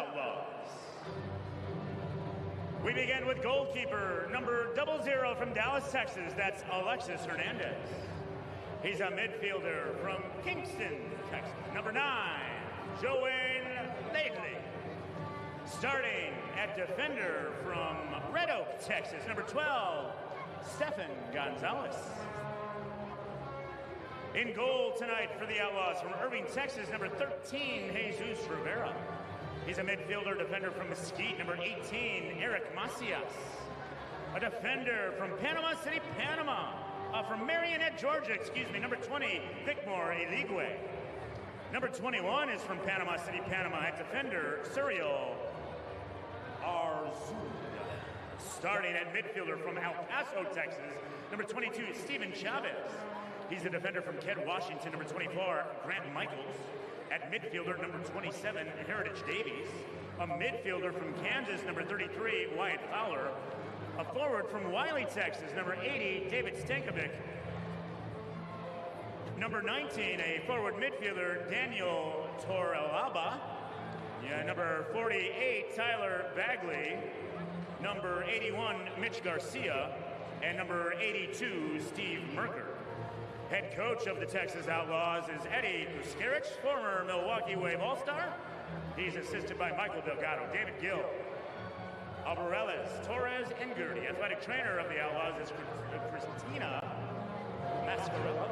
Outlaws. We begin with goalkeeper number 00 from Dallas, Texas. That's Alexis Hernandez. He's a midfielder from Kingston, Texas. Number 9, Joanne Lately. Starting at defender from Red Oak, Texas. Number 12, Stephen Gonzalez. In goal tonight for the Outlaws from Irving, Texas, number 13, Jesus Rivera. He's a midfielder defender from Mesquite, number 18, Eric Macias. A defender from Panama City, Panama. From Marionette, Georgia, number 20, Vicmore Eligwe. Number 21 is from Panama City, Panama, at defender, Suriel Arzul. Starting at midfielder from El Paso, Texas, number 22, Steven Chavez. He's a defender from Ked, Washington, number 24, Grant Michaels. At midfielder, number 27, Heritage Davies. A midfielder from Kansas, number 33, Wyatt Fowler. A forward from Wiley, Texas, number 80, David Stankovic. Number 19, a forward midfielder, Daniel Torrelaba. Number 48, Tyler Bagley. Number 81, Mitch Garcia. And number 82, Steve Merker. Head coach of the Texas Outlaws is Eddie Kuskarich, former Milwaukee Wave All-Star. He's assisted by Michael Delgado, David Gill, Alvarez, Torres, and Gurney. Athletic trainer of the Outlaws is Christina Mascarella.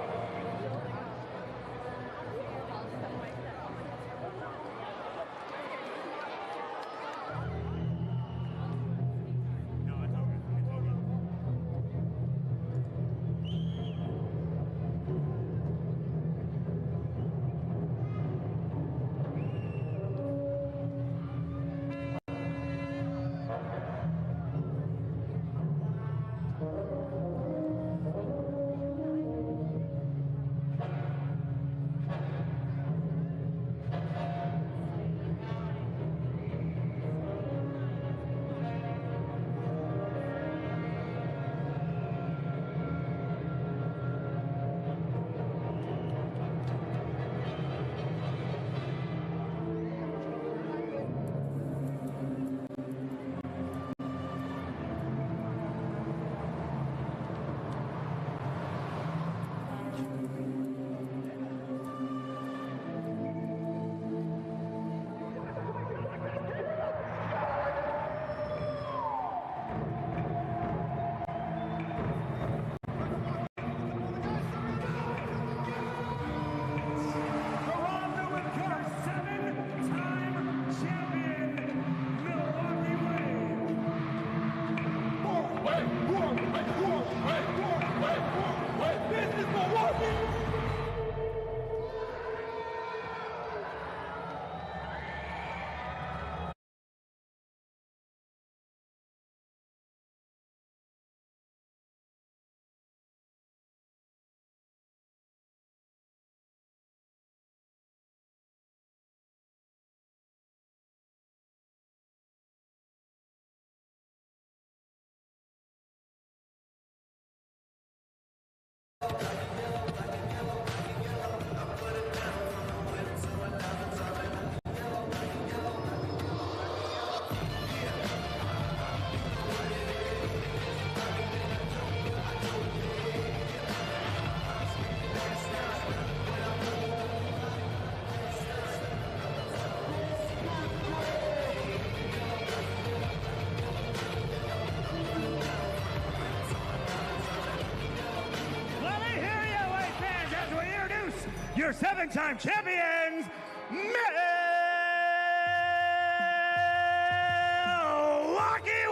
Your 7-time champions, Milwaukee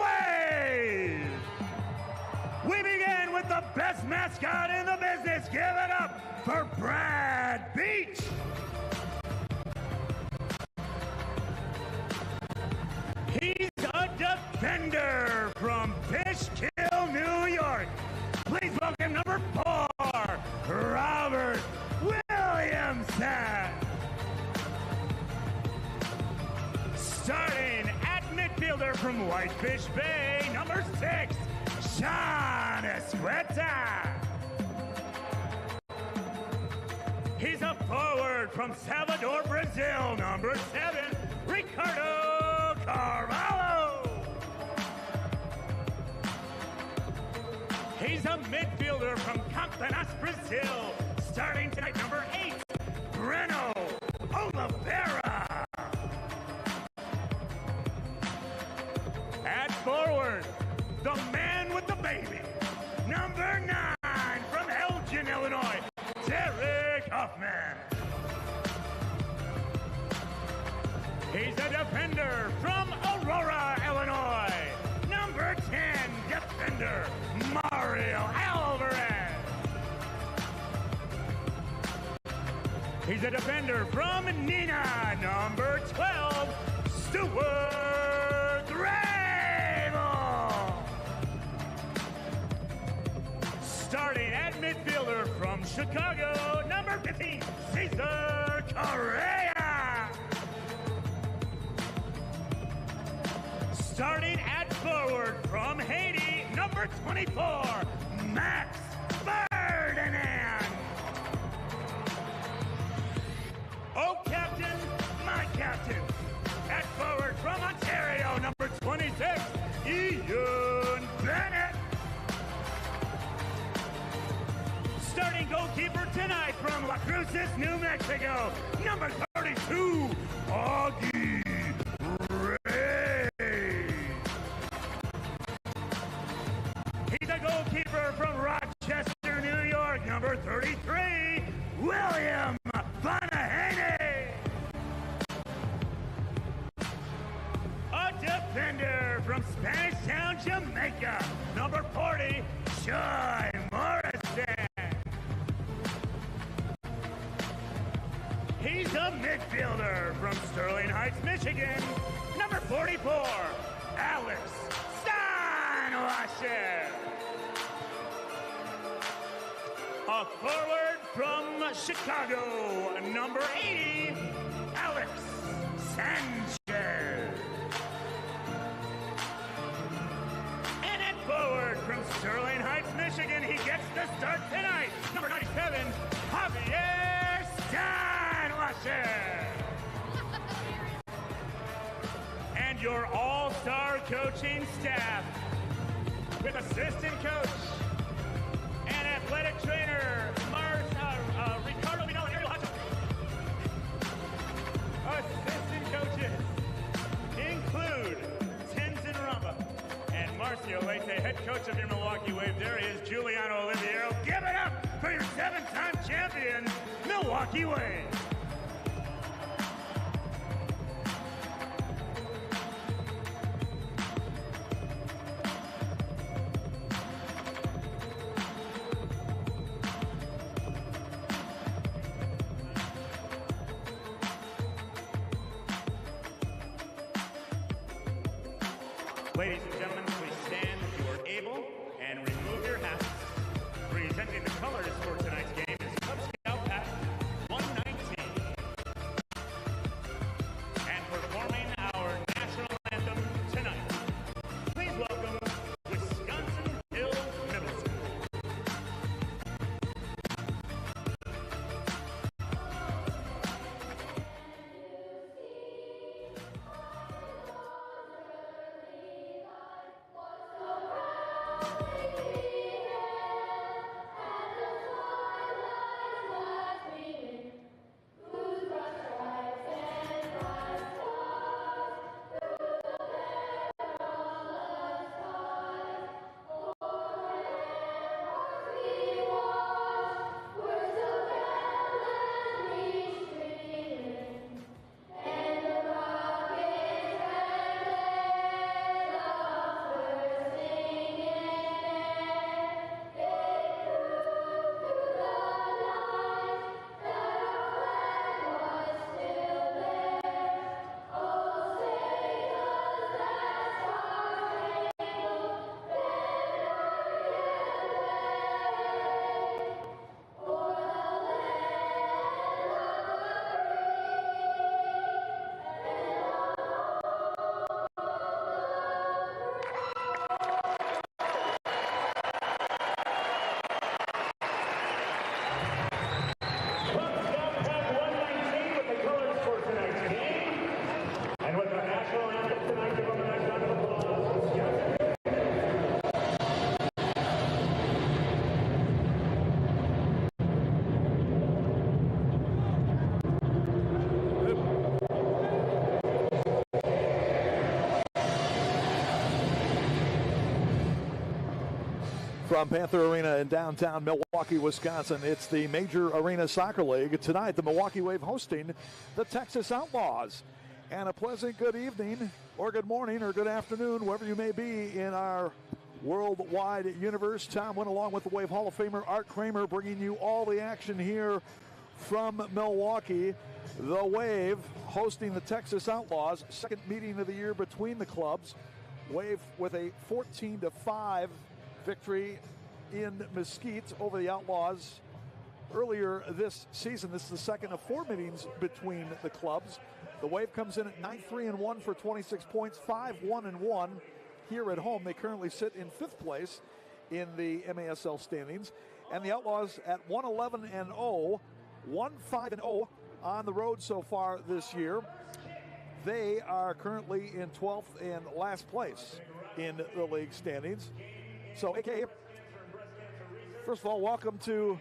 Wave! We begin with the best mascot in the business. Give it up for Brad Beach. He's a defender from Fishkill, New York. Please welcome number 4, Robert Williamson. Starting at midfielder from Whitefish Bay, number 6, Sean Esqueta. He's a forward from Salvador, Brazil, number 7, Ricardo Campeonato Brazil. Starting tonight, number 8, Breno Oliveira. At forward, the man with the baby, number 9, from Elgin, Illinois, Derek Hoffman. He's a defender from Aurora, Illinois, number 10, defender Mario Alvarez. He's a defender from Nina, number 12, Stuart Grable. Starting at midfielder from Chicago, number 15, Cesar Correa. Starting at forward from Haiti, number 24, Max Ferdinand. Oh, captain, my captain. At forward from Ontario, number 26, Ian Bennett. Starting goalkeeper tonight from La Cruces, New Mexico, number 32, Augie Ray. He's a goalkeeper from Rochester, New York, number 33, William Bonahane. A defender from Spanish Town, Jamaica, number 40, Joy Morrison. He's a midfielder from Sterling Heights, Michigan, number 44, Alex Steinwasser. A forward from Chicago, number 80, Alex Sanchez. And at forward from Sterling Heights, Michigan, he gets the start tonight, number 97, Javier Steinwasser. And your all-star coaching staff with assistant coach and athletic trainer Ricardo Minot and Ariel Hutchins. Assistant coaches include Tenzin Ramba and Marcio Leite, head coach of your Milwaukee Wave. There is Giuliano Oliviero. Give it up for your 7-time champions, Milwaukee Wave. Ladies and gentlemen, please stand if you are able and remove your hats. Presenting the colors for tonight's game is Cub Scout Pack 119. And performing our national anthem tonight, please welcome Wisconsin Hills Middle School. From Panther Arena in downtown Milwaukee, Wisconsin, it's the Major Arena Soccer League. Tonight, the Milwaukee Wave hosting the Texas Outlaws. And a pleasant good evening, or good morning, or good afternoon, wherever you may be in our worldwide universe. Tom went along with the Wave Hall of Famer Art Kramer, bringing you all the action here from Milwaukee. The Wave hosting the Texas Outlaws, second meeting of the year between the clubs. Wave with a 14-5 victory in Mesquite over the Outlaws earlier this season. This is the second of 4 meetings between the clubs. The Wave comes in at 9-3-1 for 26 points, 5-1-1 here at home. They currently sit in 5th place in the MASL standings. And the Outlaws at 1-11-0, 1-5-0 on the road so far this year. They are currently in 12th and last place in the league standings. So, AK, first of all, welcome to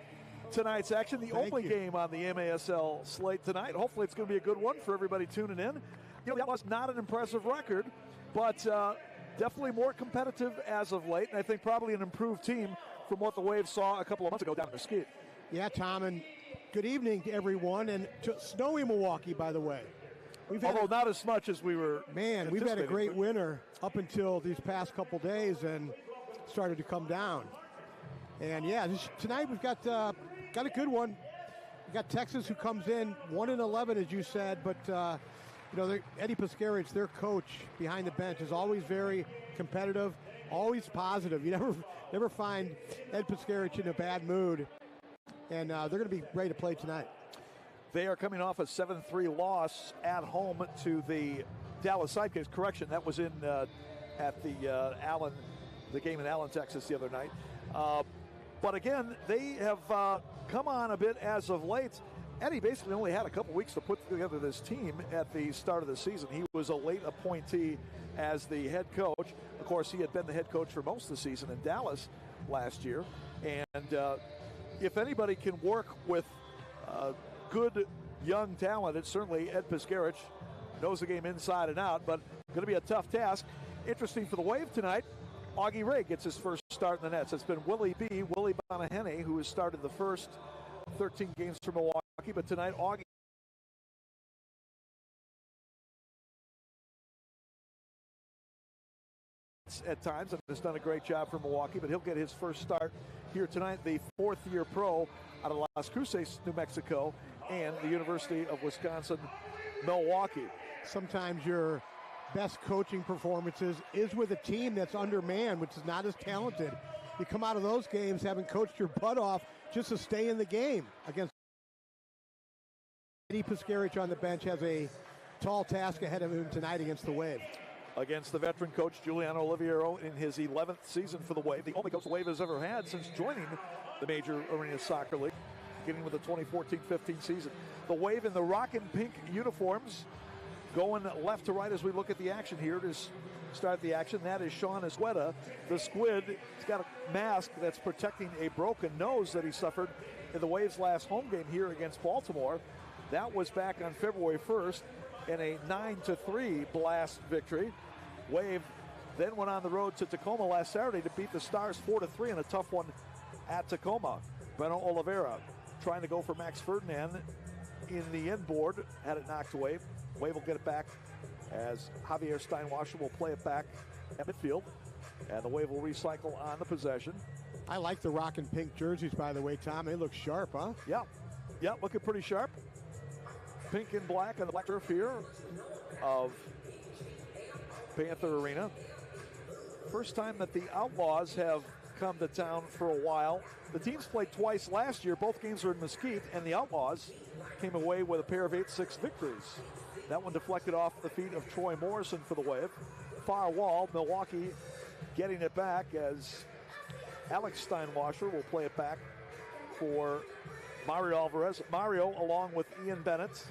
tonight's action, the only game on the MASL slate tonight. Hopefully it's going to be a good one for everybody tuning in. You know, the Outlaws, not an impressive record, but definitely more competitive as of late, and I think probably an improved team from what the Wave saw a couple of months ago down in Mesquite. Yeah, Tom, and good evening to everyone, and to snowy Milwaukee, by the way. Although not as much as we were. Man, we've had a great winter up until these past couple days, and started to come down. And yeah, tonight we've got a good one. We've got Texas, who comes in 1-11, as you said, but you know, Eddie Pascaric, their coach behind the bench, is always very competitive, always positive. You never find Ed Pascaric in a bad mood, and they're going to be ready to play tonight. They are coming off a 7-3 loss at home to the Dallas Sidekicks. Correction, that was in at the game in Allen, Texas the other night. But again, they have come on a bit as of late. Eddie basically only had a couple weeks to put together this team at the start of the season. He was a late appointee as the head coach. Of course, he had been the head coach for most of the season in Dallas last year. And if anybody can work with good young talent, it's certainly Ed Pascaric. Knows the game inside and out, but going to be a tough task. Interesting for the Wave tonight, Augie Ray gets his first start in the nets. It's been Willie Bonahene, who has started the first 13 games for Milwaukee, but tonight Augie at times and has done a great job for Milwaukee, but he'll get his first start here tonight. The fourth-year pro out of Las Cruces, New Mexico, and the University of Wisconsin-Milwaukee. Sometimes your best coaching performances is with a team that's undermanned, which is not as talented. You come out of those games having coached your butt off just to stay in the game. Against Eddie Pascaric on the bench has a tall task ahead of him tonight against the Wave. Against the veteran coach Giuliano Oliviero in his 11th season for the Wave, the only coach the Wave has ever had since joining the Major Arena Soccer League, beginning with the 2014-15 season. The Wave in the rock and pink uniforms, going left to right as we look at the action here to start the action. That is Sean Esgueta, the Squid. He's got a mask that's protecting a broken nose that he suffered in the Wave's last home game here against Baltimore. That was back on February 1st in a 9-3 blast victory. Wave then went on the road to Tacoma last Saturday to beat the Stars 4-3 in a tough one at Tacoma. Breno Oliveira trying to go for Max Ferdinand in the inboard, had it knocked away. Wave will get it back as Javier Steinwasser will play it back at midfield, and the Wave will recycle on the possession. I like the rock and pink jerseys, by the way, Tom. They look sharp, huh? Yeah, looking pretty sharp. Pink and black on the black turf here of Panther Arena. First time that the Outlaws have come to town for a while. The teams played twice last year. Both games were in Mesquite, and the Outlaws came away with a pair of 8-6 victories. That one deflected off the feet of Troy Morrison for the Wave. Far wall, Milwaukee getting it back as Alex Steinwasser will play it back for Mario Alvarez. Mario, along with Ian Bennett,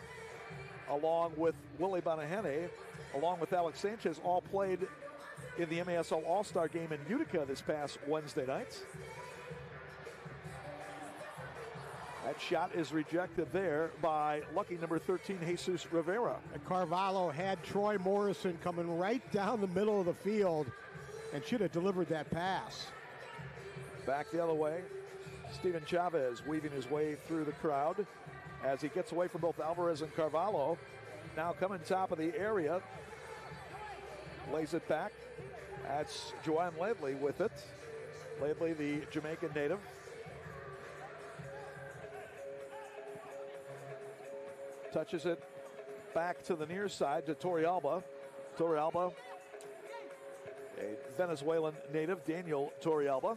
along with Willie Bonahene, along with Alex Sanchez, all played in the MASL All-Star game in Utica this past Wednesday night. That shot is rejected there by lucky number 13, Jesus Rivera. And Carvalho had Troy Morrison coming right down the middle of the field and should have delivered that pass. Back the other way. Steven Chavez weaving his way through the crowd as he gets away from both Alvarez and Carvalho. Now coming top of the area. Lays it back. That's Joanne Ledley with it. Ledley, the Jamaican native. Touches it back to the near side to Torrealba. Torrealba, a Venezuelan native, Daniel Torrealba.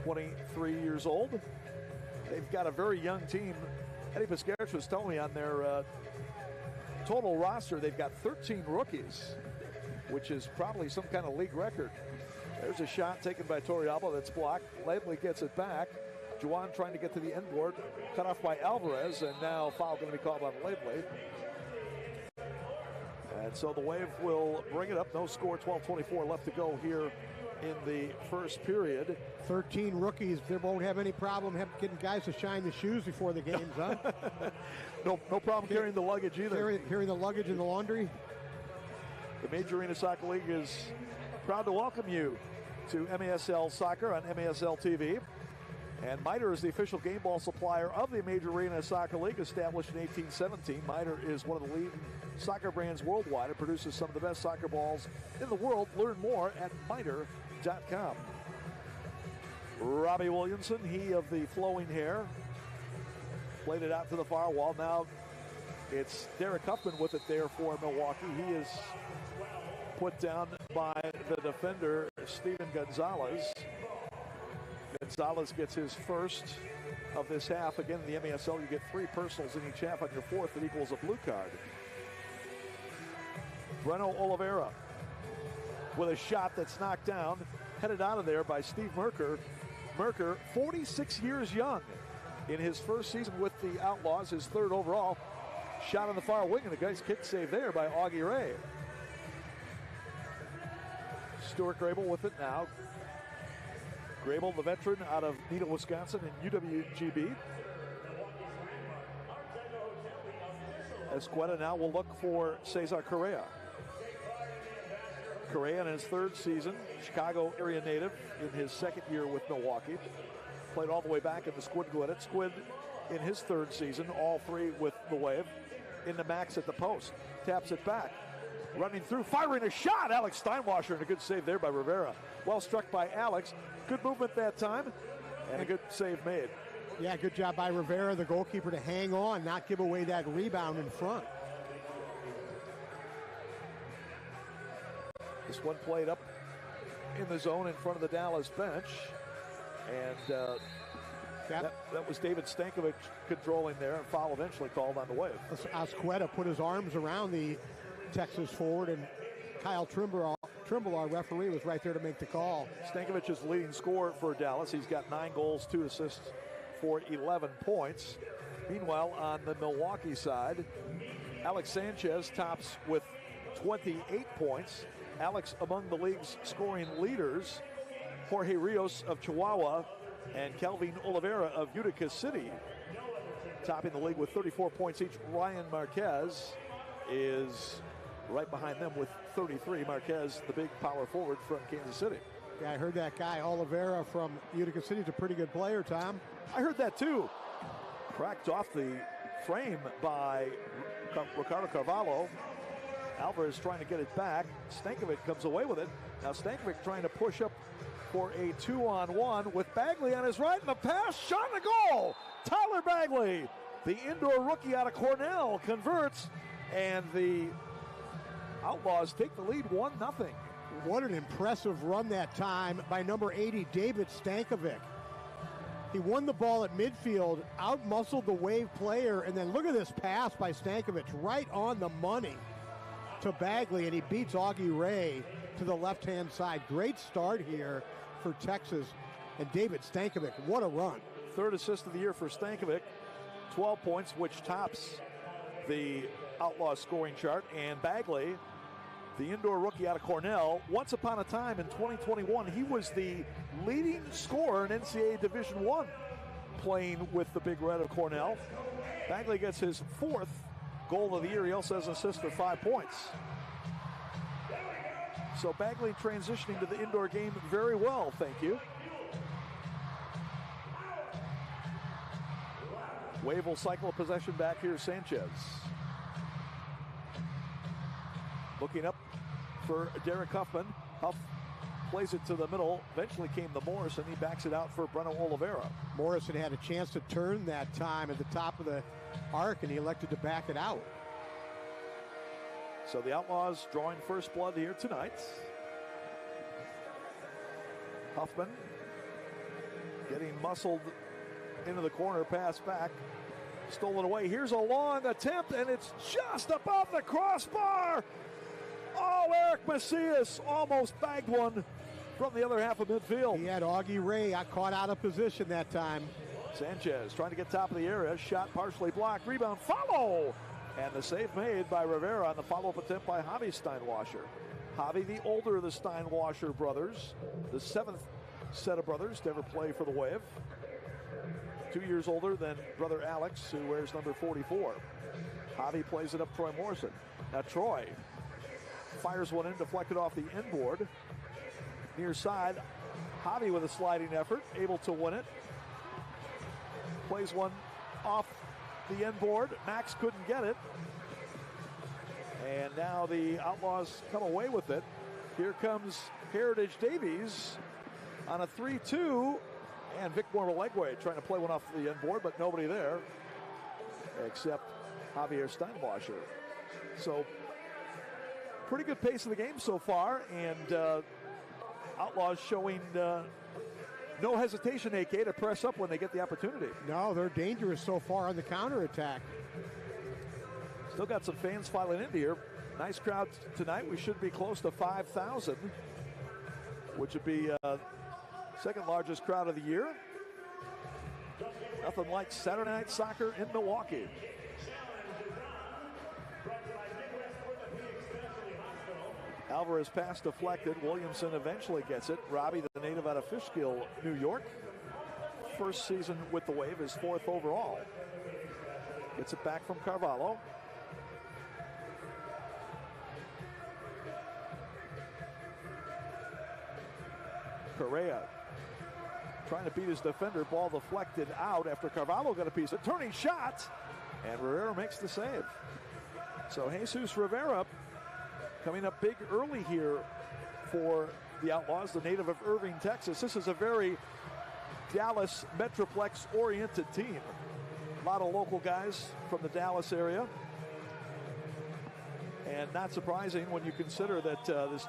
23 years old. They've got a very young team. Eddie Piscarich was telling me on their total roster, they've got 13 rookies, which is probably some kind of league record. There's a shot taken by Torrealba that's blocked. Ledley gets it back. Juwan trying to get to the end board, cut off by Alvarez, and now foul going to be called on Ledley. And so the Wave will bring it up. No score, 12:24 left to go here in the first period. 13 rookies. They won't have any problem getting guys to shine the shoes before the games, huh? No problem carrying the luggage either. Carrying the luggage in the laundry. The Major Arena Soccer League is proud to welcome you to MASL Soccer on MASL TV. And MITRE is the official game ball supplier of the Major Arena Soccer League, established in 1817. MITRE is one of the leading soccer brands worldwide. It produces some of the best soccer balls in the world. Learn more at mitre.com. Robbie Williamson, he of the flowing hair, played it out to the far wall. Now it's Derek Huffman with it there for Milwaukee. He is put down by the defender, Steven Gonzalez. Gonzalez gets his first of this half. Again, in the MASL, you get 3 personals in each half. On your fourth, it equals a blue card. Breno Oliveira with a shot that's knocked down, headed out of there by Steve Merker. Merker, 46 years young, in his first season with the Outlaws, his 3rd overall. Shot on the far wing, and a guy's kick save there by Augie Ray. Stuart Grable with it now. Grable, the veteran out of Neenah, Wisconsin, and UWGB. Escueta now will look for Cesar Correa. Correa in his 3rd season, Chicago area native in his 2nd year with Milwaukee. Played all the way back in the Squid Gwinnett. Squid in his 3rd season, all 3 with the Wave. Into Max at the post. Taps it back. Running through, firing a shot. Alex Steinwasser, and a good save there by Rivera. Well struck by Alex. Good movement that time, and a good save made. Yeah, good job by Rivera, the goalkeeper, to hang on, not give away that rebound in front. This one played up in the zone in front of the Dallas bench. And that was David Stankovic controlling there, and foul eventually called on the Wave. Escueta put his arms around the Texas forward, and Kyle Trimble, our referee, was right there to make the call. Stankovic is the leading scorer for Dallas. He's got 9 goals, 2 assists for 11 points. Meanwhile, on the Milwaukee side, Alex Sanchez tops with 28 points. Alex among the league's scoring leaders. Jorge Rios of Chihuahua and Calvin Oliveira of Utica City topping the league with 34 points each. Ryan Marquez is right behind them with 33. Marquez, the big power forward from Kansas City. Yeah, I heard that guy Oliveira from Utica City is a pretty good player, Tom. I heard that too. Cracked off the frame by Ricardo Carvalho. Alvarez trying to get it back. Stankovic comes away with it. Now Stankovic trying to push up for a 2-on-1 with Bagley on his right, and the pass, shot and a goal! Tyler Bagley, the indoor rookie out of Cornell, converts, and the Outlaws take the lead 1-0. What an impressive run that time by number 80, David Stankovic. He won the ball at midfield, out-muscled the Wave player, and then look at this pass by Stankovic, right on the money to Bagley, and he beats Augie Ray to the left-hand side. Great start here for Texas, and David Stankovic, what a run. 3rd assist of the year for Stankovic, 12 points, which tops the Outlaw scoring chart. And Bagley, the indoor rookie out of Cornell, once upon a time in 2021, he was the leading scorer in NCAA Division I, playing with the Big Red of Cornell. Bagley gets his 4th goal of the year. He also has an assist for 5 points. So Bagley transitioning to the indoor game very well, thank you. Wave will cycle a possession back here, Sanchez. Looking up for Derek Huffman. Huff plays it to the middle. Eventually came the Morrison. He backs it out for Breno Oliveira. Morrison had a chance to turn that time at the top of the arc, and he elected to back it out. So the Outlaws drawing first blood here tonight. Huffman getting muscled into the corner, pass back, stolen away. Here's a long attempt, and it's just above the crossbar. Oh, Eric Macias almost bagged one from the other half of midfield. He had Augie Ray caught out of position that time. Sanchez trying to get top of the area. Shot partially blocked. Rebound, follow! And the save made by Rivera on the follow-up attempt by Javi Steinwasser. Javi, the older of the Steinwasser brothers, the seventh set of brothers to ever play for the Wave. 2 years older than brother Alex, who wears number 44. Javi plays it up Troy Morrison. Now Troy fires one in, deflected off the inboard. Near side, Javi with a sliding effort, able to win it. Plays one off the inboard. Max couldn't get it. And now the Outlaws come away with it. Here comes Heritage Davies on a 3-2. And Vic Mormalegwe trying to play one off the inboard, but nobody there except Javier Steinwasser. So pretty good pace of the game so far, and Outlaws showing no hesitation, AK, to press up when they get the opportunity. No, they're dangerous so far on the counterattack. Still got some fans filing into here. Nice crowd tonight. We should be close to 5,000, which would be second largest crowd of the year. Nothing like Saturday night soccer in Milwaukee. Alvarez pass deflected. Williamson eventually gets it. Robbie, the native out of Fishkill, New York. First season with the Wave, is fourth overall. Gets it back from Carvalho. Correa trying to beat his defender. Ball deflected out after Carvalho got a piece. A turning shot, and Rivera makes the save. So Jesus Rivera coming up big early here for the Outlaws, the native of Irving, Texas. This is a very Dallas Metroplex-oriented team. A lot of local guys from the Dallas area. And not surprising when you consider that this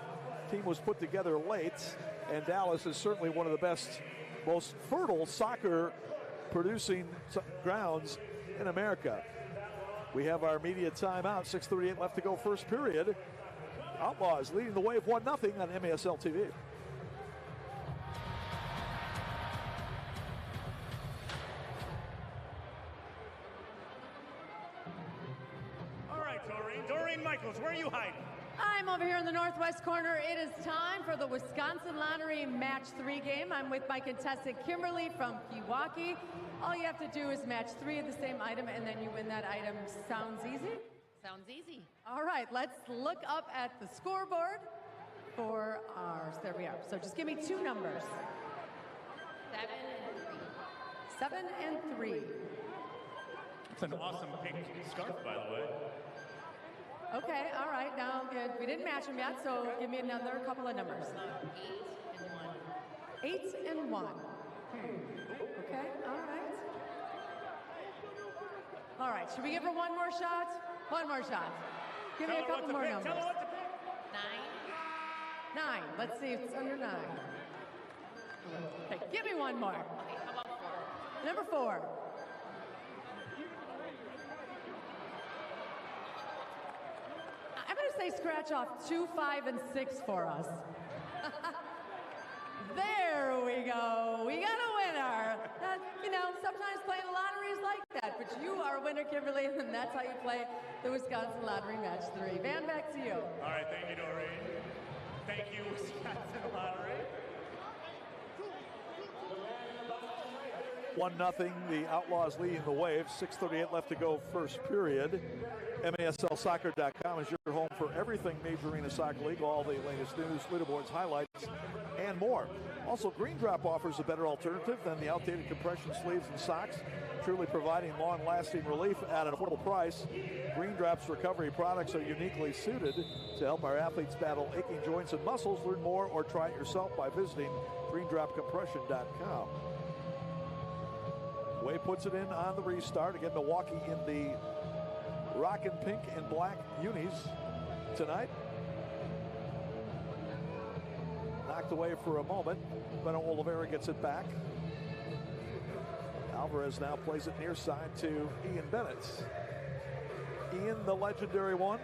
team was put together late, and Dallas is certainly one of the best, most fertile soccer-producing grounds in America. We have our media timeout, 6:38 left to go, first period. Outlaws leading the Wave 1-0 on MASL TV. All right, Doreen Michaels, where are you hiding? I'm over here in the northwest corner. It is time for the Wisconsin Lottery Match 3 game. I'm with my contestant Kimberly from Milwaukee. All you have to do is match 3 of the same item, and then you win that item. Sounds easy? Sounds easy. All right, let's look up at the scoreboard for ours. There we are. So just give me 2 numbers. 7 and 3. It's an awesome pink scarf, by the way. Okay, all right. Now, good. We didn't match them yet, so give me another couple of numbers. 8 and 1. Okay, all right. All right, should we give her one more shot? One more shot. Give me a couple more numbers. Tell her what to pick. 9. Let's see if it's under 9. Okay, give me one more. Number 4. I'm going to say scratch off 2, 5, and 6 for us. There we go. We got a winner. You know, sometimes playing the lottery is like that, but you are a winner, Kimberly, and that's how you play the Wisconsin Lottery Match 3. Van, back to you. All right, thank you, Doreen. Thank you, Wisconsin Lottery. 1-0, the Outlaws leading the Wave. 6:38 left to go, first period. MASLsoccer.com is your home for everything Major Arena Soccer League, all the latest news, leaderboards, highlights, and more. Also, Green Drop offers a better alternative than the outdated compression sleeves and socks, truly providing long-lasting relief at an affordable price. Green Drop's recovery products are uniquely suited to help our athletes battle aching joints and muscles. Learn more or try it yourself by visiting greendropcompression.com. Wave puts it in on the restart. Again, Milwaukee in the rockin' pink and black unis tonight. Knocked away for a moment. Beno Oliveira gets it back. Alvarez now plays it near side to Ian Bennett. Ian, the legendary one,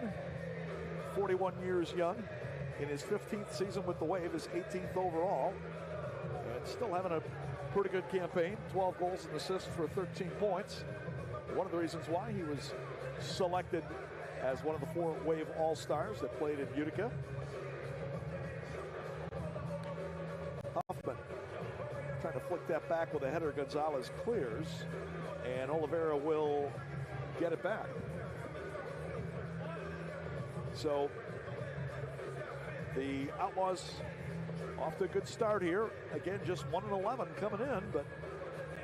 41 years young, in his 15th season with the Wave, his 18th overall, and still having a pretty good campaign. 12 goals and assists for 13 points. One of the reasons why he was selected as one of the 4 Wave All-Stars that played in Utica. Huffman trying to flick that back with a header. Gonzalez clears, and Oliveira will get it back. So the Outlaws off to a good start here. Again, just 1-11 coming in, but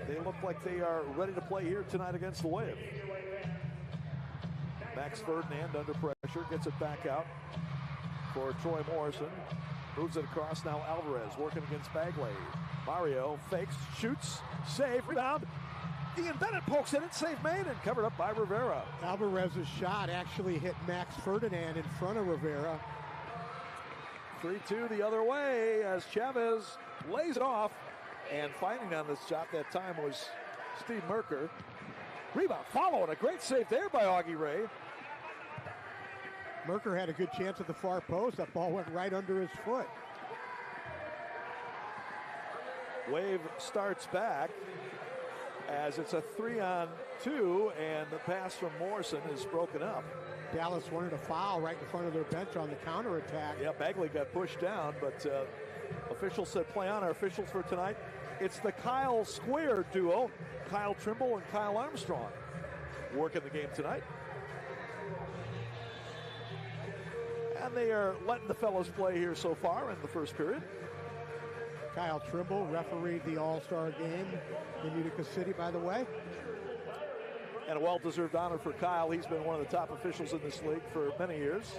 they look like they are ready to play here tonight against the Wave. Max Ferdinand under pressure, gets it back out for Troy Morrison. Moves it across now. Alvarez working against Bagley. Mario fakes, shoots, save, rebound. Ian Bennett pokes in it, save made, and covered up by Rivera. Alvarez's shot actually hit Max Ferdinand in front of Rivera. 3-2 the other way as Chavez lays it off. And fighting on this shot that time was Steve Merker. Rebound following, a great save there by Augie Ray. Merker had a good chance at the far post. That ball went right under his foot. Wave starts back as it's a 3-on-2, and the pass from Morrison is broken up. Dallas wanted a foul right in front of their bench on the counterattack. Yeah, Bagley got pushed down, but officials said play on. Our officials for tonight, it's the Kyle Square duo, Kyle Trimble and Kyle Armstrong, working the game tonight. And they are letting the fellows play here so far in the first period. Kyle Trimble refereed the All-Star game in Utica City, by the way. And a well-deserved honor for Kyle. He's been one of the top officials in this league for many years.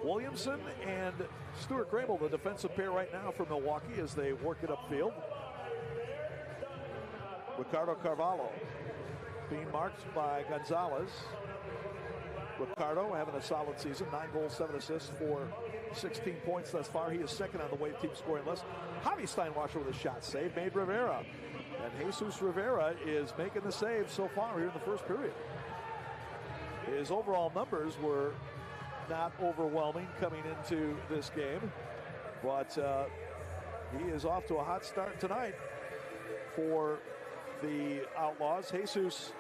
Williamson and Stuart Grable, the defensive pair right now for Milwaukee as they work it upfield. Ricardo Carvalho being marked by Gonzalez. Ricardo having a solid season, 9 goals, 7 assists for 16 points thus far. He is second on the Wave, team scoring list. Javi Steinwasser with a shot save, made Rivera. And Jesus Rivera is making the save so far here in the first period. His overall numbers were not overwhelming coming into this game, but he is off to a hot start tonight for the Outlaws. Jesus,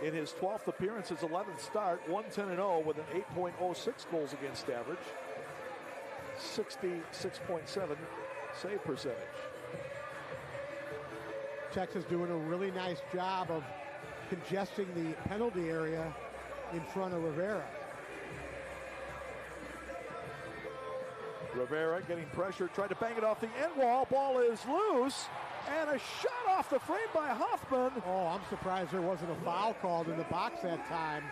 in his 12th appearance, his 11th start, 1-10-0 with an 8.06 goals against average, 66.7 save percentage. Texas doing a really nice job of congesting the penalty area in front of Rivera. Rivera getting pressure, tried to bang it off the end wall. Ball is loose, and a shot off the frame by Hoffman. Oh, I'm surprised there wasn't a foul called in the box that time.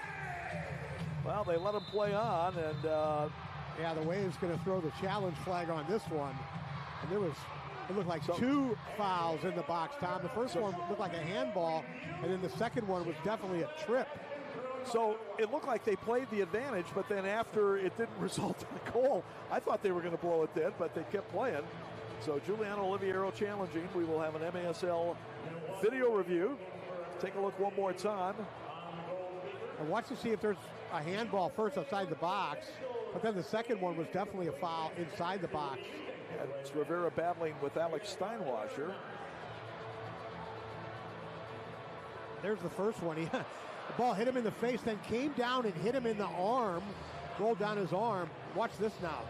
Well, they let him play on, and yeah, the Wave's going to throw the challenge flag on this one. And it looked like 2 fouls in the box, Tom. The first one looked like a handball, and then the second one was definitely a trip. So it looked like they played the advantage, but then after it didn't result in a goal, I thought they were going to blow it dead, but they kept playing. So Giuliano Oliviero challenging. We will have an MASL video review. Take a look one more time. And watch to see if there's a handball first outside the box, but then the second one was definitely a foul inside the box. And it's Rivera battling with Alex Steinwasser. There's the first one. The ball hit him in the face, then came down and hit him in the arm, rolled down his arm. Watch this now.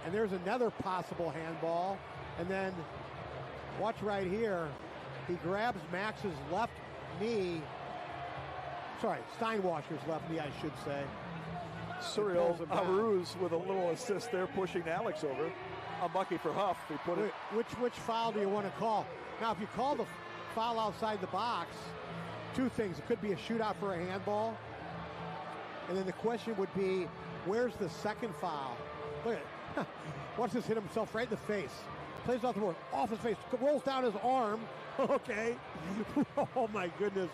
And there's another possible handball. And then watch right here. He grabs Max's left knee. Sorry, Steinwasser's left knee, I should say. Cyril Aruz with a little assist there, pushing Alex over. Unlucky for Huff. He put it. Which foul do you want to call? Now, if you call the foul outside the box, two things. It could be a shootout for a handball. And then the question would be, where's the second foul? Look at it. Watch this hit himself right in the face. Plays off the board, off his face, rolls down his arm. Okay. Oh, my goodness.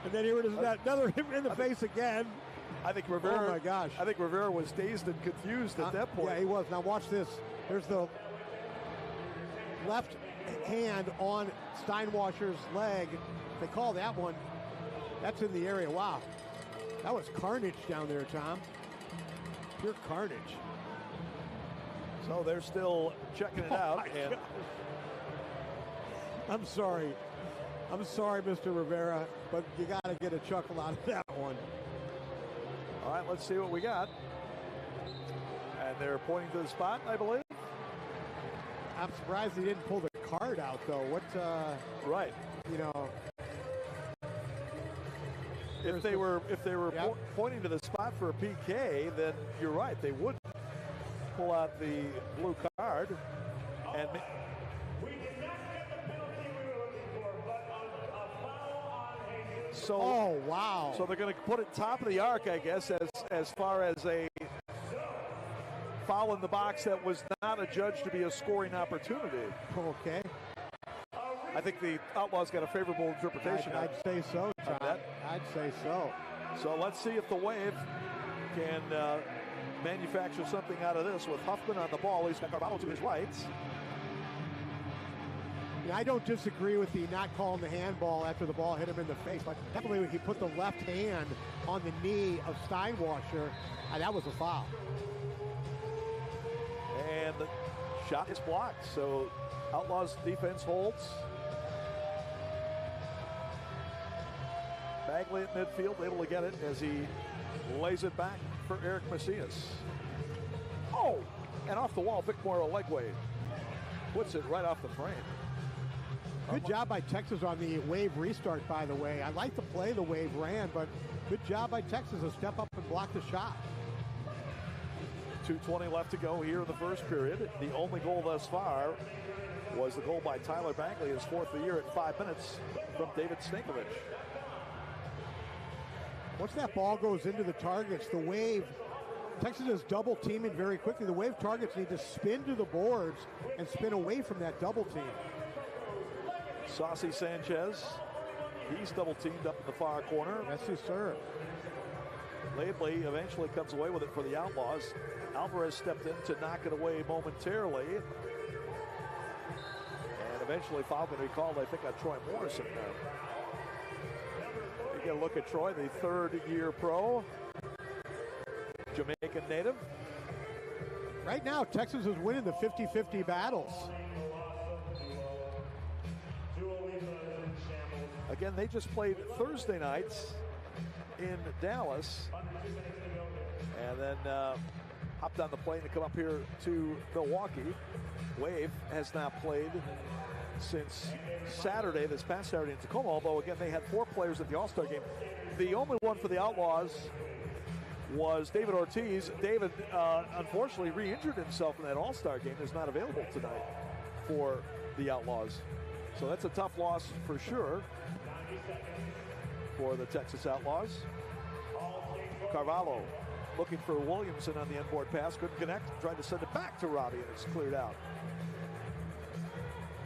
And then here it is, another hit in the face again. I think Rivera. Oh my gosh! I think Rivera was dazed and confused at that point. Yeah, he was. Now watch this. There's the left hand on Steinwasser's leg. They call that one. That's in the area. Wow, that was carnage down there, Tom. Pure carnage. So they're still checking it out. And I'm sorry, Mr. Rivera, but you got to get a chuckle out of that one. All right, let's see what we got. And they're pointing to the spot, I believe. I'm surprised he didn't pull the card out, though. What? Right. You know. If they were pointing to the spot for a PK, then you're right. They would pull out the blue card. And so, oh wow! So they're going to put it top of the arc, I guess, as far as a foul in the box that was not adjudged to be a scoring opportunity. Okay. I think the Outlaws got a favorable interpretation. I'd say so, John. I'd say so. So let's see if the Wave can manufacture something out of this with Huffman on the ball. He's got Carvalho to his right. Yeah, I don't disagree with the not calling the handball after the ball hit him in the face, but definitely when he put the left hand on the knee of Steinwasser, that was a foul. And the shot is blocked, so Outlaws defense holds. Bagley at midfield, able to get it as he lays it back for Eric Macias. Oh, and off the wall, Vic Morrow leg wave. Puts it right off the frame. Good job by Texas on the Wave restart, by the way. I like the play the Wave ran, but good job by Texas to step up and block the shot. 2:20 left to go here in the first period. The only goal thus far was the goal by Tyler Bagley, his fourth of the year at 5 minutes from David Stankovic. Once that ball goes into the targets, the Wave, Texas is double teaming very quickly. The Wave targets need to spin to the boards and spin away from that double team. Saucy Sanchez, he's double teamed up in the far corner. Yes, sir. Laidley eventually comes away with it for the Outlaws. Alvarez stepped in to knock it away momentarily. And eventually foul going to be called, I think, on Troy Morrison now. You get a look at Troy, the third-year pro, Jamaican native. Right now, Texas is winning the 50-50 battles. Again, they just played Thursday nights in Dallas and then hopped on the plane to come up here to Milwaukee. Wave has not played since Saturday, this past Saturday in Tacoma, although again they had 4 players at the All-Star game. The only one for the Outlaws was David Ortiz. David unfortunately re-injured himself in that All-Star game, is not available tonight for the Outlaws. So that's a tough loss for sure for the Texas Outlaws. Carvalho looking for Williamson on the inboard pass, couldn't connect, tried to send it back to Robbie and it's cleared out.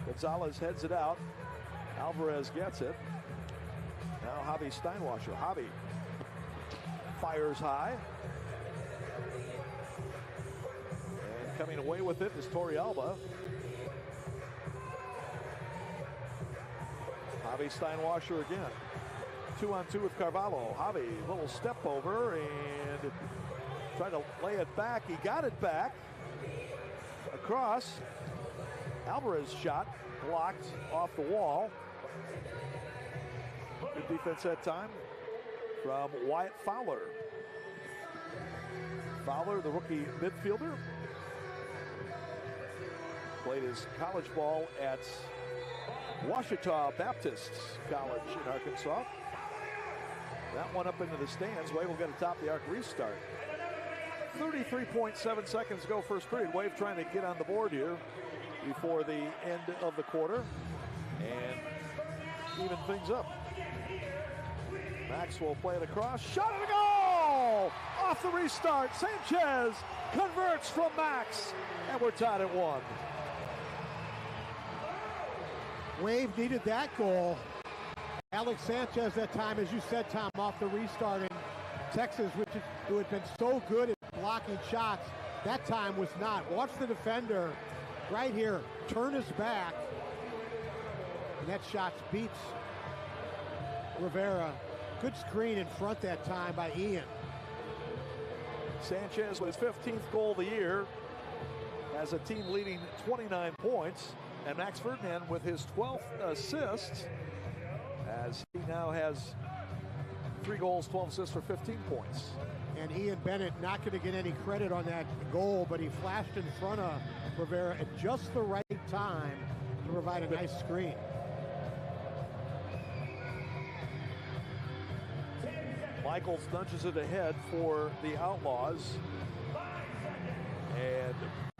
Gonzalez heads it out. Alvarez gets it. Now Javi Steinwasser. Javi fires high. And coming away with it is Torey Alba. Javi Steinwasser again. 2-on-2 with Carvalho. Javi, little step over and tried to lay it back. He got it back. Across. Alvarez shot blocked off the wall. Good defense that time from Wyatt Fowler. Fowler, the rookie midfielder. Played his college ball at Ouachita Baptist College in Arkansas. That one up into the stands. Wave will get a top of the arc restart. 33.7 seconds to go first period. Wave trying to get on the board here before the end of the quarter and even things up. Max will play it across. Shot and a goal! Off the restart. Sanchez converts from Max. And we're tied at 1. Wave needed that goal. Alex Sanchez that time, as you said, Tom, off the restart. And Texas, who had been so good at blocking shots, that time was not. Watch the defender right here turn his back. And that shot beats Rivera. Good screen in front that time by Ian. Sanchez with his 15th goal of the year has a team leading 29 points. And Max Ferdinand with his 12th assist as he now has 3 goals, 12 assists for 15 points. And Ian Bennett not going to get any credit on that goal, but he flashed in front of Rivera at just the right time to provide a nice screen. Michaels nudges it ahead for the Outlaws. And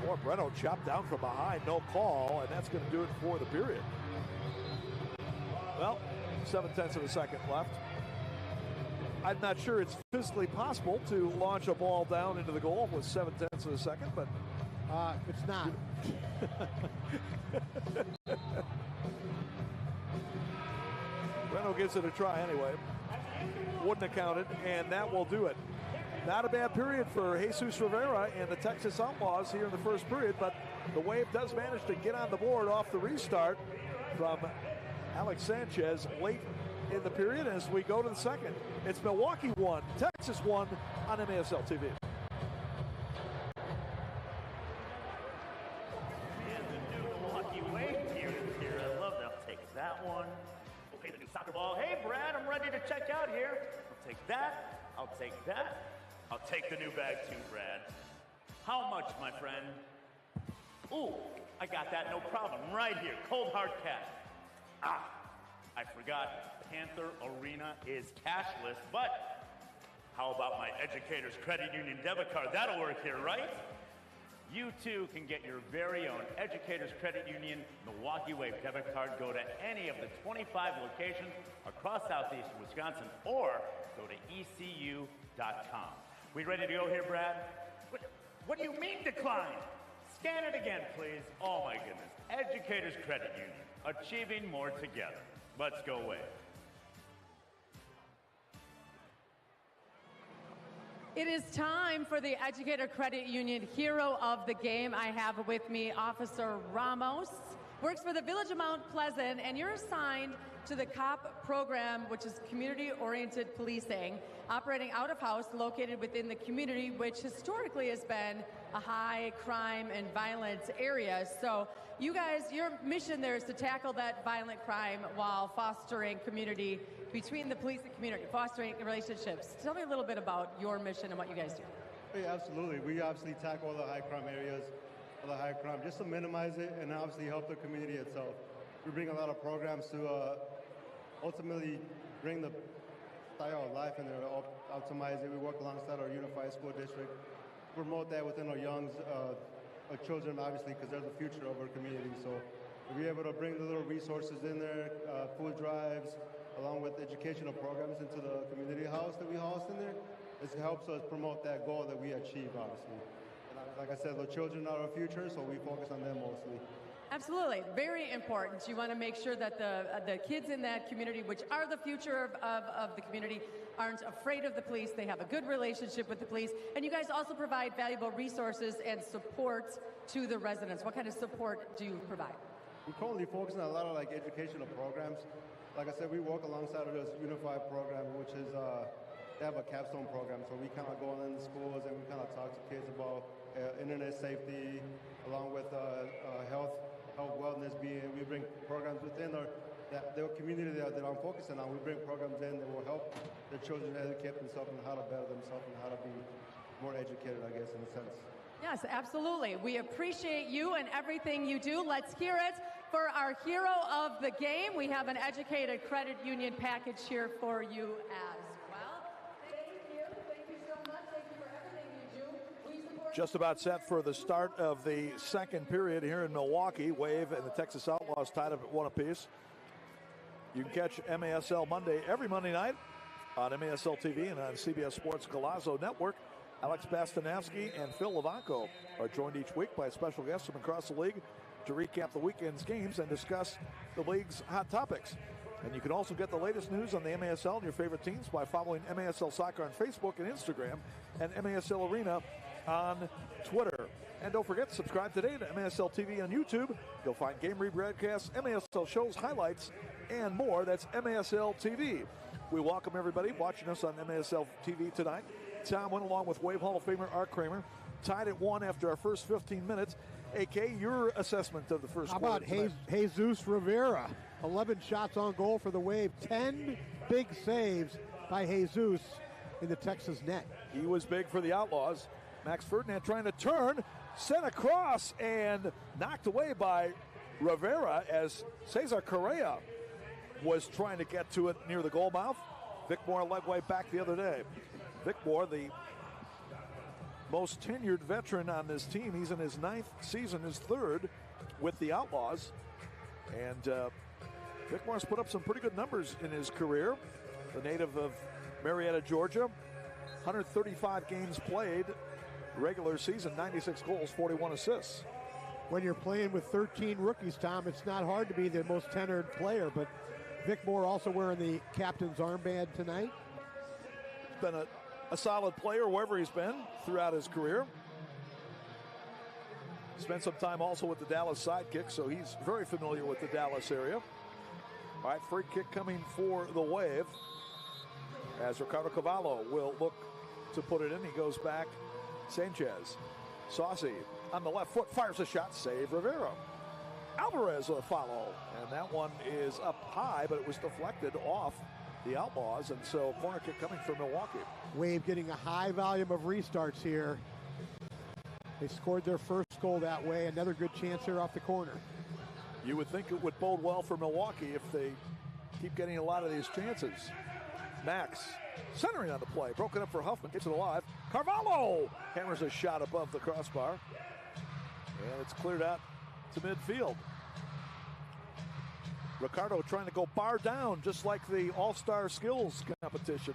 boy, Breno chopped down from behind, no call, and that's going to do it for the period. Well, 7/10 of a second left. I'm not sure it's physically possible to launch a ball down into the goal with 7/10 of a second, but it's not. Breno gives it a try anyway. Wouldn't have counted, and that will do it. Not a bad period for Jesus Rivera and the Texas Outlaws here in the first period, but the Wave does manage to get on the board off the restart from Alex Sanchez late in the period as we go to the second. It's Milwaukee 1, Texas 1 on MASL TV. And the new Milwaukee Wave here. I love that. I'll take that one. Okay, the new soccer ball. Hey, Brad, I'm ready to check out here. I'll take that. I'll take that. I'll take the new bag too, Brad. How much, my friend? Ooh, I got that, no problem. Right here, cold hard cash. I forgot, Panther Arena is cashless, but how about my Educators Credit Union debit card? That'll work here, right? You too can get your very own Educators Credit Union Milwaukee Wave debit card. Go to any of the 25 locations across southeastern Wisconsin or go to ECU.com. We ready to go here, Brad? What do you mean decline? Scan it again, please. Oh my goodness. Educators Credit Union, achieving more together. Let's go Wave. It is time for the Educator Credit Union Hero of the Game. I have with me Officer Ramos, works for the Village of Mount Pleasant, and you're assigned to the COP program, which is community-oriented policing, operating out of house, located within the community, which historically has been a high crime and violence area. So you guys, your mission there is to tackle that violent crime while fostering community between the police and community, fostering relationships. Tell me a little bit about your mission and what you guys do. Yeah, absolutely. We obviously tackle all the high crime areas, all the high crime, just to minimize it and obviously help the community itself. We bring a lot of programs to ultimately bring the style of life in there, optimize it. We work alongside our unified school district, promote that within our youngs, our children, obviously, because they're the future of our community. So we're able to bring the little resources in there, food drives, along with educational programs into the community house that we host in there. This helps us promote that goal that we achieve, obviously. And like I said, the children are our future, so we focus on them mostly. Absolutely, very important. You want to make sure that the kids in that community, which are the future of the community, aren't afraid of the police. They have a good relationship with the police. And you guys also provide valuable resources and support to the residents. What kind of support do you provide? We're currently focusing on a lot of educational programs. Like I said, we work alongside of this unified program, which is they have a capstone program. So we kind of go in the schools and we kind of talk to kids about internet safety, along with health, wellness being. We bring programs within the community that I'm focusing on. We bring programs in that will help the children educate themselves and how to better themselves and how to be more educated, I guess, in a sense. Yes, absolutely. We appreciate you and everything you do. Let's hear it for our hero of the game. We have an educated credit union package here for you as well. Thank you. Thank you so much. Thank you for everything you do. We support Just about set for the start of the second period here in Milwaukee. Wave and the Texas Outlaws tied up at 1 apiece. You can catch MASL Monday every Monday night on MASL TV and on CBS Sports Golazo Network. Alex Bastanowski and Phil Levanko are joined each week by special guests from across the league to recap the weekend's games and discuss the league's hot topics. And you can also get the latest news on the MASL and your favorite teams by following MASL Soccer on Facebook and Instagram and MASL Arena on Twitter. And don't forget to subscribe today to MASL TV on YouTube. You'll find game rebroadcasts, MASL shows, highlights, and more. That's MASL TV. We welcome everybody watching us on MASL TV tonight. Tom went along with Wave Hall of Famer Art Kramer, tied at 1 after our first 15 minutes. AK, your assessment of the first quarter. How about Jesus Rivera? 11 shots on goal for the Wave. 10 big saves by Jesus in the Texas net. He was big for the Outlaws. Max Ferdinand trying to turn, sent across, and knocked away by Rivera as Cesar Correa was trying to get to it near the goal mouth. Vic Moore led way back the other day. Vic Moore, the most tenured veteran on this team. He's in his 9th season, his 3rd with the Outlaws. And Vic Moore's put up some pretty good numbers in his career. The native of Marietta, Georgia. 135 games played, regular season, 96 goals, 41 assists. When you're playing with 13 rookies, Tom, it's not hard to be the most tenured player, but Vic Moore also wearing the captain's armband tonight. He's been a solid player wherever he's been throughout his career. Spent some time also with the Dallas Sidekicks, so he's very familiar with the Dallas area. All right, free kick coming for the Wave as Ricardo Cavallo will look to put it in. He goes back. Sanchez. Saucy on the left foot, fires a shot, save Rivera. Alvarez will follow, and that one is up high, but it was deflected off the Outlaws, and so corner kick coming from Milwaukee. Wave getting a high volume of restarts here. They scored their first goal that way. Another good chance here off the corner. You would think it would bode well for Milwaukee if they keep getting a lot of these chances. Max centering on the play, broken up for Huffman, gets it alive. Carvalho hammers a shot above the crossbar, and it's cleared out to midfield. Ricardo trying to go bar down, just like the All-Star Skills competition.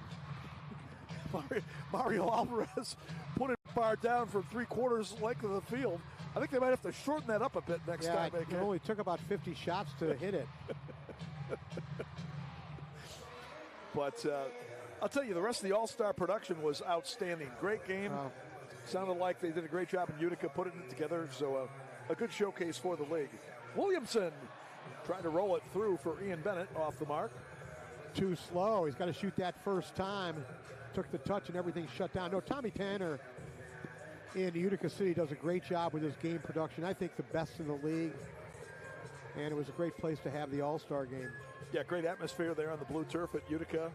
Mario Alvarez put it bar down from 3/4 length of the field. I think they might have to shorten that up a bit next time. It only took about 50 shots to hit it. But I'll tell you, the rest of the All-Star production was outstanding. Great game. Sounded like they did a great job in Utica putting it together. So a good showcase for the league. Williamson trying to roll it through for Ian Bennett off the mark. Too slow. He's got to shoot that first time. Took the touch and everything shut down. No, Tommy Tanner in Utica City does a great job with his game production. I think the best in the league. And it was a great place to have the All-Star game. Yeah, great atmosphere there on the blue turf at Utica.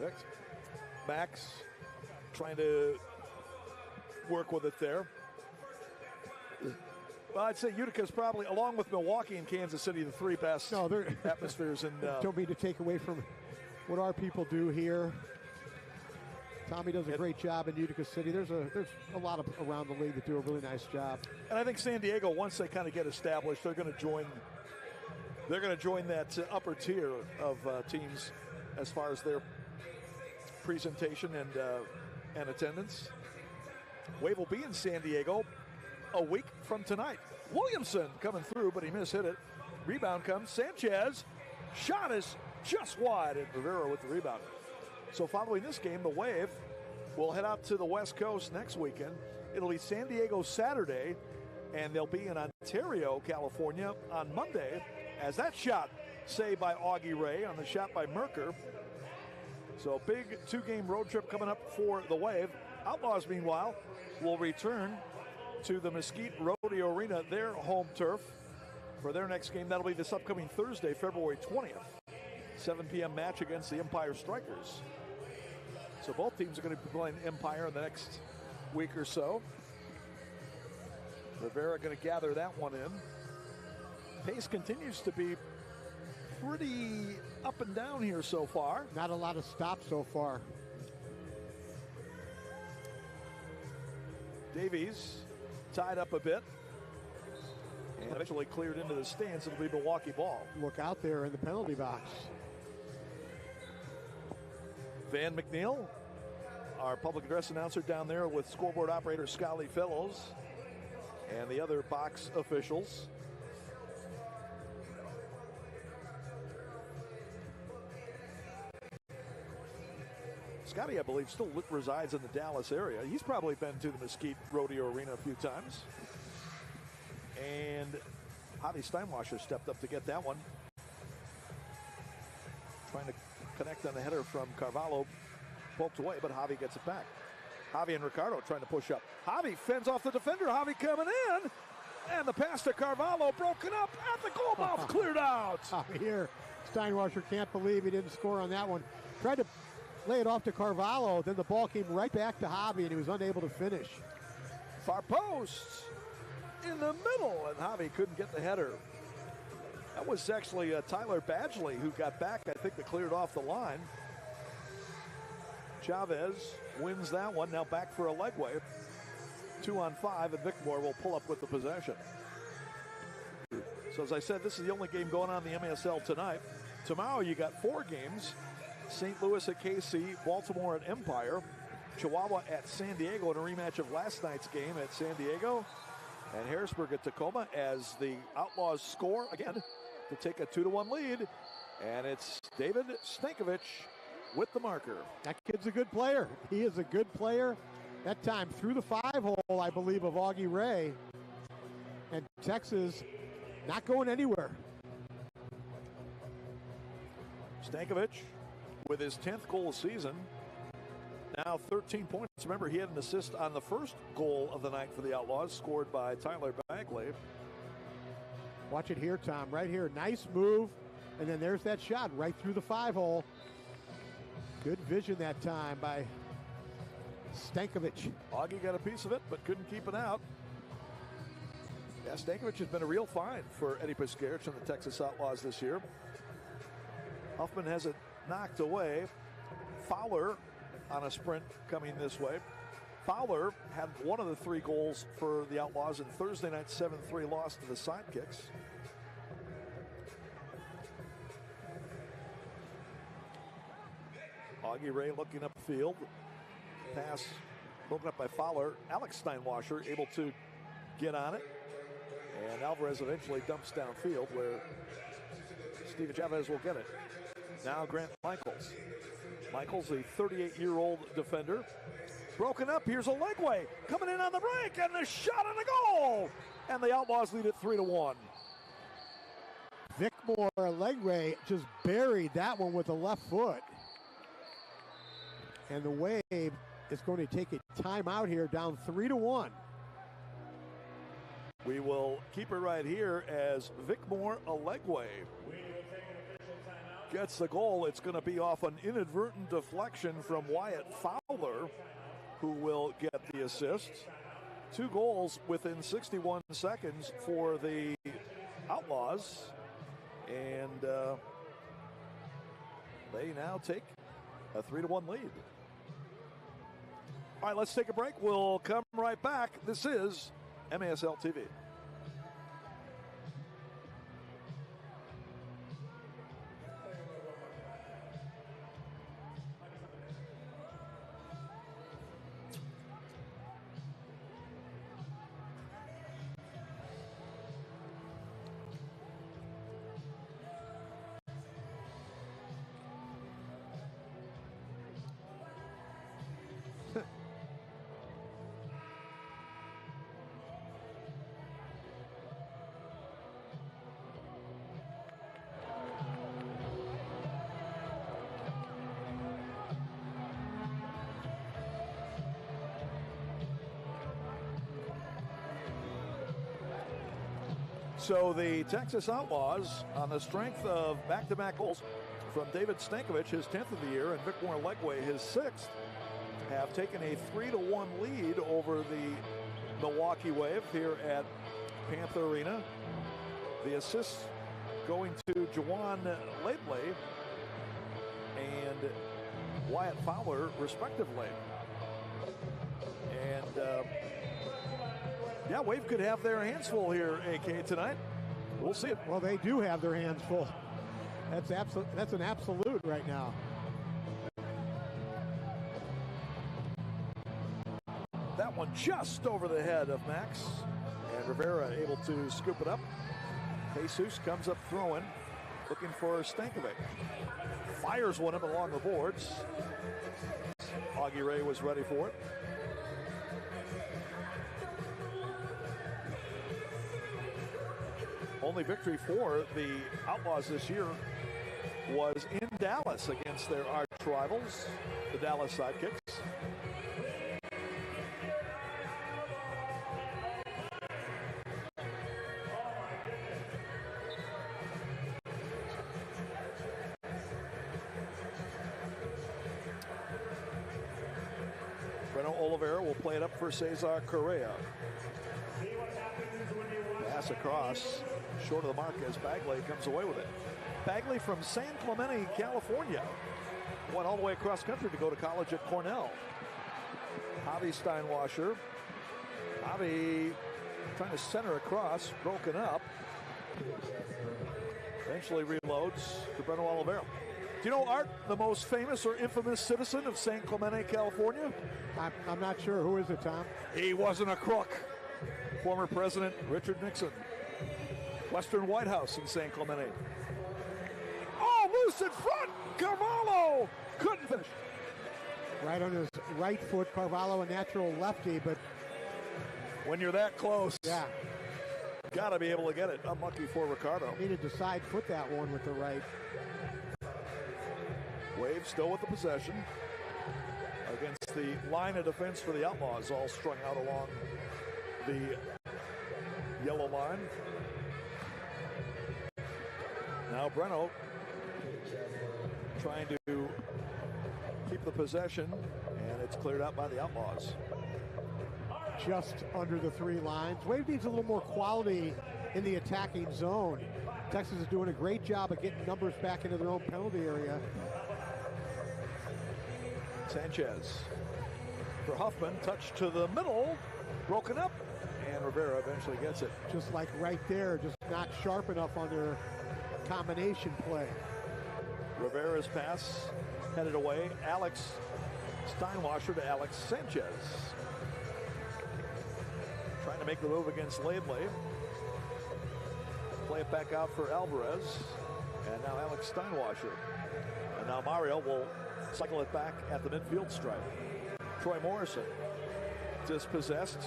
Next, Max trying to work with it there. Well, I'd say Utica's probably, along with Milwaukee and Kansas City, the 3 best atmospheres in. Don't mean to take away from what our people do here. Tommy does a great job in Utica City. There's a lot of around the league that do a really nice job. And I think San Diego, once they kind of get established, they're going to join. They're going to join that upper tier of teams as far as their presentation and attendance. Wave will be in San Diego a week from tonight. Williamson coming through, but he mishit it. Rebound comes. Sanchez. Shot is just wide, and Rivera with the rebound. So following this game, the Wave will head out to the West Coast next weekend. It'll be San Diego Saturday, and they'll be in Ontario, California on Monday, as that shot saved by Augie Ray on the shot by Merker. So big 2-game road trip coming up for the Wave. Outlaws, meanwhile, will return to the Mesquite Rodeo Arena, their home turf, for their next game. That'll be this upcoming Thursday, February 20th. 7 p.m. match against the Empire Strikers. So both teams are going to be playing Empire in the next week or so. Rivera going to gather that one in. Pace continues to be pretty up and down here so far. Not a lot of stops so far. Davies tied up a bit and eventually cleared into the stands. It'll be Milwaukee ball. Look out there in the penalty box. Van McNeil, our public address announcer down there with scoreboard operator Scully Fellows and the other box officials. Scotty, I believe, still resides in the Dallas area. He's probably been to the Mesquite Rodeo Arena a few times. And Javi Steinwasser stepped up to get that one. Trying to connect on the header from Carvalho. Poked away, but Javi gets it back. Javi and Ricardo trying to push up. Javi fends off the defender. Javi coming in. And the pass to Carvalho broken up at the goal mouth. Cleared out. Here, Steinwasser can't believe he didn't score on that one. Tried to lay it off to Carvalho. Then the ball came right back to Javi, and he was unable to finish. Far post in the middle, and Javi couldn't get the header. That was actually Tyler Badgley who got back, I think, that cleared off the line. Chavez wins that one. Now back for a leg wave. 2 on 5, and Vickmore will pull up with the possession. So as I said, this is the only game going on in the MASL tonight. Tomorrow you got 4 games. St. Louis at KC, Baltimore at Empire, Chihuahua at San Diego in a rematch of last night's game at San Diego, and Harrisburg at Tacoma as the Outlaws score again to take a 2-1 lead. And it's David Stankovic with the marker. That kid's a good player. He is a good player. That time through the 5-hole, I believe, of Augie Ray. And Texas not going anywhere. Stankovic with his 10th goal of the season. Now 13 points. Remember, he had an assist on the first goal of the night for the Outlaws, scored by Tyler Badgley. Watch it here, Tom. Right here. Nice move. And then there's that shot right through the 5-hole. Good vision that time by Stankovic. Augie got a piece of it, but couldn't keep it out. Yeah, Stankovic has been a real find for Eddie Piscarich and the Texas Outlaws this year. Huffman has it knocked away. Fowler on a sprint coming this way. Fowler had one of the 3 goals for the Outlaws in Thursday night's 7-3 loss to the Sidekicks. Augie Ray looking upfield. Pass broken up by Fowler. Alex Steinwasser able to get on it. And Alvarez eventually dumps downfield where Steven Chavez will get it. Now Grant Michaels. Michaels, a 38-year-old defender. Broken up. Here's a leg way. Coming in on the break. And the shot on the goal. And the Outlaws lead it 3-1. Vickmore Legway just buried that one with the left foot. And the Wave is going to take a timeout here, down 3-1. We will keep it right here as Vickmore Alegwe gets the goal. It's going to be off an inadvertent deflection from Wyatt Fowler, who will get the assist. 2 goals within 61 seconds for the Outlaws. And they now take a 3-1 lead. All right, let's take a break. We'll come right back. This is MASL TV. So the Texas Outlaws, on the strength of back-to-back goals from David Stankovic, his 10th of the year, and Vickmore Legway, his 6th, have taken a 3-1 lead over the Milwaukee Wave here at Panther Arena. The assists going to Juwan Laidley and Wyatt Fowler, respectively. And yeah, Wave could have their hands full here, AK, tonight. We'll see it. Well, they do have their hands full. That's an absolute right now. That one just over the head of Max. And Rivera able to scoop it up. Jesus comes up throwing, looking for Stankovic. Fires one up along the boards. Augie Ray was ready for it. Only victory for the Outlaws this year was in Dallas against their arch rivals, the Dallas Sidekicks. Oliveira will play it up for Cesar Correa. Pass across, short of the mark as Bagley comes away with it. Bagley from San Clemente, California. Went all the way across country to go to college at Cornell. Javi Steinwasser. Javi trying to center across, broken up. Eventually reloads to Breno Oliveira. Do you know, Art, the most famous or infamous citizen of San Clemente, California? I'm not sure. Who is it, Tom? He wasn't a crook. Former President Richard Nixon. Western White House in San Clemente. Oh, loose in front! Carvalho couldn't finish. Right on his right foot. Carvalho, a natural lefty, but when you're that close, yeah, gotta be able to get it. Unlucky for Ricardo. Needed to side foot that one with the right. Wave still with the possession against the line of defense for the Outlaws, all strung out along the yellow line. Now Breno trying to keep the possession, and it's cleared out by the Outlaws. Just under the three lines. Wave needs a little more quality in the attacking zone. Texas is doing a great job of getting numbers back into their own penalty area. Sanchez for Huffman, touch to the middle, broken up, and Rivera eventually gets it. Just like right there, just not sharp enough on their combination play. Rivera's pass headed away. Alex Steinwasser to Alex Sanchez. Trying to make the move against Laidley. Play it back out for Alvarez. And now Alex Steinwasser. And now Mario will cycle it back at the midfield stripe. Troy Morrison dispossessed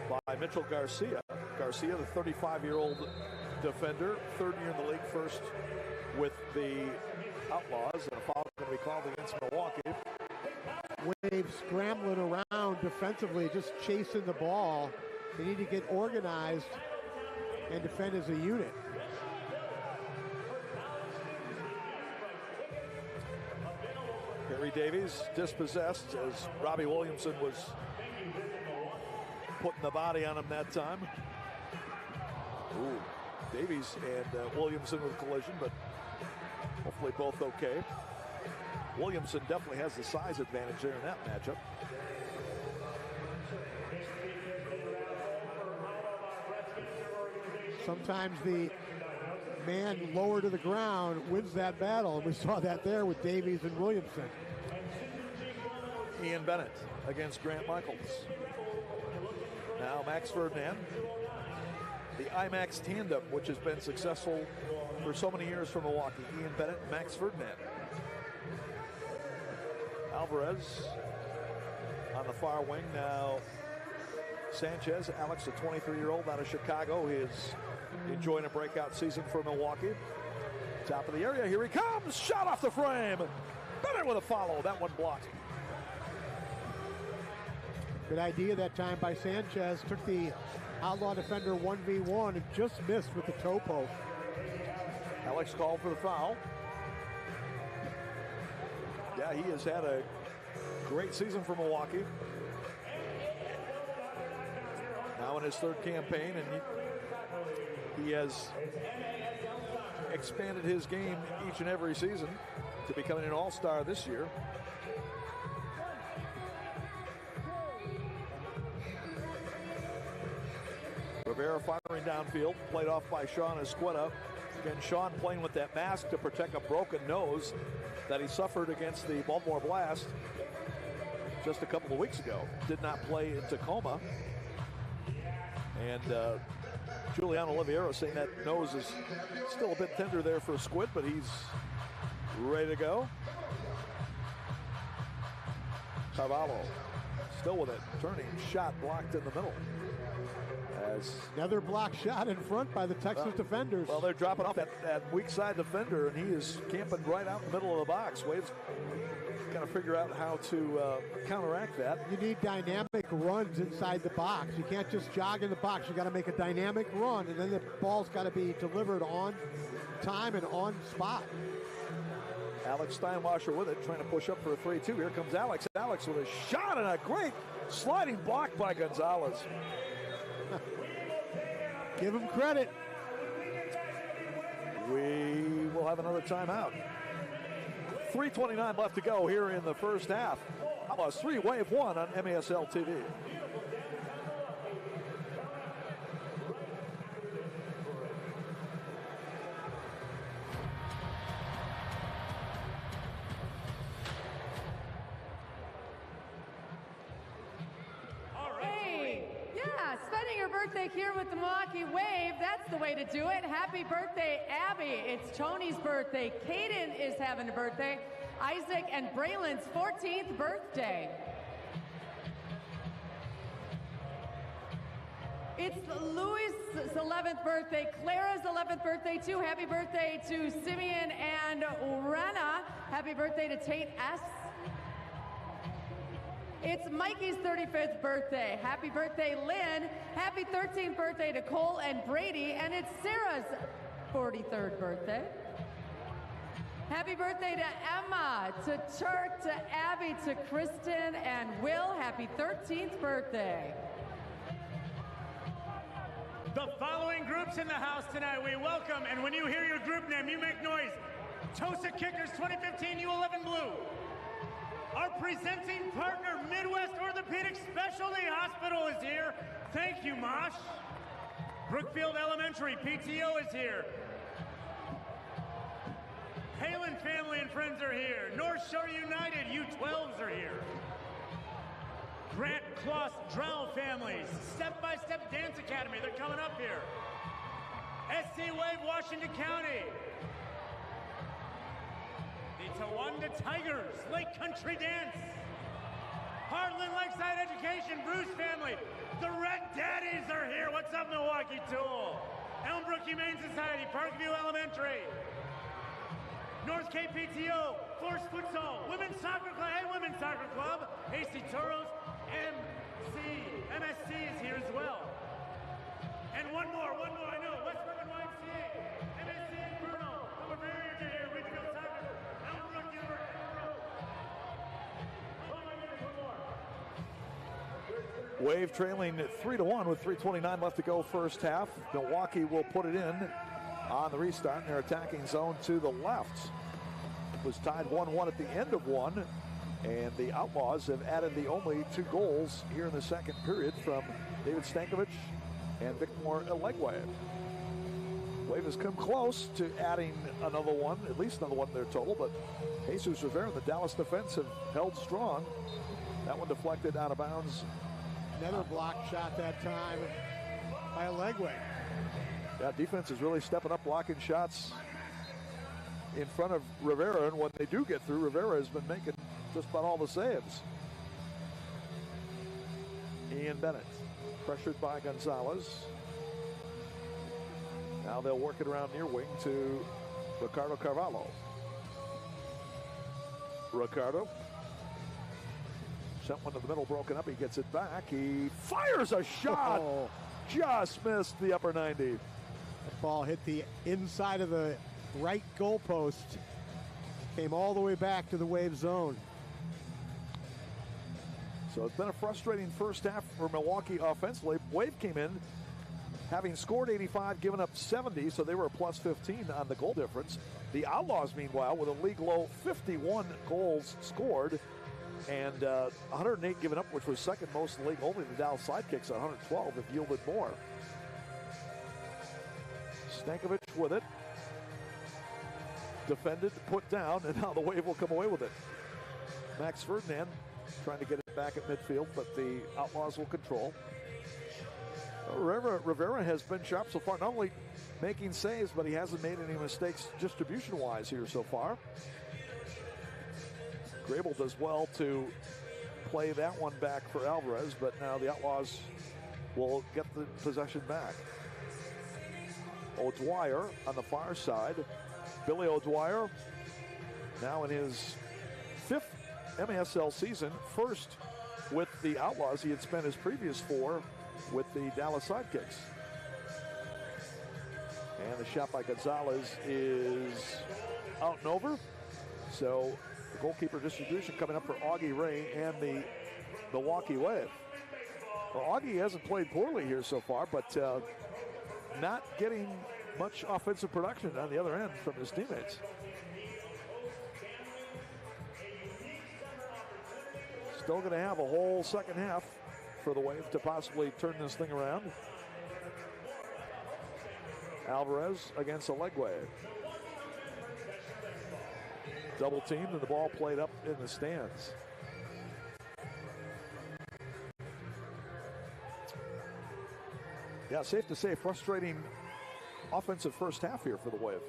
by Mitchell Garcia. Garcia, the 35-year-old defender, third year in the league, first with the Outlaws, and a foul going to be called against Milwaukee. Wave scrambling around defensively, just chasing the ball. They need to get organized and defend as a unit. Harry Davies dispossessed as Robbie Williamson was putting the body on him that time. Ooh, Davies and Williamson with collision, but hopefully both okay. Williamson definitely has the size advantage there in that matchup. Sometimes the man lower to the ground wins that battle, and we saw that there with Davies and Williamson. Ian Bennett against Grant Michaels. Now Max Ferdinand. The IMAX tandem, which has been successful for so many years for Milwaukee. Ian Bennett and Max Ferdinand. Alvarez on the far wing now. Sanchez, Alex, a 23-year-old out of Chicago, is enjoying a breakout season for Milwaukee. Top of the area, here he comes, shot off the frame. Bennett with a follow, that one blocked. Good idea that time by Sanchez. Took the Outlaw defender 1v1 and just missed with the toe poke. Alex called for the foul. Yeah, he has had a Great season for Milwaukee. Now in his third campaign, and he has expanded his game each and every season to becoming an all-star this year. Rivera firing downfield, played off by Sean Esqueda. Again, Sean playing with that mask to protect a broken nose that he suffered against the Baltimore Blast just a couple of weeks ago. Did not play in Tacoma. And Giuliano Oliveira saying that nose is still a bit tender there for Squid, but he's ready to go. Carvalho still with it. Turning shot blocked in the middle. As another block shot in front by the Texas defenders. Well, they're dropping off that weak side defender, and he is camping right out in the middle of the box. Wave's got to figure out how to counteract that. You need dynamic runs inside the box. You can't just jog in the box. You got to make a dynamic run, and then the ball's got to be delivered on time and on spot. Alex Steinwasser with it, trying to push up for a 3-2. Here comes Alex. Alex with a shot and a great sliding block by Gonzalez. Give him credit. We will have another timeout. 3:29 left to go here in the first half. Outlaws 3, Wave 1 on MASL TV. Spending your birthday here with the Milwaukee Wave, that's the way to do it. Happy birthday, Abby. It's Tony's birthday. Caden is having a birthday. Isaac and Braylon's 14th birthday. It's Louis' 11th birthday. Clara's 11th birthday, too. Happy birthday to Simeon and Rena. Happy birthday to Tate S. It's Mikey's 35th birthday. Happy birthday, Lynn. Happy 13th birthday to Cole and Brady. And it's Sarah's 43rd birthday. Happy birthday to Emma, to Turk, to Abby, to Kristen, and Will. Happy 13th birthday. The following groups in the house tonight we welcome, and when you hear your group name, you make noise. Tosa Kickers 2015 U11 Blue. Our presenting partner, Midwest Orthopedic Specialty Hospital, is here. Thank you, Mosh. Brookfield Elementary PTO is here. Palin family and friends are here. North Shore United U12s are here. Grant Kloss Drow families, Step by Step Dance Academy, they're coming up here. SC Wave Washington County. The Towanda Tigers, Lake Country Dance. Heartland Lakeside Education, Bruce family. The Red Daddies are here. What's up, Milwaukee Tool? Elmbrook Humane Society, Parkview Elementary. North Cape PTO, Force Futsal, Women's Soccer Club, and Women's Soccer Club. AC Toros, MSC is here as well. And one more, I know, West Bergen YMCA, MSC Inferno, the Bavarians are here, Regional Soccer, Elmbrook University. Wave trailing 3-1 with 3:29 left to go first half. Milwaukee will put it in on the restart in their attacking zone to the left. It was tied 1-1 at the end of one, and the Outlaws have added the only 2 goals here in the second period from David Stankovic and Victor Elegwe. Wave has come close to adding another one, at least another one in their total, but Jesus Rivera and the Dallas defense have held strong. That one deflected out of bounds. Another block shot that time by Elegwe. Yeah, defense is really stepping up, blocking shots in front of Rivera, and when they do get through, Rivera has been making just about all the saves. Ian Bennett, pressured by Gonzalez. Now they'll work it around near wing to Ricardo Carvalho. Ricardo sent one to the middle, broken up. He gets it back. He fires a shot. Oh. Just missed the upper 90. That ball hit the inside of the right goalpost. Came all the way back to the Wave zone. So it's been a frustrating first half for Milwaukee offensively. Wave came in having scored 85, given up 70, so they were a plus 15 on the goal difference. The Outlaws, meanwhile, with a league low 51 goals scored and 108 given up, which was second most in the league. Only the Dallas Sidekicks at 112 have yielded more. Stankovic with it. Defended, put down, and now the Wave will come away with it. Max Ferdinand trying to get it back at midfield, but the Outlaws will control. Rivera has been sharp so far, not only making saves, but he hasn't made any mistakes distribution-wise here so far. Grable does well to play that one back for Alvarez, but now the Outlaws will get the possession back. O'Dwyer on the far side. Billy O'Dwyer now in his 5th MASL season, first with the Outlaws. He had spent his previous 4 with the Dallas Sidekicks. And the shot by Gonzalez is out and over. So the goalkeeper distribution coming up for Augie Ray and the Milwaukee Wave. Well, Augie hasn't played poorly here so far, but not getting much offensive production on the other end from his teammates. Still going to have a whole second half for the Wave to possibly turn this thing around. Alvarez against Alegwe. Double teamed and the ball played up in the stands. Yeah, safe to say, frustrating offensive first half here for the Wave.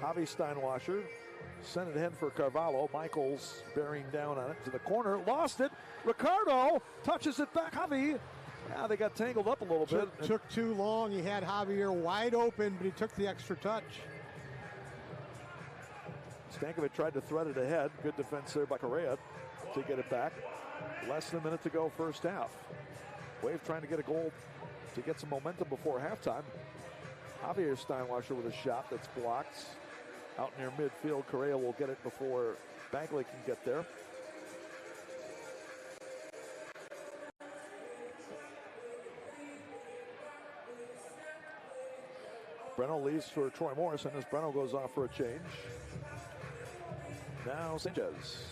Javi Steinwasser sent it ahead for Carvalho. Michaels bearing down on it to the corner. Lost it. Ricardo touches it back. Javi. Now they got tangled up a little bit. Took too long. He had Javier wide open, but he took the extra touch. Stankovic tried to thread it ahead. Good defense there by Correa to get it back. Less than a minute to go first half. Wave trying to get a goal to get some momentum before halftime. Javier Steinwasser with a shot that's blocked. Out near midfield, Correa will get it before Bagley can get there. Breno leaves for Troy Morrison as Breno goes off for a change. Now Sanchez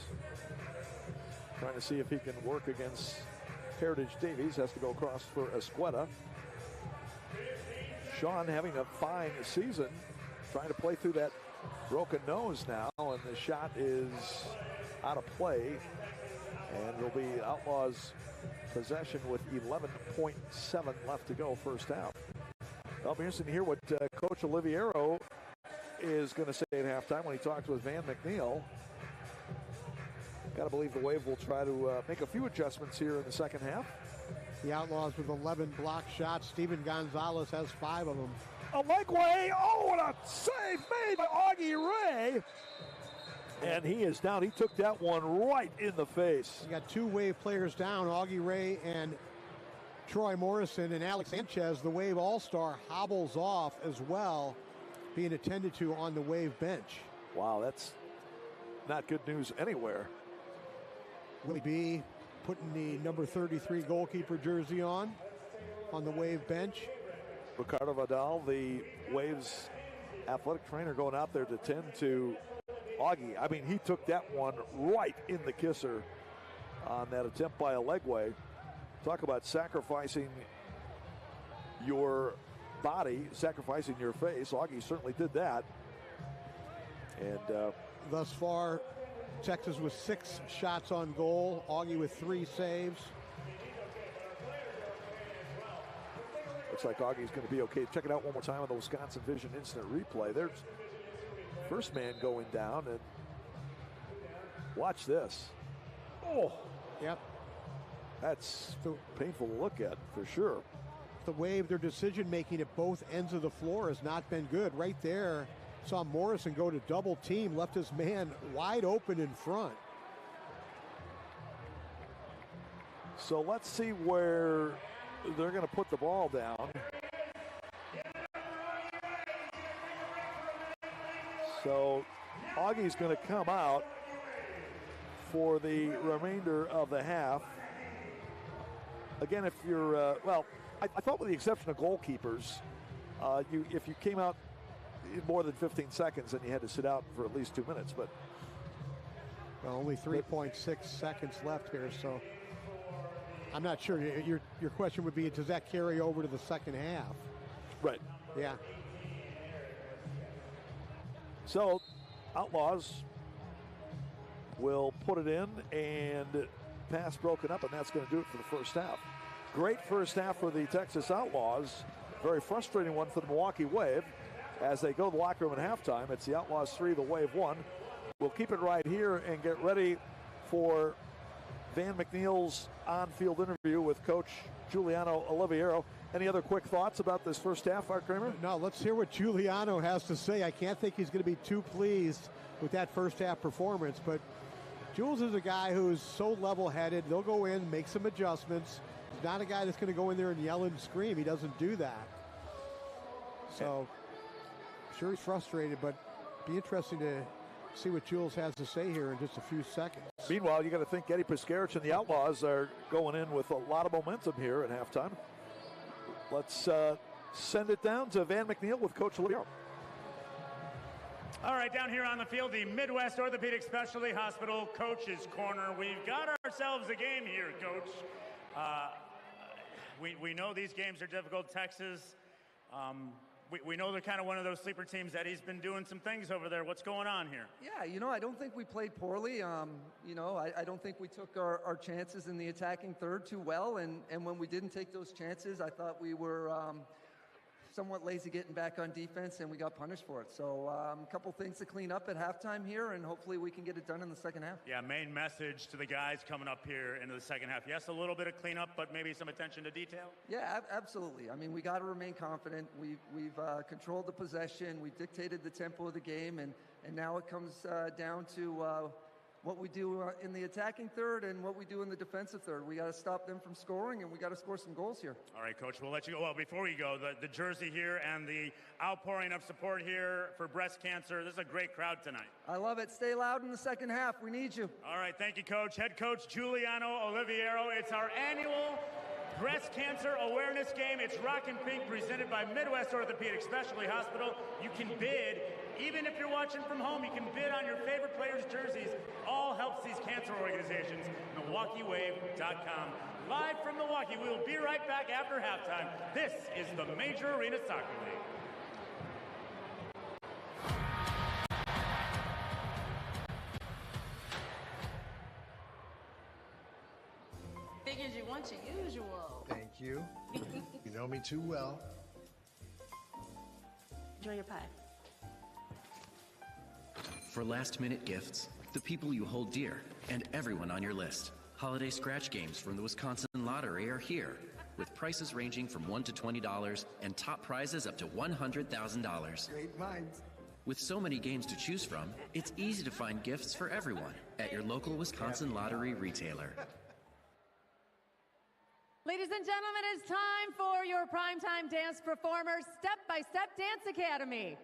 trying to see if he can work against Heritage Davies. Has to go across for Escueta. Sean having a fine season, trying to play through that broken nose now, and the shot is out of play, and it'll be Outlaws possession with 11.7 left to go first half. It'll be interesting to hear what Coach Oliviero is going to say at halftime when he talks with Van McNeil. Got to believe the Wave will try to make a few adjustments here in the second half. The Outlaws with 11 block shots. Steven Gonzalez has 5 of them. Alegwe, oh, what a save made by Augie Ray. And he is down. He took that one right in the face. You got 2 Wave players down, Augie Ray and Troy Morrison, and Alex Sanchez, the Wave All-Star, hobbles off as well, being attended to on the Wave bench. Wow, that's not good news anywhere. Willie B putting the number 33 goalkeeper jersey on the Wave bench. Ricardo Vidal, the Waves athletic trainer, going out there to tend to Augie. I mean, he took that one right in the kisser on that attempt by Alegwe. Talk about sacrificing your body, sacrificing your face. Augie certainly did that. And thus far, Texas with 6 shots on goal. Augie with 3 saves. Looks like Augie's going to be okay. Check it out one more time on the Wisconsin Vision Instant Replay. There's first man going down, and watch this. Oh, yep. That's painful to look at, for sure. The Wave, their decision-making at both ends of the floor has not been good. Right there, saw Morrison go to double team, left his man wide open in front. So let's see where they're going to put the ball down. So Augie's going to come out for the remainder of the half. Again, if you're, I thought with the exception of goalkeepers, if you came out in more than 15 seconds, then you had to sit out for at least 2 minutes. But well, only 3.6 seconds left here, so I'm not sure. Your question would be, does that carry over to the second half? Right. Yeah. So, Outlaws will put it in, and pass broken up, and that's going to do it for the first half. Great first half for the Texas Outlaws. Very frustrating one for the Milwaukee Wave as they go to the locker room at halftime. It's the Outlaws 3, the Wave 1. We'll keep it right here and get ready for Van McNeil's on-field interview with Coach Giuliano Oliviero. Any other quick thoughts about this first half, Art Kramer? No, let's hear what Giuliano has to say. I can't think he's going to be too pleased with that first half performance, but Jules is a guy who's so level-headed. They'll go in, make some adjustments. He's not a guy that's going to go in there and yell and scream. He doesn't do that. So, I'm sure he's frustrated, but be interesting to see what Jules has to say here in just a few seconds. Meanwhile, you got to think Eddie Piskarich and the Outlaws are going in with a lot of momentum here at halftime. Let's send it down to Van McNeil with Coach Leo. All right, down here on the field, the Midwest Orthopedic Specialty Hospital Coach's Corner. We've got ourselves a game here, Coach. We know these games are difficult. Texas, we know they're kind of one of those sleeper teams. Eddie's been doing some things over there. What's going on here? Yeah, I don't think we played poorly. I don't think we took our chances in the attacking third too well. And when we didn't take those chances, I thought we were somewhat lazy getting back on defense, and we got punished for it. So a couple things to clean up at halftime here, and hopefully we can get it done in the second half. Yeah, main message to the guys coming up here into the second half. Yes, a little bit of cleanup, but maybe some attention to detail? Yeah, absolutely. I mean, we got to remain confident. We've controlled the possession. We've dictated the tempo of the game, and now it comes down to what we do in the attacking third and what we do in the defensive third. We got to stop them from scoring, and we got to score some goals here. All right, Coach, we'll let you go. Well, before we go, the jersey here and the outpouring of support here for breast cancer. This is a great crowd tonight. I love it. Stay loud in the second half. We need you. All right, thank you, Coach. Head Coach Giuliano Oliviero. It's our annual breast cancer awareness game. It's Rock and Pink, presented by Midwest Orthopedic Specialty Hospital. You can bid. Even if you're watching from home, you can bid on your favorite players' jerseys. All helps these cancer organizations. MilwaukeeWave.com. Live from Milwaukee. We will be right back after halftime. This is the Major Arena Soccer League. Figures you want your usual. Thank you. You know me too well. Enjoy your pie. For last-minute gifts, the people you hold dear, and everyone on your list. Holiday scratch games from the Wisconsin Lottery are here, with prices ranging from $1 to $20 and top prizes up to $100,000. Great minds. With so many games to choose from, it's easy to find gifts for everyone at your local Wisconsin Lottery retailer. Ladies and gentlemen, it's time for your primetime dance performers, Step by Step Dance Academy.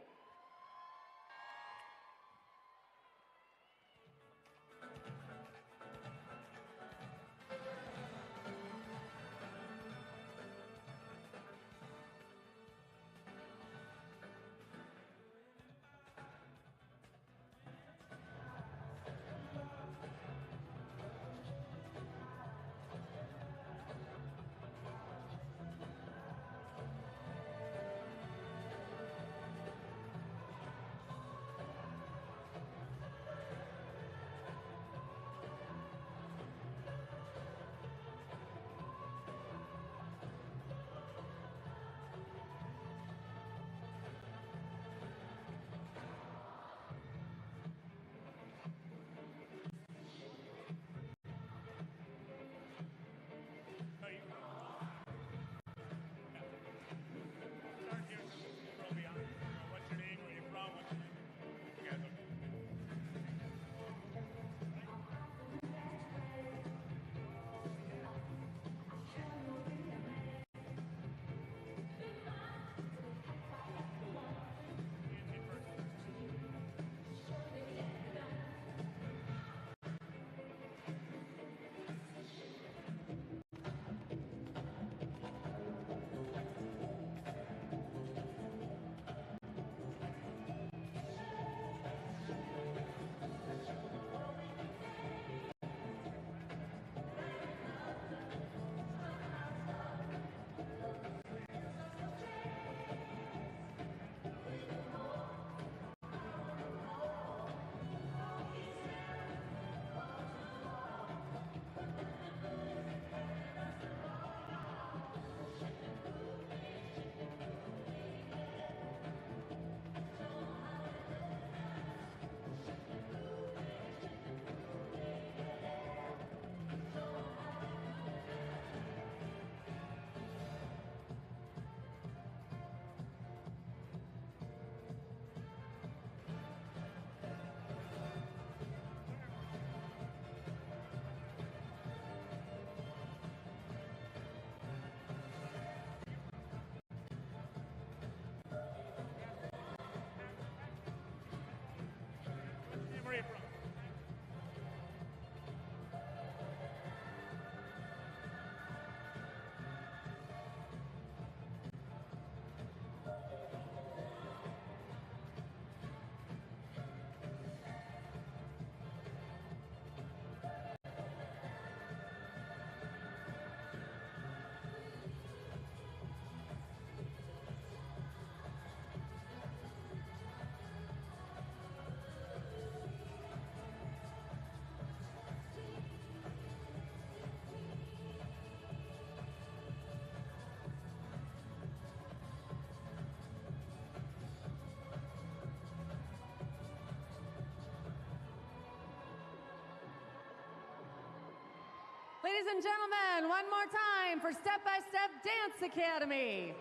Ladies and gentlemen, one more time for Step by Step Dance Academy.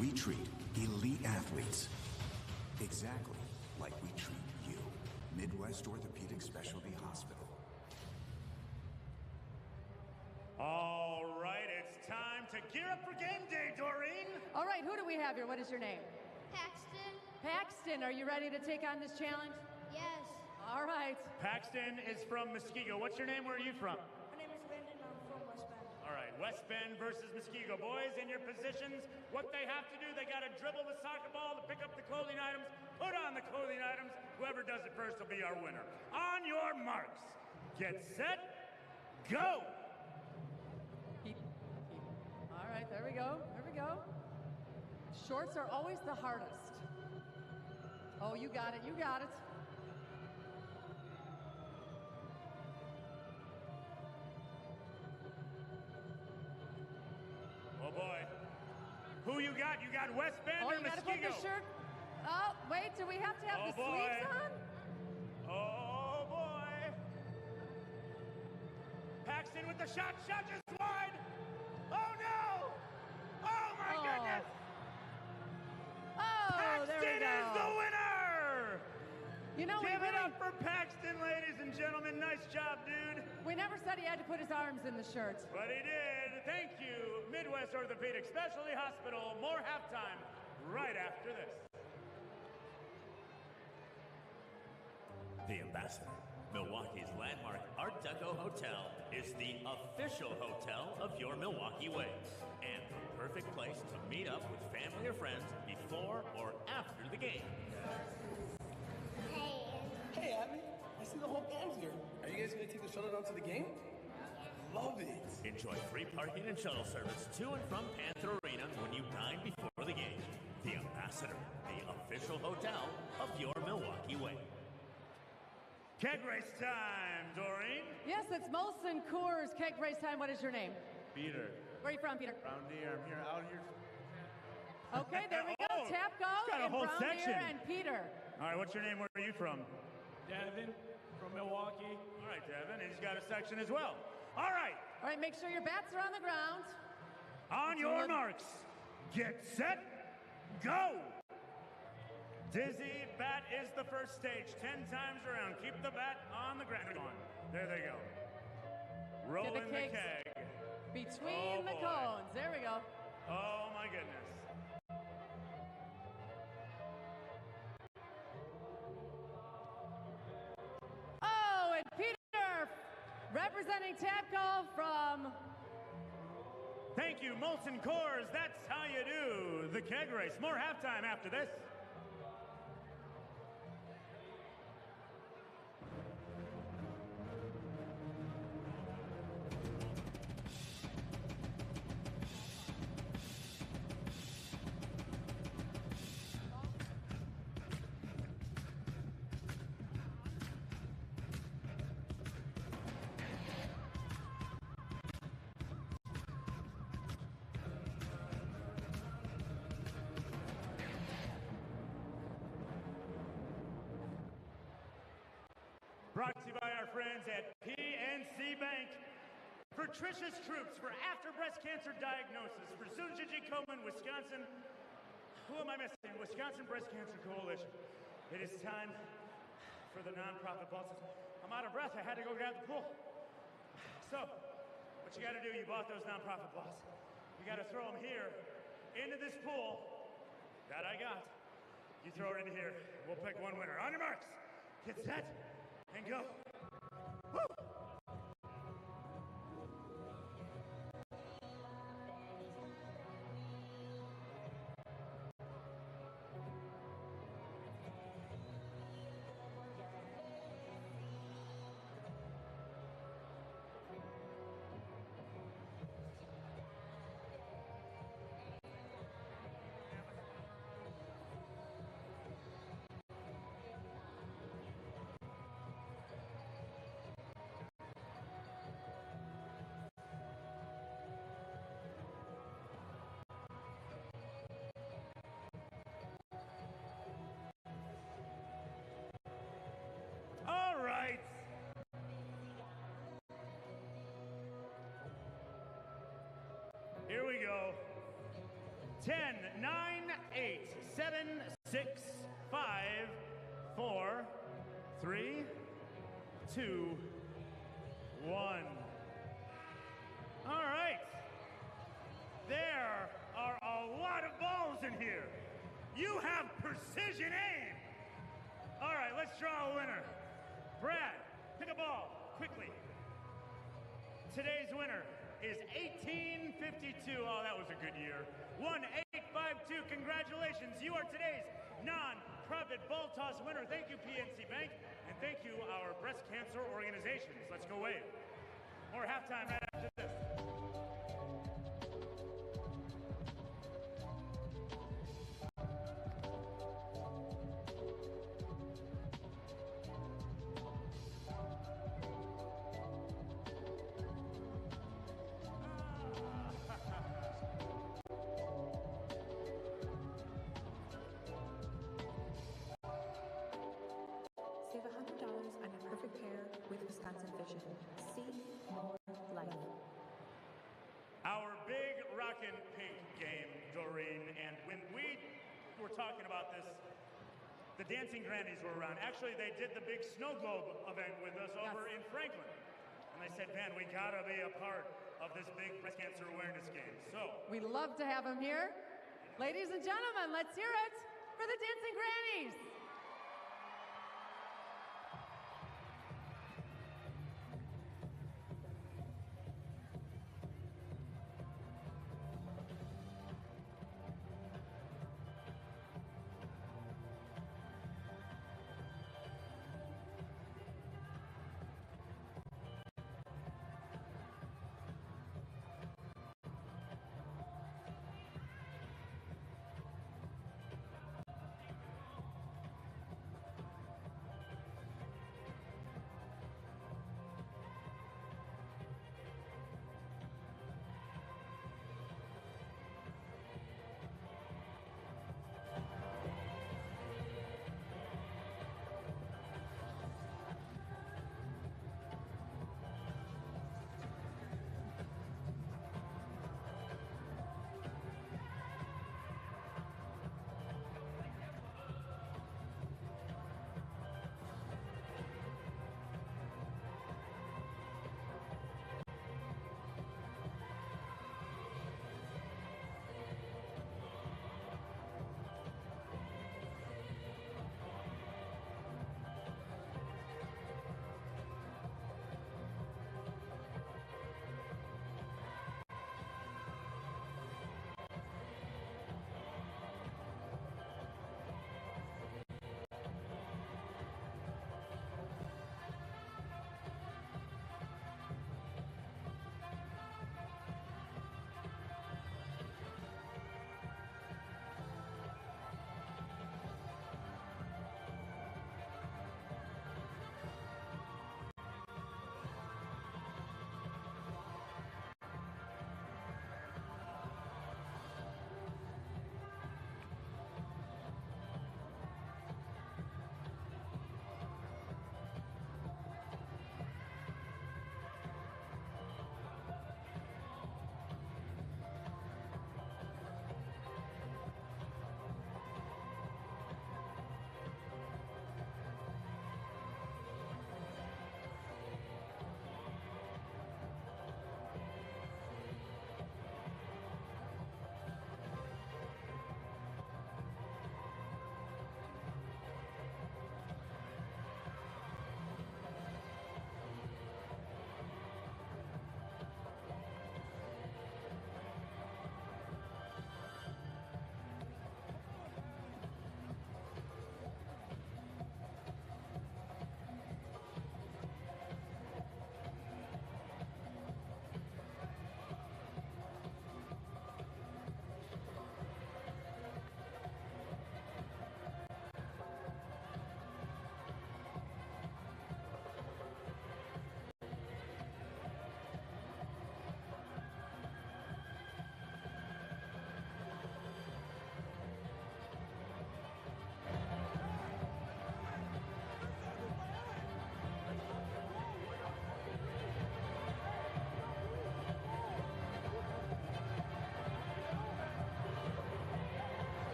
We treat elite athletes exactly like we treat you. Midwest Orthopedic Specialty Hospital. All right, it's time to gear up for game day, Doreen. All right, who do we have here? What is your name? Paxton? Paxton, are you ready to take on this challenge? Yes. All right. Paxton is from Muskego. What's your name? Where are you from? My name is Landon. I'm from West Bend. All right, West Bend versus Muskego. Boys, in your positions, what they have to do, they got to dribble the soccer ball to pick up the clothing items, put on the clothing items. Whoever does it first will be our winner. On your marks, get set, go! All right, there we go. There we go. Shorts are always the hardest. Oh, you got it. You got it. Oh boy. Who you got? You got West Bend Oh, or you got to put Muskego? the shirt. Oh, wait, do we have to have the sleeves on? Oh boy. Paxton with the shot. Shot just wide. Oh no. Oh my goodness. Oh, there we Paxton go. is the winner. You know, Give it up for Paxton, ladies and gentlemen. Nice job, dude. We never said he had to put his arms in the shirt. But he did. Thank you, Midwest Orthopedic Specialty Hospital. More halftime right after this. The Ambassador, Milwaukee's landmark Art Deco hotel, is the official hotel of your Milwaukee Wave and the perfect place to meet up with family or friends before or after the game. Hey, Abby. I see the whole gang's here. Are you guys going to take the shuttle down to the game? Love it. Enjoy free parking and shuttle service to and from Panther Arena when you dine before the game. The Ambassador, the official hotel of your Milwaukee Wave. Keg race time, Doreen. Yes, it's Molson Coors Keg Race Time. What is your name? Peter. Where are you from, Peter? Brown Deer. I'm here out here. Okay, there we go. Oh, Tap got Go a and whole Brown section. Deer and Peter. All right, what's your name? Where are you from? Devin from Milwaukee. All right, Devin. He's got a section as well. All right. All right, make sure your bats are on the ground. On your marks, get set, go! Dizzy bat is the first stage. 10 times around. Keep the bat on the ground. There they go. Rolling the kegs keg. Between the boy. cones. There we go. Oh my goodness. Oh, and Peter representing Tapco from... Thank you, Molson Coors. That's how you do the keg race. More halftime after this. Brought to you by our friends at PNC Bank. For Tricia's Troops, for after breast cancer diagnosis, for Zunjiji Komen, Wisconsin. Who am I missing? Wisconsin Breast Cancer Coalition. It is time for the nonprofit balls. I'm out of breath. I had to go grab the pool. So, what you got to do, you bought those nonprofit balls. You got to throw them here into this pool that I got. You throw it into here. We'll pick one winner. On your marks, get set, and go. Woo! Here we go. 10, 9, 8, 7, 6, 5, 4, 3, 2, 1. All right. There are a lot of balls in here. You have precision aim. All right, let's draw a winner. Brad, pick a ball quickly. Today's winner is 1852. Oh, that was a good year. 1852. Congratulations. You are today's non-profit ball toss winner. Thank you, PNC Bank, and thank you, our breast cancer organizations. Let's go wave. More halftime right after this. Save $100 on your perfect pair with Wisconsin Vision. See more life. Our big rockin' pink game, Doreen, and when we were talking about this, the Dancing Grannies were around. Actually, they did the big snow globe event with us over in Franklin. And they said, man, we gotta be a part of this big breast cancer awareness game. So We'd love to have him here. Ladies and gentlemen, let's hear it for the Dancing Grannies.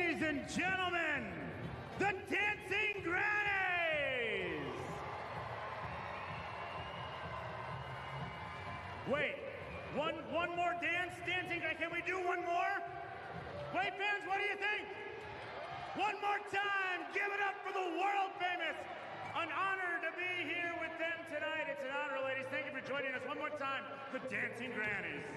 Ladies and gentlemen, the Dancing Grannies! Wait, one more dance? Dancing, can we do one more? Wait, fans, what do you think? One more time, give it up for the world famous. An honor to be here with them tonight. It's an honor, ladies. Thank you for joining us one more time, the Dancing Grannies.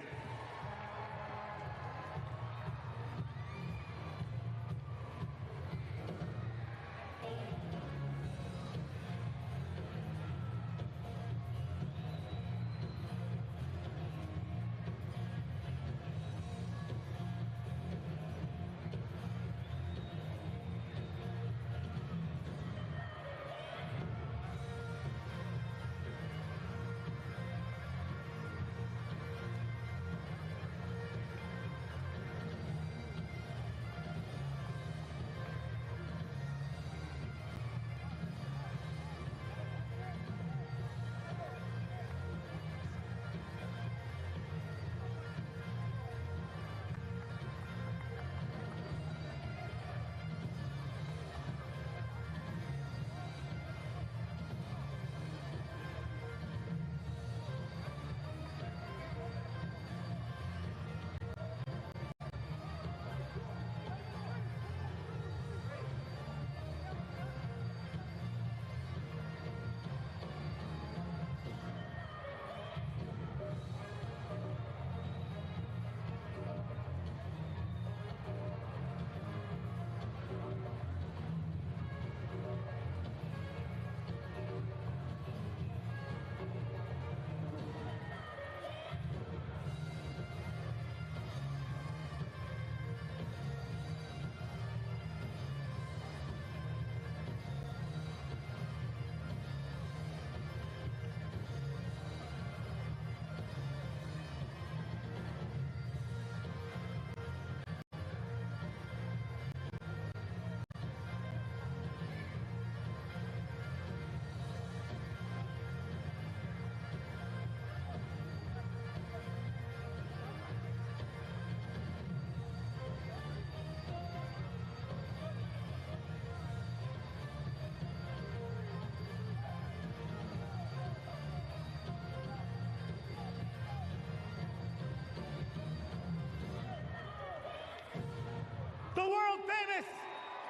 The world famous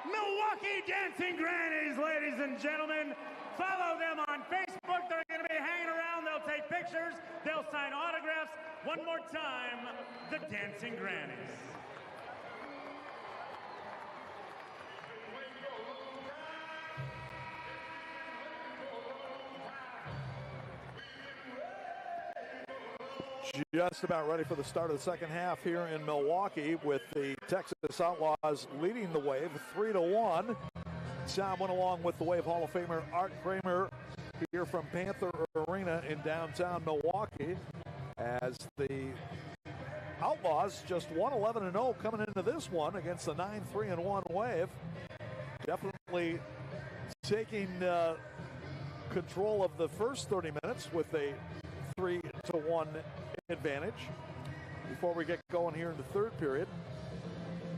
Milwaukee Dancing Grannies, ladies and gentlemen. Follow them on Facebook. They're going to be hanging around. They'll take pictures. They'll sign autographs. One more time, the Dancing Grannies. Just about ready for the start of the second half here in Milwaukee, with the Texas Outlaws leading the Wave 3-1. Tom went along with the Wave Hall of Famer Art Kramer here from Panther Arena in downtown Milwaukee, as the Outlaws just 1-11-0 coming into this one against the 9-3-1 Wave. Definitely taking control of the first 30 minutes with a 3-1 advantage. Before we get going here in the third period,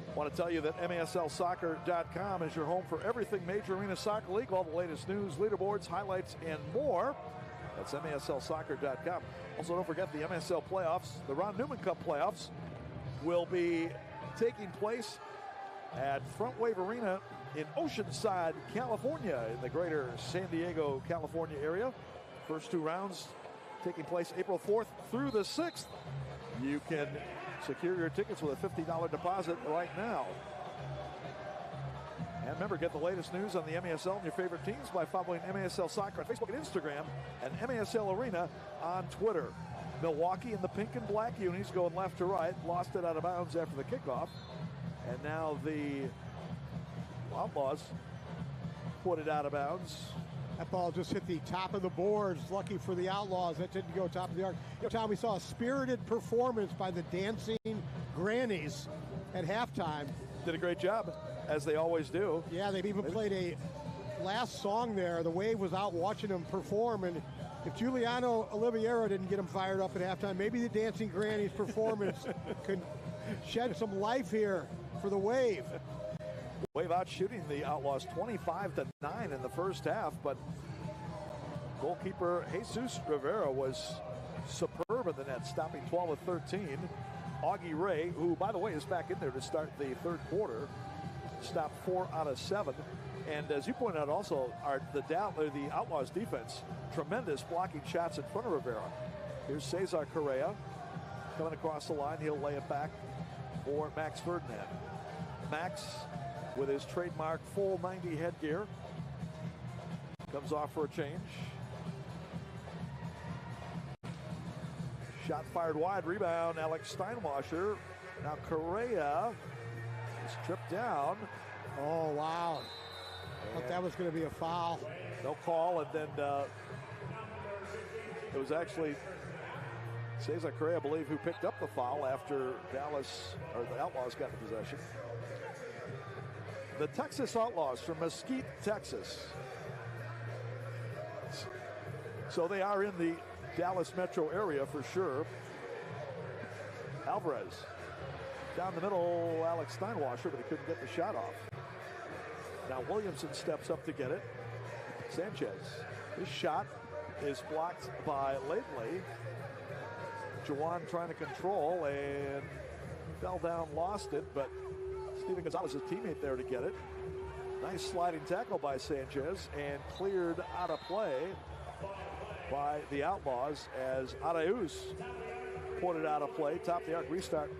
I want to tell you that MASLsoccer.com is your home for everything Major Arena Soccer League, all the latest news, leaderboards, highlights, and more. That's MASLsoccer.com. Also, don't forget the MSL playoffs. The Ron Newman Cup playoffs will be taking place at Front Wave Arena in Oceanside, California, in the greater San Diego, California area. First two rounds taking place April 4th through the 6th. You can secure your tickets with a $50 deposit right now. And remember, get the latest news on the MASL and your favorite teams by following MASL Soccer on Facebook and Instagram, and MASL Arena on Twitter. Milwaukee in the pink and black unis going left to right, lost it out of bounds after the kickoff. And now the Outlaws put it out of bounds. That ball just hit the top of the boards. Lucky for the Outlaws, that didn't go top of the arc. Tom, we saw a spirited performance by the Dancing Grannies at halftime. Did a great job, as they always do. Yeah, they've even played a last song there. The Wave was out watching them perform, and if Giuliano Oliveira didn't get them fired up at halftime, maybe the Dancing Grannies performance could shed some life here for the Wave. Wave out shooting the Outlaws 25-9 in the first half, but goalkeeper Jesus Rivera was superb in the net, stopping 12 of 13. Augie Ray, who, by the way, is back in there to start the third quarter, stopped 4 out of 7. And as you pointed out also, the Outlaws defense, tremendous blocking shots in front of Rivera. Here's Cesar Correa coming across the line. He'll lay it back for Max Ferdinand. Max, with his trademark full 90 headgear, comes off for a change. Shot fired wide, rebound, Alex Steinwasser. Now Correa is tripped down. Oh, wow. I thought that was going to be a foul. No call, and then it was actually Cesar Correa, I believe, who picked up the foul after the Outlaws got the possession. The Texas Outlaws from Mesquite, Texas. So they are in the Dallas metro area for sure. Alvarez down the middle, Alex Steinwasser, but he couldn't get the shot off. Now Williamson steps up to get it. Sanchez, his shot is blocked by Lately. Jawan trying to control and fell down, lost it, but Steven Gonzalez, his teammate, there to get it. Nice sliding tackle by Sanchez and cleared out of play by the Outlaws as Arauz put it out of play. Top of the arc restart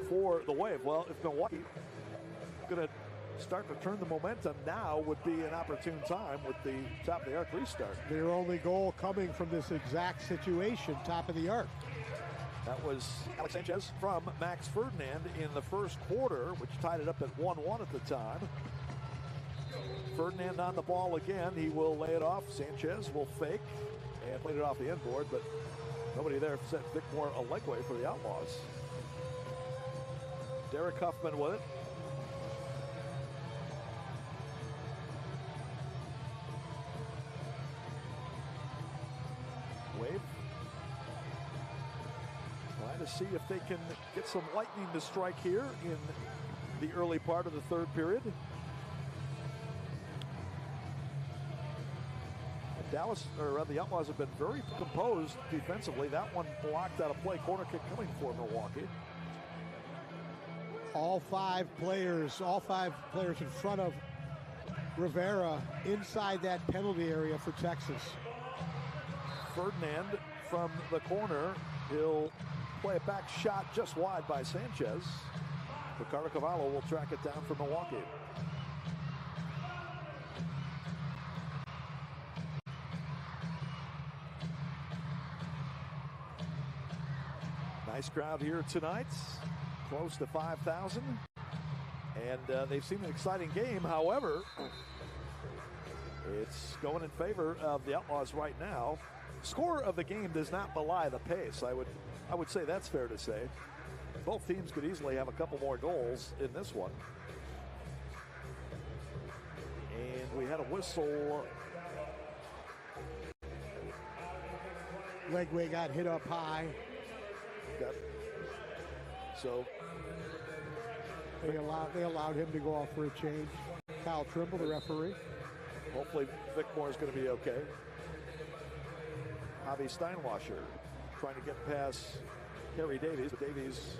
for the Wave. Well, if Milwaukee going to start to turn the momentum, now would be an opportune time with the top of the arc restart. Their only goal coming from this exact situation, top of the arc. That was Alex Sanchez from Max Ferdinand in the first quarter, which tied it up at 1-1 at the time. Ferdinand on the ball again. He will lay it off. Sanchez will fake and played it off the end board, but nobody there set Vicmore a leg way for the Outlaws. Derek Huffman with it. Wave trying to see if they can get some lightning to strike here in the early part of the third period. The Outlaws have been very composed defensively. That one blocked out of play. Corner kick coming for Milwaukee. All five players in front of Rivera inside that penalty area for Texas. Ferdinand from the corner. He'll play a back shot just wide by Sanchez. Ricardo Cavallo will track it down for Milwaukee. Nice crowd here tonight, close to 5,000, and they've seen an exciting game. However, it's going in favor of the Outlaws right now. Score of the game does not belie the pace. I would say that's fair to say. Both teams could easily have a couple more goals in this one. And we had a whistle. Legway got hit up high. So they allowed him to go off for a change. Kyle Trimble, the referee. Hopefully Vicmore is going to be okay. Javi Steinwasser trying to get past Harry Davies, but Davies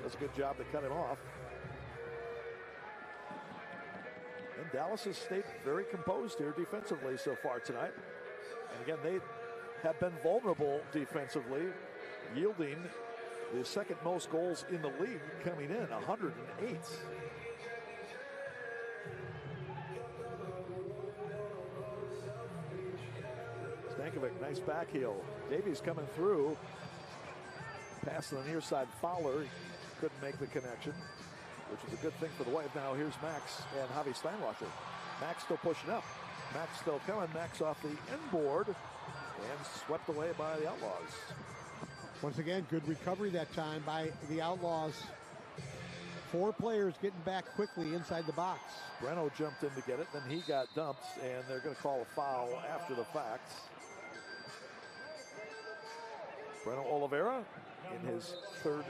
does a good job to cut him off. And Dallas has stayed very composed here defensively so far tonight. And again, they have been vulnerable defensively, yielding the second most goals in the league, coming in 108. Stankovic, nice back heel. Davies coming through. Pass to the near side. Fowler couldn't make the connection, which is a good thing for the Wave. Now here's Max and Javi Steinwasser. Max still pushing up. Max still coming. Max off the inboard and swept away by the Outlaws. Once again, good recovery that time by the Outlaws. 4 players getting back quickly inside the box. Breno jumped in to get it, then he got dumped, and they're going to call a foul after the fact. Breno Oliveira in his 4th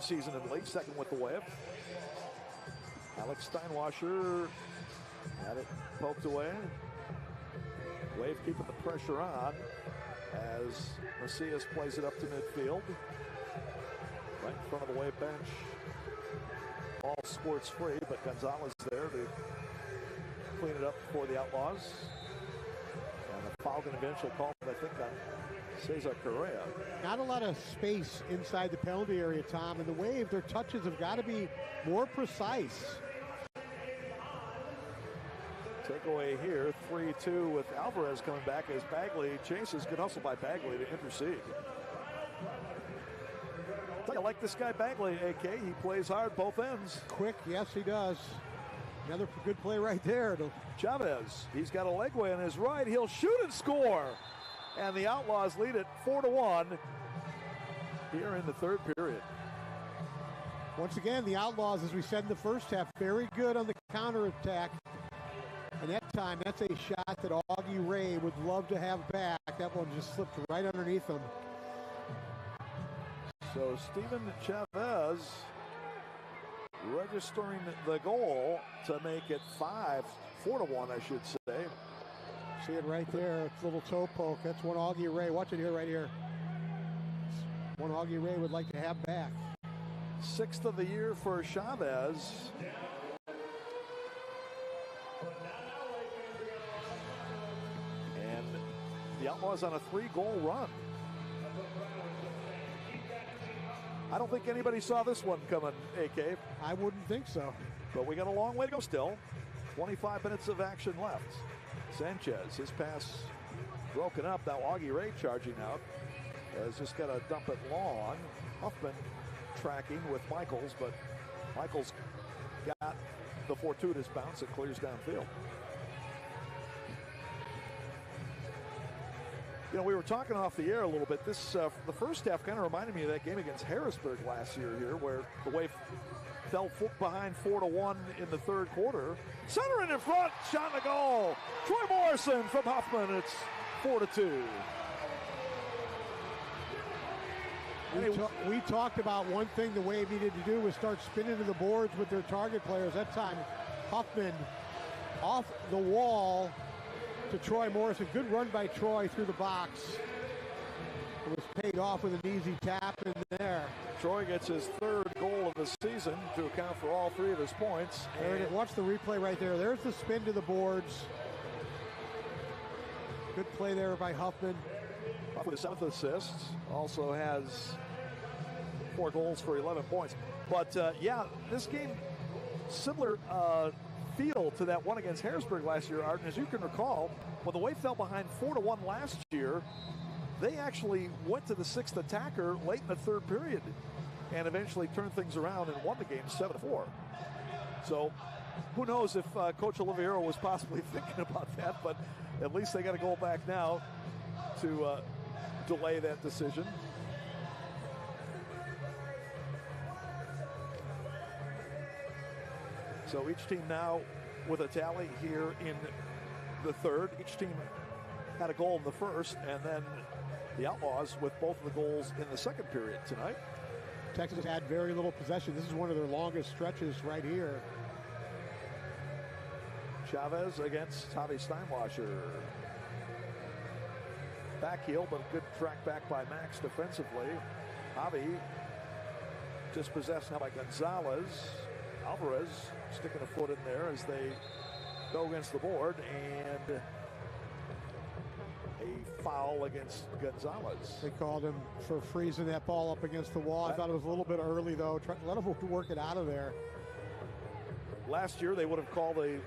season in the league, second with the Wave. Alex Steinwasser had it poked away. Wave keeping the pressure on as Macias plays it up to midfield. Right in front of the Wave bench. Ball squirts free, but Gonzalez there to clean it up for the Outlaws. And a foul going to eventually called, I think, on Cesar Correa. Not a lot of space inside the penalty area, Tom, and the Wave, their touches have got to be more precise. Takeaway here, 3-2 with Alvarez coming back as Bagley chases. Good hustle by Bagley to intercede. I like this guy Bagley, AK. He plays hard both ends. Quick, yes, he does. Another good play right there. Chavez, he's got a legway on his right. He'll shoot and score. And the Outlaws lead it 4-1 here in the third period. Once again, the Outlaws, as we said in the first half, very good on the counterattack. And that time, that's a shot that Augie Ray would love to have back. That one just slipped right underneath him. So Steven Chavez registering the goal to make it 4-1, I should say. See it right there, it's a little toe poke. That's one Augie Ray. Watch it here, right here. One Augie Ray would like to have back. 6th of the year for Chavez. And the Outlaws on a 3-goal run. I don't think anybody saw this one coming, AK. I wouldn't think so. But we got a long way to go still. 25 minutes of action left. Sanchez, his pass broken up. Now Augie Ray charging out. Has just got to dump it long. Huffman tracking with Michaels, but Michaels got the fortuitous bounce. It clears downfield. You know, we were talking off the air a little bit. This the first half kind of reminded me of that game against Harrisburg last year here, where the Wave fell behind 4-1 in the third quarter. Centering in front, shot in the goal. Troy Morrison from Huffman. It's 4-2. We talked about one thing the Wave needed to do was start spinning to the boards with their target players. That time, Huffman off the wall to Troy Morrison. Good run by Troy through the box. It was paid off with an easy tap in there. Troy gets his 3rd goal of the season to account for all 3 of his points. And watch the replay right there. There's the spin to the boards. Good play there by Huffman. With his 7th assist, also has 4 goals for 11 points. But yeah, this game, similar feel to that one against Harrisburg last year, Arden. As you can recall, when the Wave fell behind 4-1 last year, they actually went to the 6th attacker late in the third period and eventually turned things around and won the game 7-4. So who knows if Coach Oliviero was possibly thinking about that, but at least they got a goal back now to delay that decision. So each team now with a tally here in the third. Each team had a goal in the first, and then the Outlaws with both of the goals in the second period tonight. Texas had very little possession. This is one of their longest stretches right here. Chavez against Javi Steinwasser. Back heel, but a good track back by Max defensively. Javi dispossessed now by Gonzalez. Alvarez sticking a foot in there as they go against the board, and a foul against Gonzalez. They called him for freezing that ball up against the wall. I thought it was a little bit early, though. Let him work it out of there. Last year, they would have called a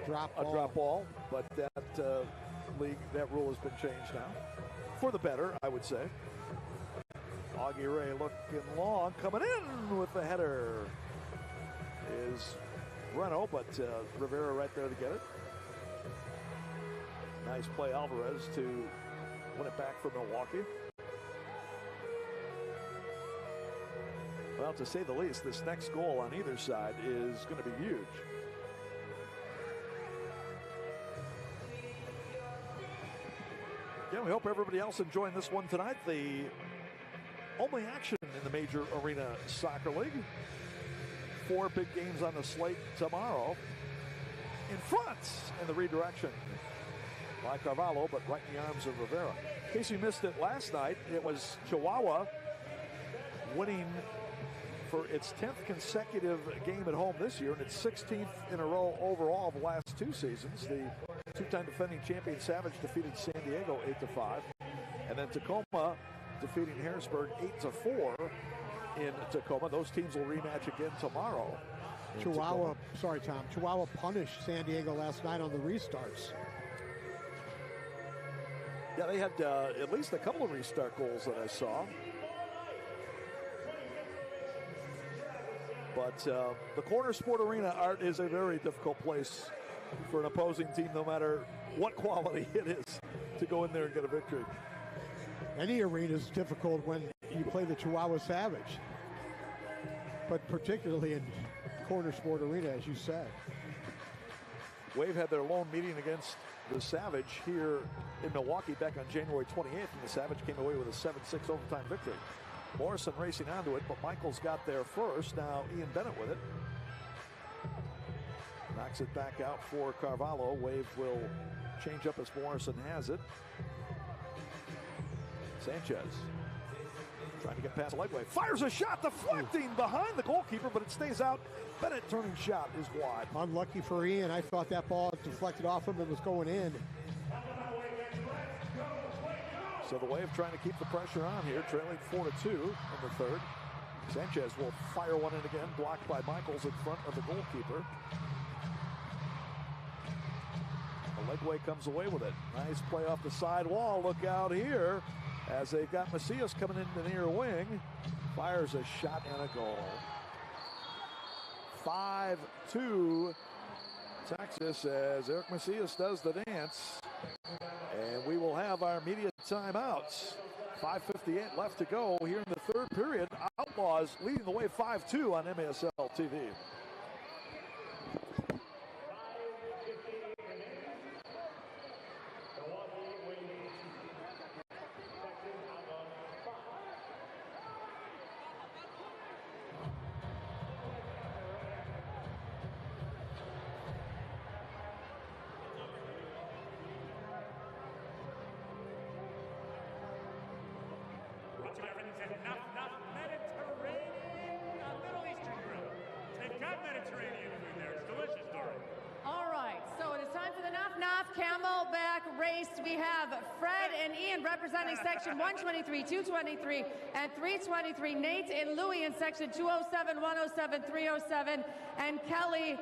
drop ball, but that that rule has been changed now. For the better, I would say. Augie Ray looking long, coming in with the header is Reno, but Rivera right there to get it. Nice play, Alvarez, to win it back for Milwaukee. Well, to say the least, this next goal on either side is going to be huge. Yeah, we hope everybody else enjoying this one tonight. The only action in the Major Arena Soccer League. 4 big games on the slate tomorrow. In front in the redirection by Carvalho, but right in the arms of Rivera. In case you missed it last night, it was Chihuahua winning for its 10th consecutive game at home this year, and its 16th in a row overall the last 2 seasons. The 2-time defending champion Savage defeated San Diego 8-5, and then Tacoma defeating Harrisburg 8-4 in Tacoma. Those teams will rematch again tomorrow. Chihuahua punished San Diego last night on the restarts. Yeah, they had at least a couple of restart goals that I saw. But the Corner Sport Arena, Art, is a very difficult place for an opposing team, no matter what quality it is, to go in there and get a victory. Any arena is difficult when you play the Chihuahua Savage, but particularly in Corner Sport Arena, as you said. Wave had their lone meeting against the Savage here in Milwaukee back on January 28th, and the Savage came away with a 7-6 overtime victory. Morrison racing onto it, but Michaels got there first. Now Ian Bennett with it. Knocks it back out for Carvalho. Wave will change up as Morrison has it. Sanchez trying to get past the legway. Fires a shot, deflecting behind the goalkeeper, but it stays out. Bennett turning shot is wide. Unlucky for Ian. I thought that ball deflected off him and was going in. So the Wave trying to keep the pressure on here, trailing 4-2 in the third. Sanchez will fire one in again, blocked by Michaels in front of the goalkeeper. The legway comes away with it. Nice play off the side wall. Look out here as they've got Macias coming in the near wing. Fires a shot and a goal. 5-2 Texas as Eric Macias does the dance. And we will have our media timeouts. 5:58 left to go here in the third period. Outlaws leading the way 5-2 on MASL TV. We have Fred and Ian representing section 123, 223, and 323. Nate and Louie in section 207, 107, 307, and Kelly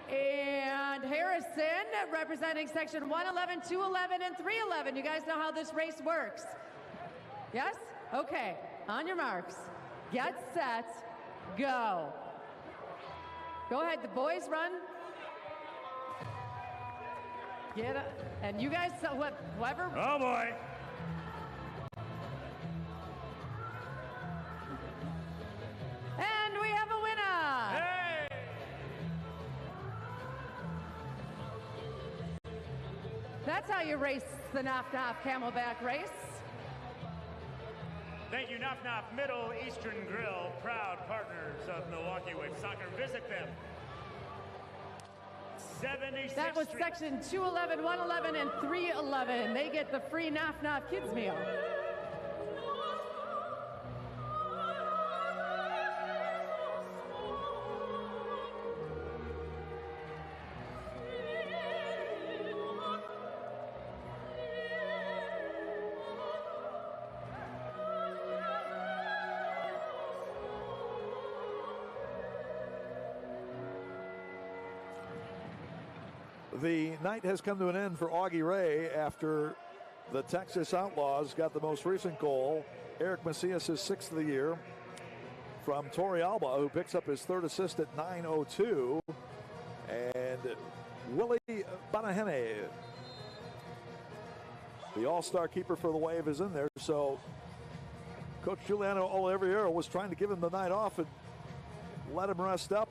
and Harrison representing section 111, 211, and 311. You guys know how this race works? Yes? Okay. On your marks. Get set. Go. Go ahead. The boys run. Get it. And you guys, whoever. Oh boy. And we have a winner. Hey. That's how you race the Knopf Camelback race. Thank you, Knopf Middle Eastern Grill, proud partners of Milwaukee Wave Soccer. Visit them. That was section 211, 111, and 311. They get the free Knopf Kids meal. The night has come to an end for Augie Ray after the Texas Outlaws got the most recent goal. Eric Macias, his 6th of the year, from Torrealba, who picks up his 3rd assist at 9:02. And Willie Banahene, the all-star keeper for the Wave, is in there. So Coach Giuliano Oliveira was trying to give him the night off and let him rest up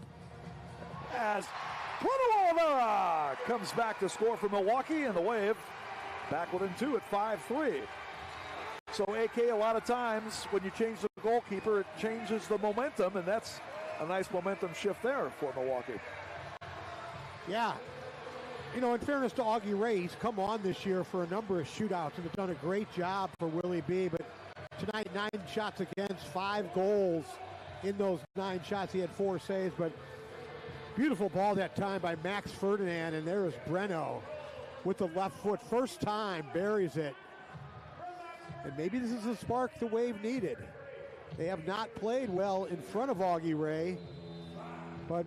as Oliveira comes back to score for Milwaukee, and the Wave back within 2 at 5-3. So, AK, a lot of times when you change the goalkeeper, it changes the momentum, and that's a nice momentum shift there for Milwaukee. Yeah. You know, in fairness to Augie Ray, he's come on this year for a number of shootouts and have done a great job for Willie B. But tonight, 9 shots against, 5 goals in those 9 shots. He had 4 saves, but beautiful ball that time by Max Ferdinand, and there is Breno with the left foot. First time, buries it. And maybe this is the spark the Wave needed. They have not played well in front of Augie Ray, but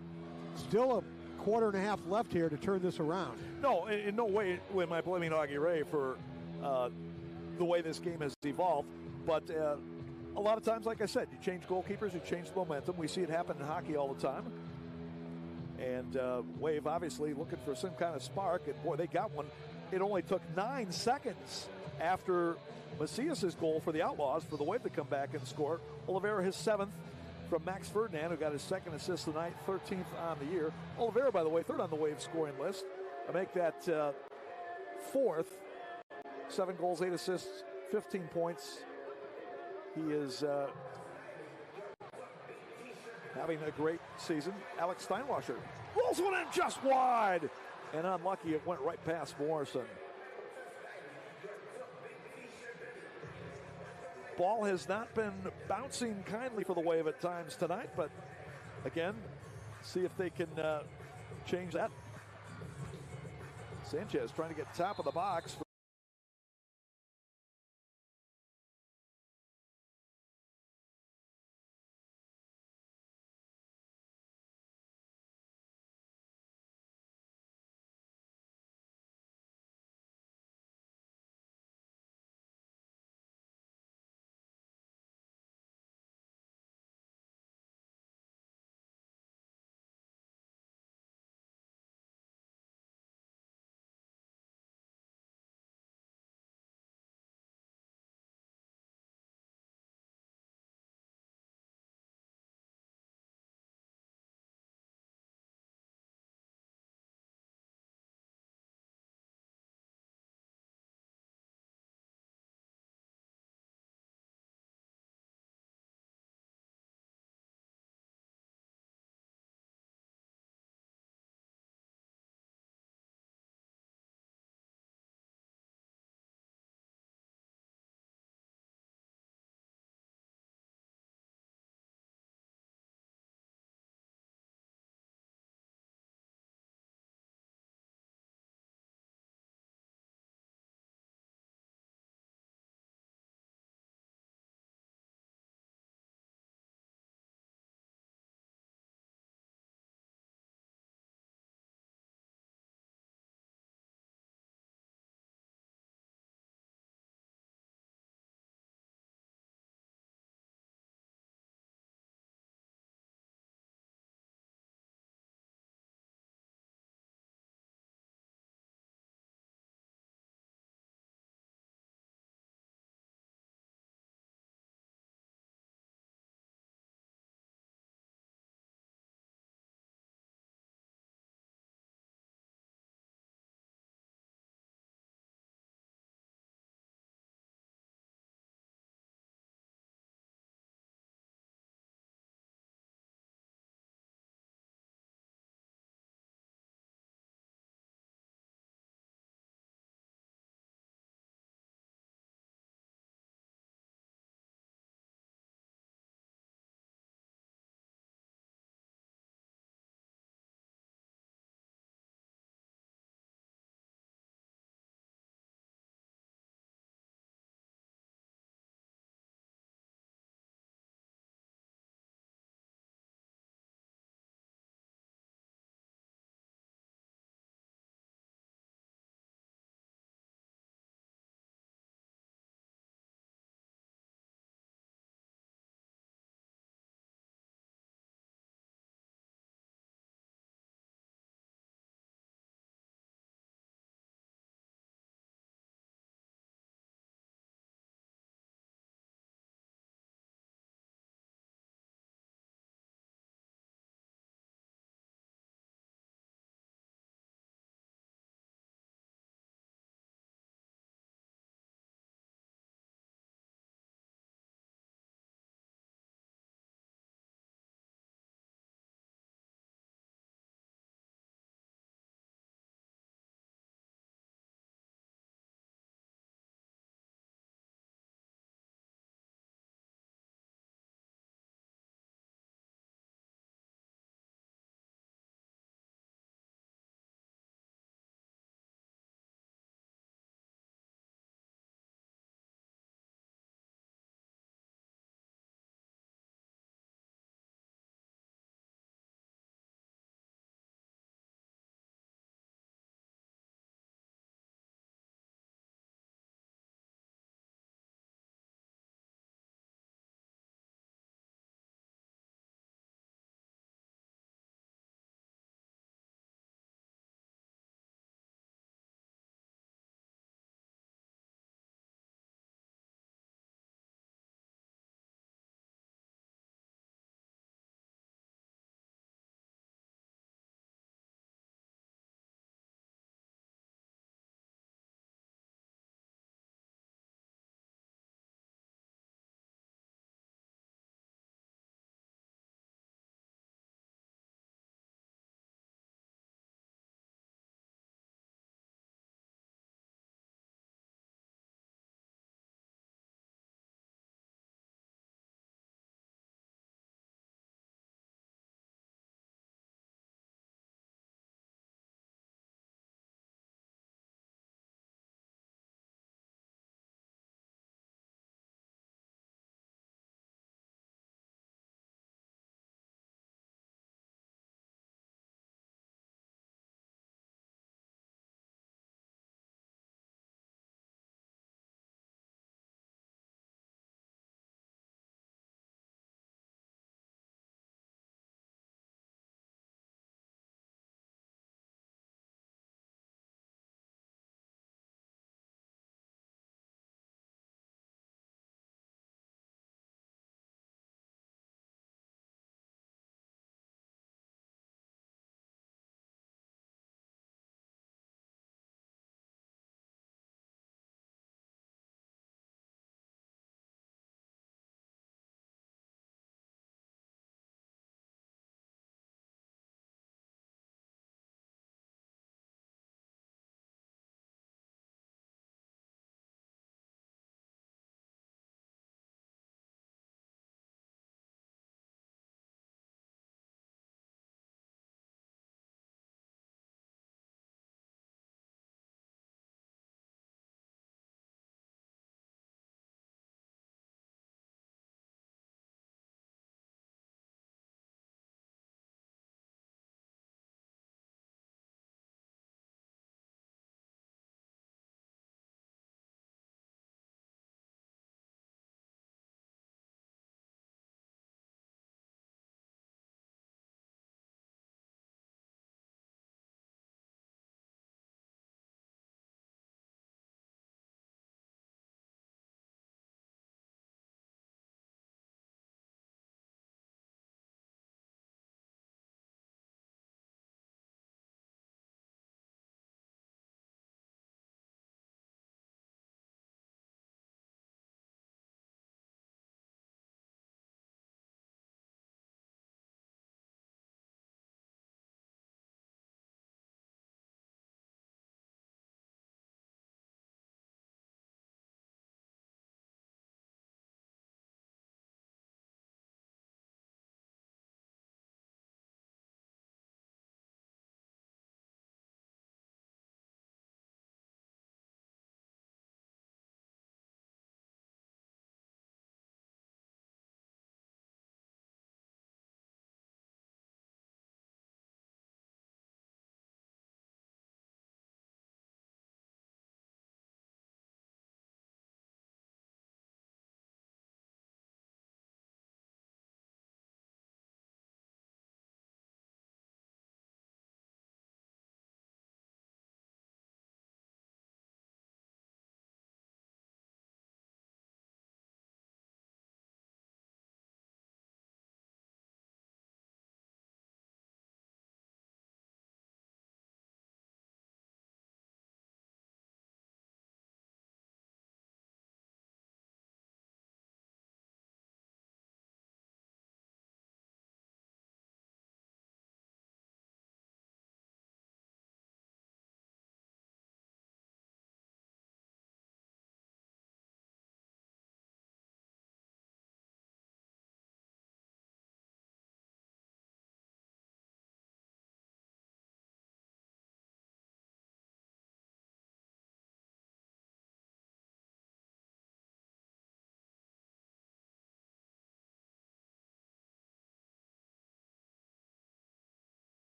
still a quarter and a half left here to turn this around. No, in no way am I blaming Augie Ray for the way this game has evolved, but a lot of times, like I said, you change goalkeepers, you change the momentum. We see it happen in hockey all the time. And Wave obviously looking for some kind of spark, and boy, they got one. It only took 9 seconds after Macias' goal for the Outlaws for the Wave to come back and score. Oliveira, his 7th from Max Ferdinand, who got his 2nd assist tonight, 13th on the year. Oliveira, by the way, 3rd on the Wave scoring list. I make that 4th. 7 goals, 8 assists, 15 points. He is having a great season. Alex Steinwasser rolls one in just wide. And unlucky, it went right past Morrison. Ball has not been bouncing kindly for the Wave at times tonight, but again, see if they can change that. Sanchez trying to get top of the box.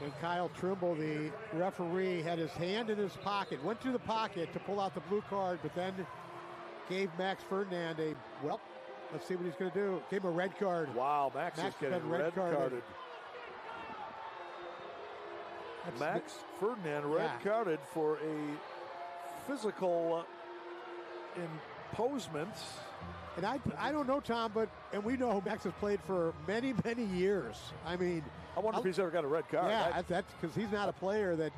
And Kyle Trimble, the referee, had his hand in his pocket, went to the pocket to pull out the blue card, but then gave Max Ferdinand let's see what he's going to do. Gave him a red card. Wow, Max is getting red carded. Max Ferdinand red carded for a physical imposement. And I don't know, Tom, and we know Max has played for many, many years. I mean, I wonder if he's ever got a red card. Yeah, that's because he's not a player that.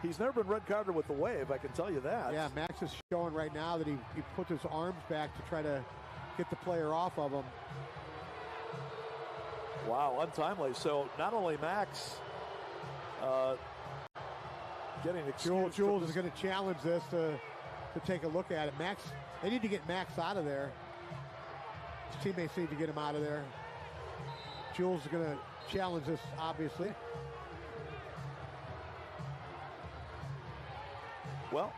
He's never been red carded with the Wave, I can tell you that. Yeah, Max is showing right now that he puts his arms back to try to get the player off of him. Wow, untimely. So not only Max getting excused. Jules is going to challenge this to take a look at it. Max, they need to get Max out of there. His teammates need to get him out of there. Jules is going to challenge this, obviously. Well,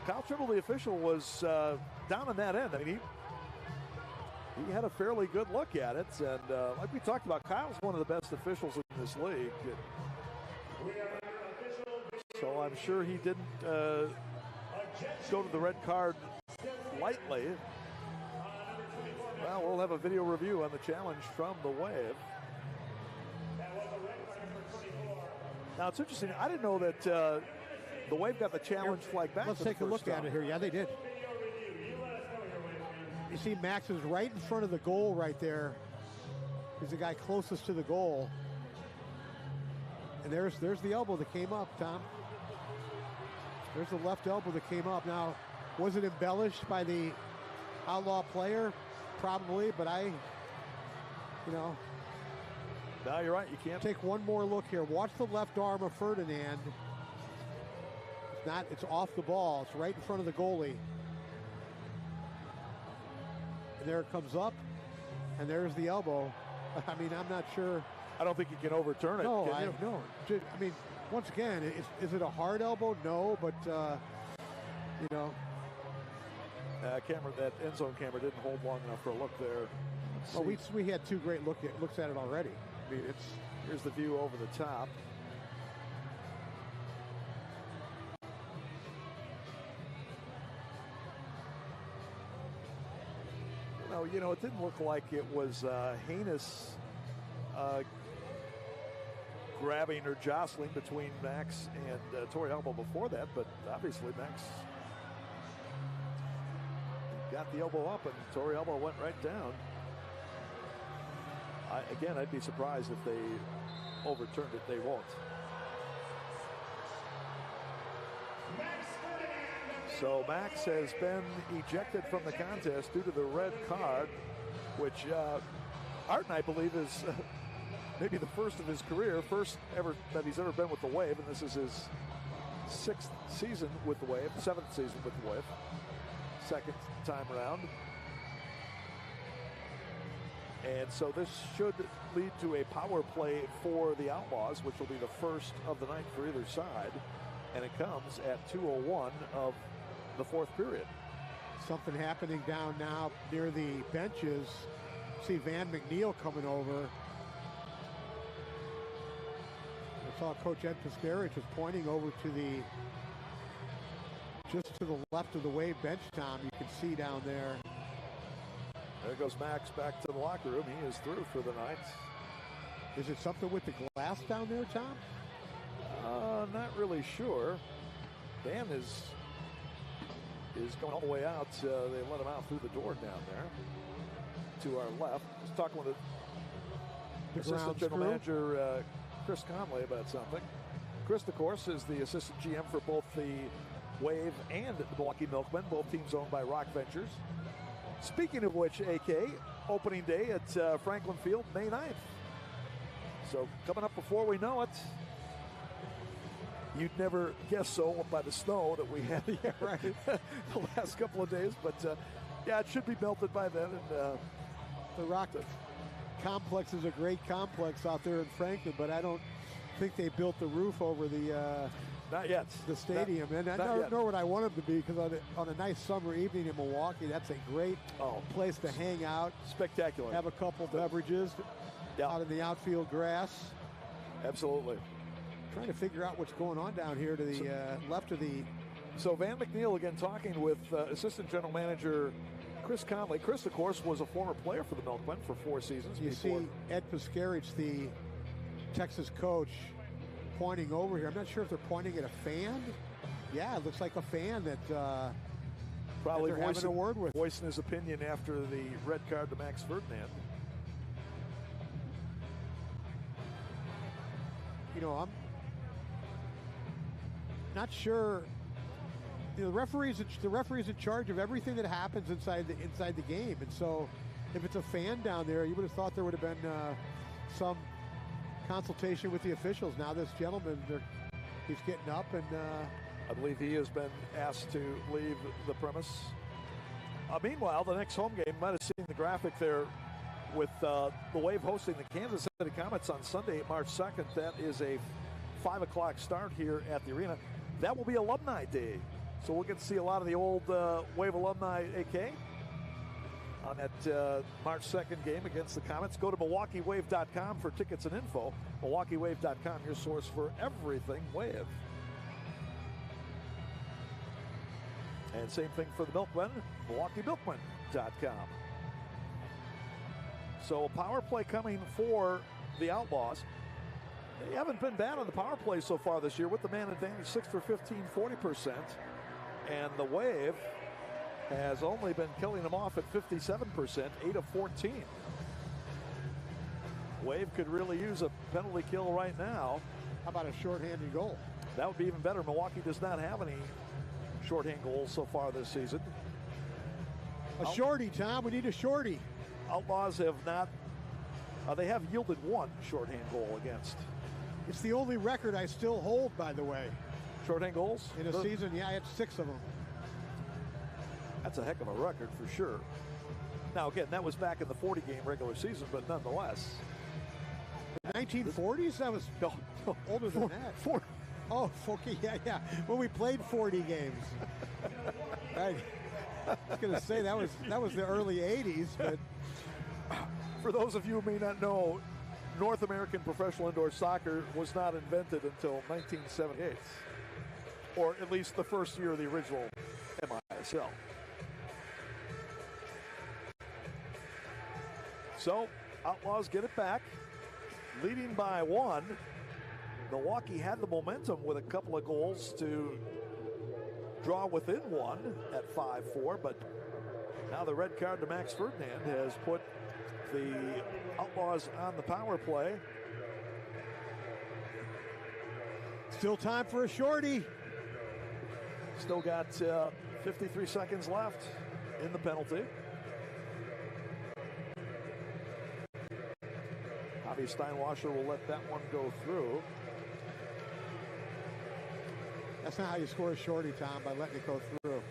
Kyle Trimble, the official, was down on that end. I mean, he had a fairly good look at it. And like we talked about, Kyle's one of the best officials in this league. So I'm sure he didn't go to the red card lightly. Well, we'll have a video review on the challenge from the Wave. Now, it's interesting. I didn't know that the Wave got the challenge flag back. Let's take a look at it here. Yeah, they did. You see Max is right in front of the goal right there. He's the guy closest to the goal. And there's the elbow that came up, Tom. There's the left elbow that came up. Now, was it embellished by the Outlaw player? Probably, but No, you're right. You can't. Take one more look here. Watch the left arm of Ferdinand. It's off the ball. It's right in front of the goalie. And there it comes up, and there's the elbow. I mean, I'm not sure. I don't think you can overturn it. No, can you? no. I mean, once again, is it a hard elbow? No, but Camera, that end zone camera didn't hold long enough for a look there. Well, we had two great looks at it already. I mean, here's the view over the top. No, it didn't look like it was heinous grabbing or jostling between Max and Torrey Elbow before that, but obviously Max got the elbow up and Torrey Elbow went right down. I'd be surprised if they overturned it. They won't. So Max has been ejected from the contest due to the red card, which Arden, I believe, is maybe the first of his career, first ever that he's ever been with the Wave, and this is his 6th season with the Wave, 7th season with the Wave, 2nd time around. And so this should lead to a power play for the Outlaws, which will be the first of the night for either side. And it comes at 2:01 of the 4th period. Something happening down now near the benches. See Van McNeil coming over. I saw Coach Ed Piscarich was pointing over to just to the left of the Wave bench, Tom. You can see down there. There goes Max back to the locker room. He is through for the night. Is it something with the glass down there, Tom? Not really sure. Dan is going all the way out. They let him out through the door down there to our left. Just talking with the assistant general manager, Chris Conley, about something. Chris, of course, is the assistant GM for both the Wave and the Milwaukee Milkmen, both teams owned by Rock Ventures. Speaking of which, AK, opening day at Franklin Field, May 9th. So coming up before we know it. You'd never guess so by the snow that we had the last couple of days. But, it should be melted by then. And the Rock complex is a great complex out there in Franklin, but I don't think they built the roof over the not yet the stadium. Nor would I want them to be, because on a nice summer evening in Milwaukee, that's a great place to hang out. Spectacular. Have a couple beverages out in the outfield grass. Absolutely. Trying to figure out what's going on down here to the left of the. So Van McNeil again talking with Assistant General Manager Chris Conley. Chris, of course, was a former player for the Milkmen for 4 seasons. You see Ed Piscarich, the Texas coach, pointing over here. I'm not sure if they're pointing at a fan. Yeah, it looks like a fan that probably that having a word with. Voicing his opinion after the red card to Max Ferdinand. You know, I'm not sure. You know, the referee's in charge of everything that happens inside the game, and so if it's a fan down there, you would have thought there would have been some consultation with the officials. Now this gentleman, he's getting up, and I believe he has been asked to leave the premise. Meanwhile, the next home game, you might have seen the graphic there with the Wave hosting the Kansas City Comets on Sunday, March 2nd. That is a 5 o'clock start here at the arena. That will be Alumni Day. So we'll get to see a lot of the old Wave alumni, AK, on that March 2nd game against the Comets. Go to MilwaukeeWave.com for tickets and info. MilwaukeeWave.com, your source for everything Wave. And same thing for the Milkmen, MilwaukeeMilkmen.com. So a power play coming for the Outlaws. They haven't been bad on the power play so far this year with the man advantage, 6 for 15, 40%. And the Wave has only been killing them off at 57%, 8 of 14. Wave could really use a penalty kill right now. How about a shorthanded goal? That would be even better. Milwaukee does not have any shorthand goals so far this season. A shorty, Tom. We need a shorty. Outlaws have not. They have yielded one shorthand goal against. It's the only record I still hold, by the way. Shorthand goals? In a season, yeah, I had 6 of them. That's a heck of a record for sure. Now, again, that was back in the 40-game regular season, but nonetheless. The 1940s? That was older than that. Oh, okay, yeah. When we played 40 games. Right. I was going to say that was the early 80s, but. For those of you who may not know, North American professional indoor soccer was not invented until 1978, or at least the first year of the original MASL. So, Outlaws get it back, leading by 1. Milwaukee had the momentum with a couple of goals to draw within 1 at 5-4, but now the red card to Max Ferdinand has put the Outlaws on the power play. Still time for a shorty. Still got 53 seconds left in the penalty. Javi Steinwasser will let that one go through. That's not how you score a shorty, Tom, by letting it go through.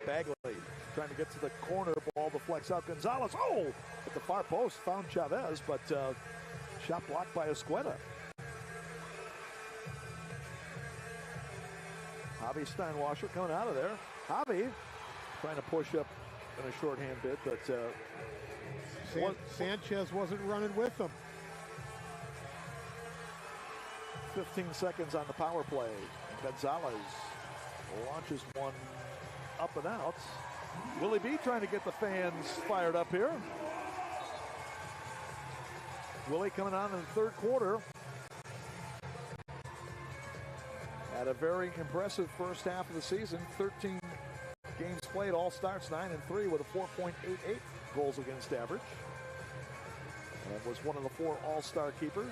Bagley trying to get to the corner, ball deflects out. Gonzalez, at the far post, found Chavez, but shot blocked by Escueta. Javi Steinwasser coming out of there. Javi trying to push up in a shorthand bid, but Sanchez wasn't running with them. 15 seconds on the power play. Gonzalez launches one up and out. Willie B trying to get the fans fired up here. Willie coming on in the third quarter. Had a very impressive first half of the season. 13 games played, all starts 9-3 with a 4.88 goals against average. And was one of the 4 all-star keepers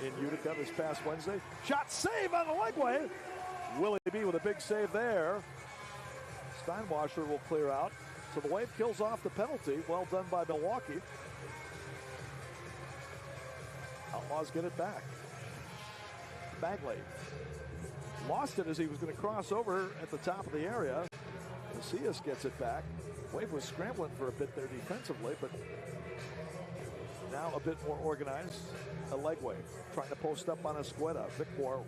in Utica this past Wednesday. Shot save on the legway. Willie B with a big save there. Steinwasser will clear out. So the Wave kills off the penalty. Well done by Milwaukee. Outlaws get it back. Bagley lost it as he was going to cross over at the top of the area. Macias gets it back. Wave was scrambling for a bit there defensively, but now a bit more organized. A legway trying to post up on Escueta. Vicmore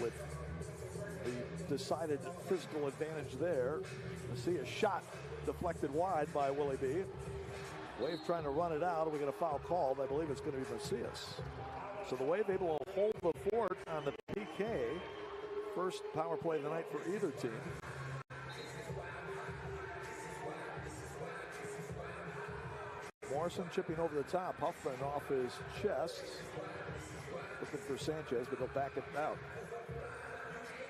with the decided physical advantage there. Macias shot deflected wide by Willie B. Wave trying to run it out. We get a foul called. I believe it's going to be Macias. So the Wave able to hold the fort on the PK. First power play of the night for either team. Morrison chipping over the top. Huffman off his chest. Looking for Sanchez, but he'll back it out.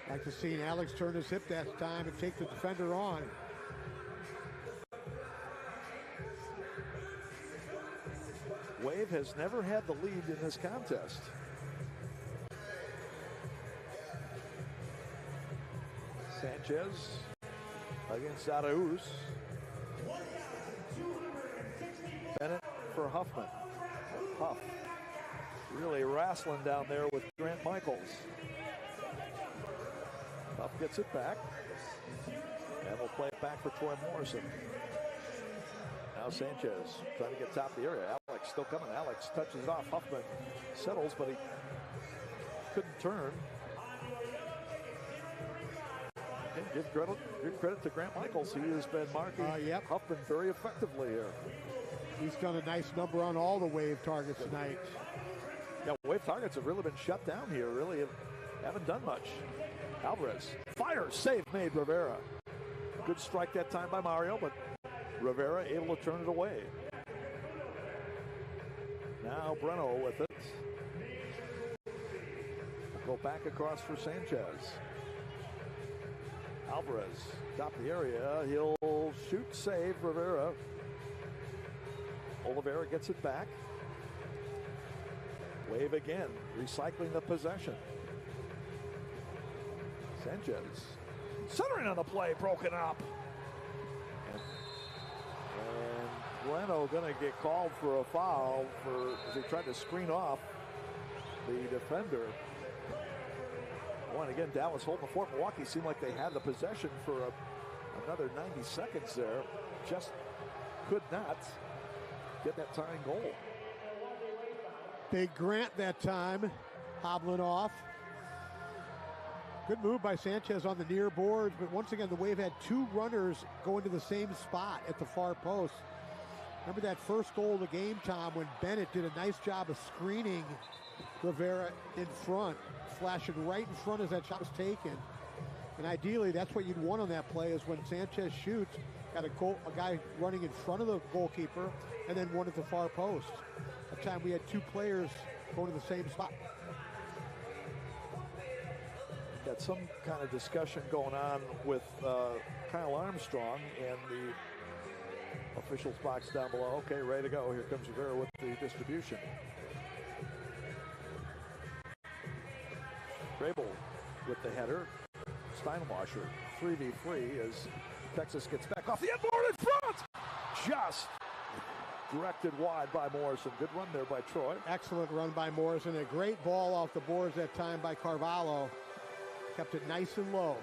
Like to see Alex turn his hip that time and take the defender on. Wave has never had the lead in this contest. Sanchez against Arauz. Bennett for Huffman. Huff really wrestling down there with Grant Michaels. Huff gets it back. And we'll play it back for Troy Morrison. Now Sanchez trying to get top of the area. Alex still coming. Alex touches it off. Huffman settles, but he couldn't turn. And give credit to Grant Michaels. He has been marking Huffman very effectively here. He's done a nice number on all the Wave targets tonight. Yeah, Wave targets have really been shut down here. Really haven't done much. Alvarez fires, save made Rivera. Good strike that time by Mario, but Rivera able to turn it away. Now Breno with it. We'll go back across for Sanchez. Alvarez, top of the area. He'll shoot, save Rivera. Oliveira gets it back. Wave again, recycling the possession. Sanchez centering on the play, broken up. And Breno going to get called for a foul as he tried to screen off the defender. And again, Dallas holding the fort. Milwaukee seemed like they had the possession for another 90 seconds there. Just could not get that tying goal. Big Grant that time, hobbling off. Good move by Sanchez on the near boards, but once again, the Wave had two runners going to the same spot at the far post. Remember that first goal of the game, Tom, when Bennett did a nice job of screening Rivera in front, flashing right in front as that shot was taken. And ideally, that's what you'd want on that play, is when Sanchez shoots, got a guy running in front of the goalkeeper, and then one at the far post. That time we had two players going to the same spot. Got some kind of discussion going on with Kyle Armstrong and the officials box down below. Okay, ready to go. Here comes Rivera with the distribution. Grable with the header. Steinwasser 3v3 as Texas gets back off the end board in front. Just directed wide by Morrison. Good run there by Troy. Excellent run by Morrison. A great ball off the boards that time by Carvalho. Kept it nice and low.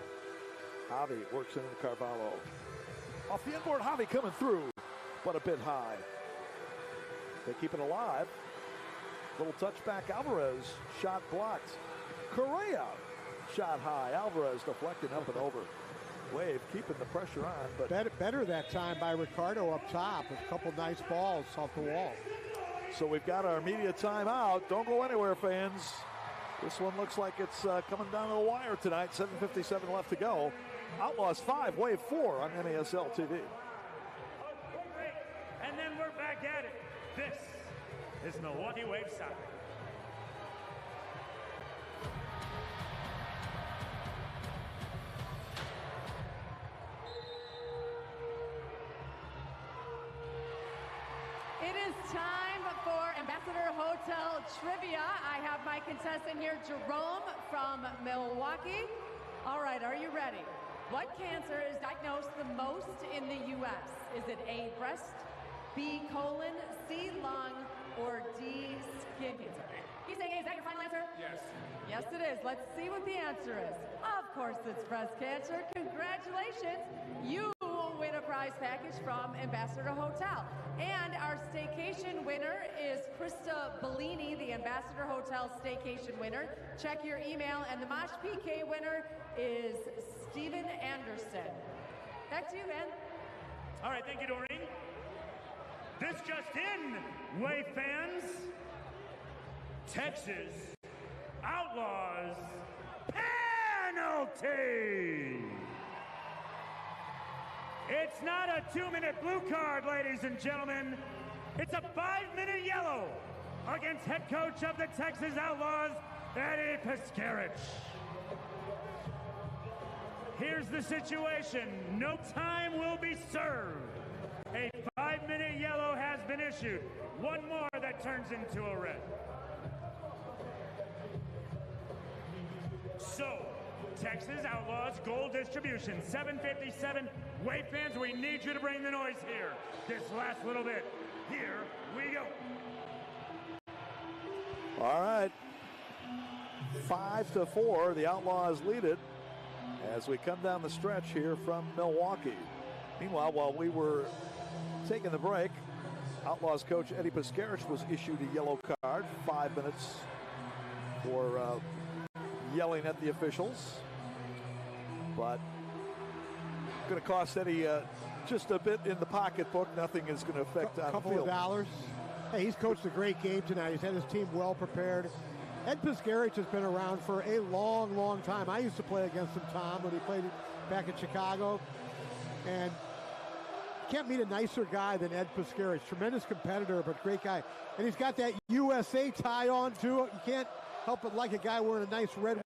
Javi works into Carvalho. Off the inboard, Javi coming through, but a bit high. They keep it alive. Little touchback, Alvarez. Shot blocked. Correa. Shot high. Alvarez deflecting up and over. Wave keeping the pressure on, but better that time by Ricardo up top with a couple nice balls off the wall. So we've got our media timeout. Don't go anywhere, fans. This one looks like it's coming down to the wire tonight. 7:57 left to go. Outlaws 5, Wave 4 on MASL TV. And then we're back at it. This is Milwaukee Wave Soccer. It is time for Ambassador Hotel Trivia. I have my contestant here, Jerome from Milwaukee. All right, are you ready? What cancer is diagnosed the most in the U.S.? Is it A, breast, B, colon, C, lung, or D, skin cancer? He's saying A. Is that your final answer? Yes. Yes, it is. Let's see what the answer is. Of course, it's breast cancer. Congratulations. You will win a prize package from Ambassador Hotel. And our staycation winner is Krista Bellini, the Ambassador Hotel staycation winner. Check your email. And the Mosh PK winner is Steven Anderson. Back to you, Ben. All right, thank you, Doreen. This just in, Wave fans. Texas Outlaws penalty. It's not a 2-minute blue card, ladies and gentlemen. It's a 5-minute yellow against head coach of the Texas Outlaws, Eddie Piskarich. Here's the situation. No time will be served. A 5-minute yellow has been issued. One more that turns into a red. So, Texas Outlaws goal distribution, 7:57. Wave fans, we need you to bring the noise here. This last little bit. Here we go. All right. 5-4, the Outlaws lead it as we come down the stretch here from Milwaukee. Meanwhile, while we were taking the break, Outlaws coach Eddie Piskarich was issued a yellow card, 5 minutes for yelling at the officials. But going to cost Eddie just a bit in the pocketbook. Nothing is going to affect on the field. A couple of dollars. Hey, he's coached a great game tonight. He's had his team well prepared. Ed Piskarich has been around for a long, long time. I used to play against him, Tom, when he played back in Chicago. And can't meet a nicer guy than Ed Piskarich. Tremendous competitor, but great guy. And he's got that USA tie on, too. You can't help but like a guy wearing a nice red.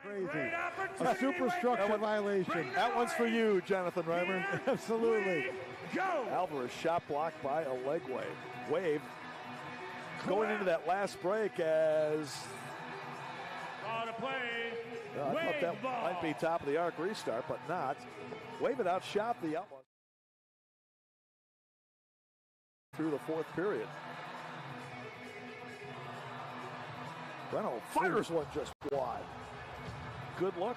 Crazy. A superstructure violation. That one's for you, Jonathan Reimer. Absolutely. Go! Alvarez shot blocked by a leg wave. Wave going into that last break as... On a play. I thought that might be top of the arc restart, but not. Wave it outshot the Outlaws through the fourth period. Reynolds fires one just wide. Good look,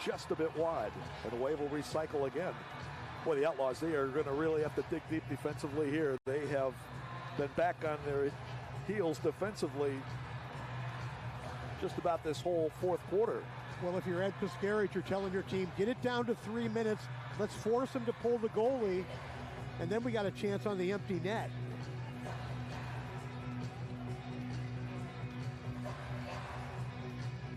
just a bit wide. And the Wave will recycle again. Boy, the Outlaws, they are going to really have to dig deep defensively here. They have been back on their heels defensively just about this whole fourth quarter. Well, if you're Ed Piskarich, you're telling your team, get it down to 3 minutes. Let's force them to pull the goalie. And then we got a chance on the empty net.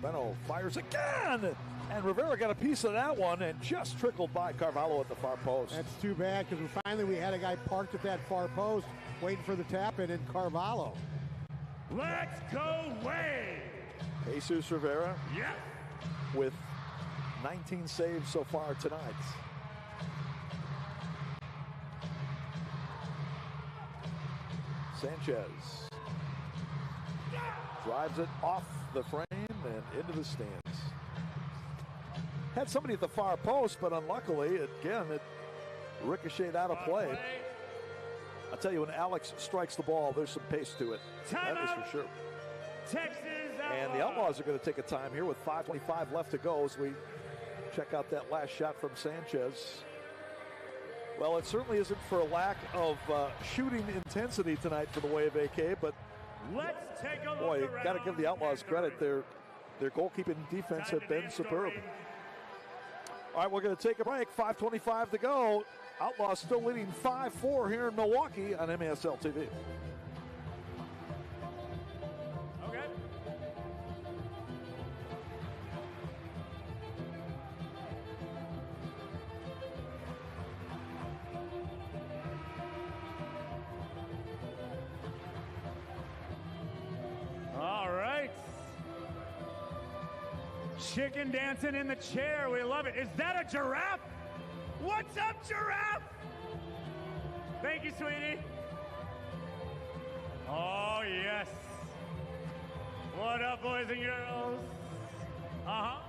Beno fires again, and Rivera got a piece of that one and just trickled by Carvalho at the far post. That's too bad because we had a guy parked at that far post waiting for the tap in Carvalho. Let's go Wave! Jesus Rivera with 19 saves so far tonight. Sanchez drives it off the frame and into the stands. Had somebody at the far post, but unluckily, again, it ricocheted out of play. I'll tell you, when Alex strikes the ball, there's some pace to it. That is for sure. Texas Outlaws. And the Outlaws are going to take a time here with 5:25 left to go as we check out that last shot from Sanchez. Well, it certainly isn't for a lack of shooting intensity tonight for the Wave AK, but let's take a look. Boy, got to give the Outlaws credit. Their goalkeeping defense have been superb. All right, we're going to take a break. 5:25 to go. Outlaws still leading 5-4 here in Milwaukee on MASL TV. Okay. All right. Chicken dancing in the chair. We love it. Is that a giraffe? What's up, giraffe? Thank you, sweetie. Oh, yes. What up, boys and girls? Uh-huh.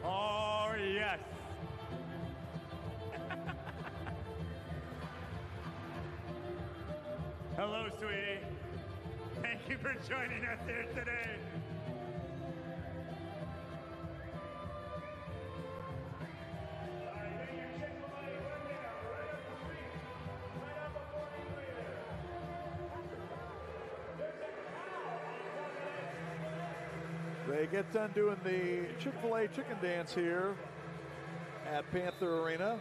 Oh, yes. Hello, sweetie. Thank you for joining us here today. They get done doing the Chick-fil-A chicken dance here at Panther Arena,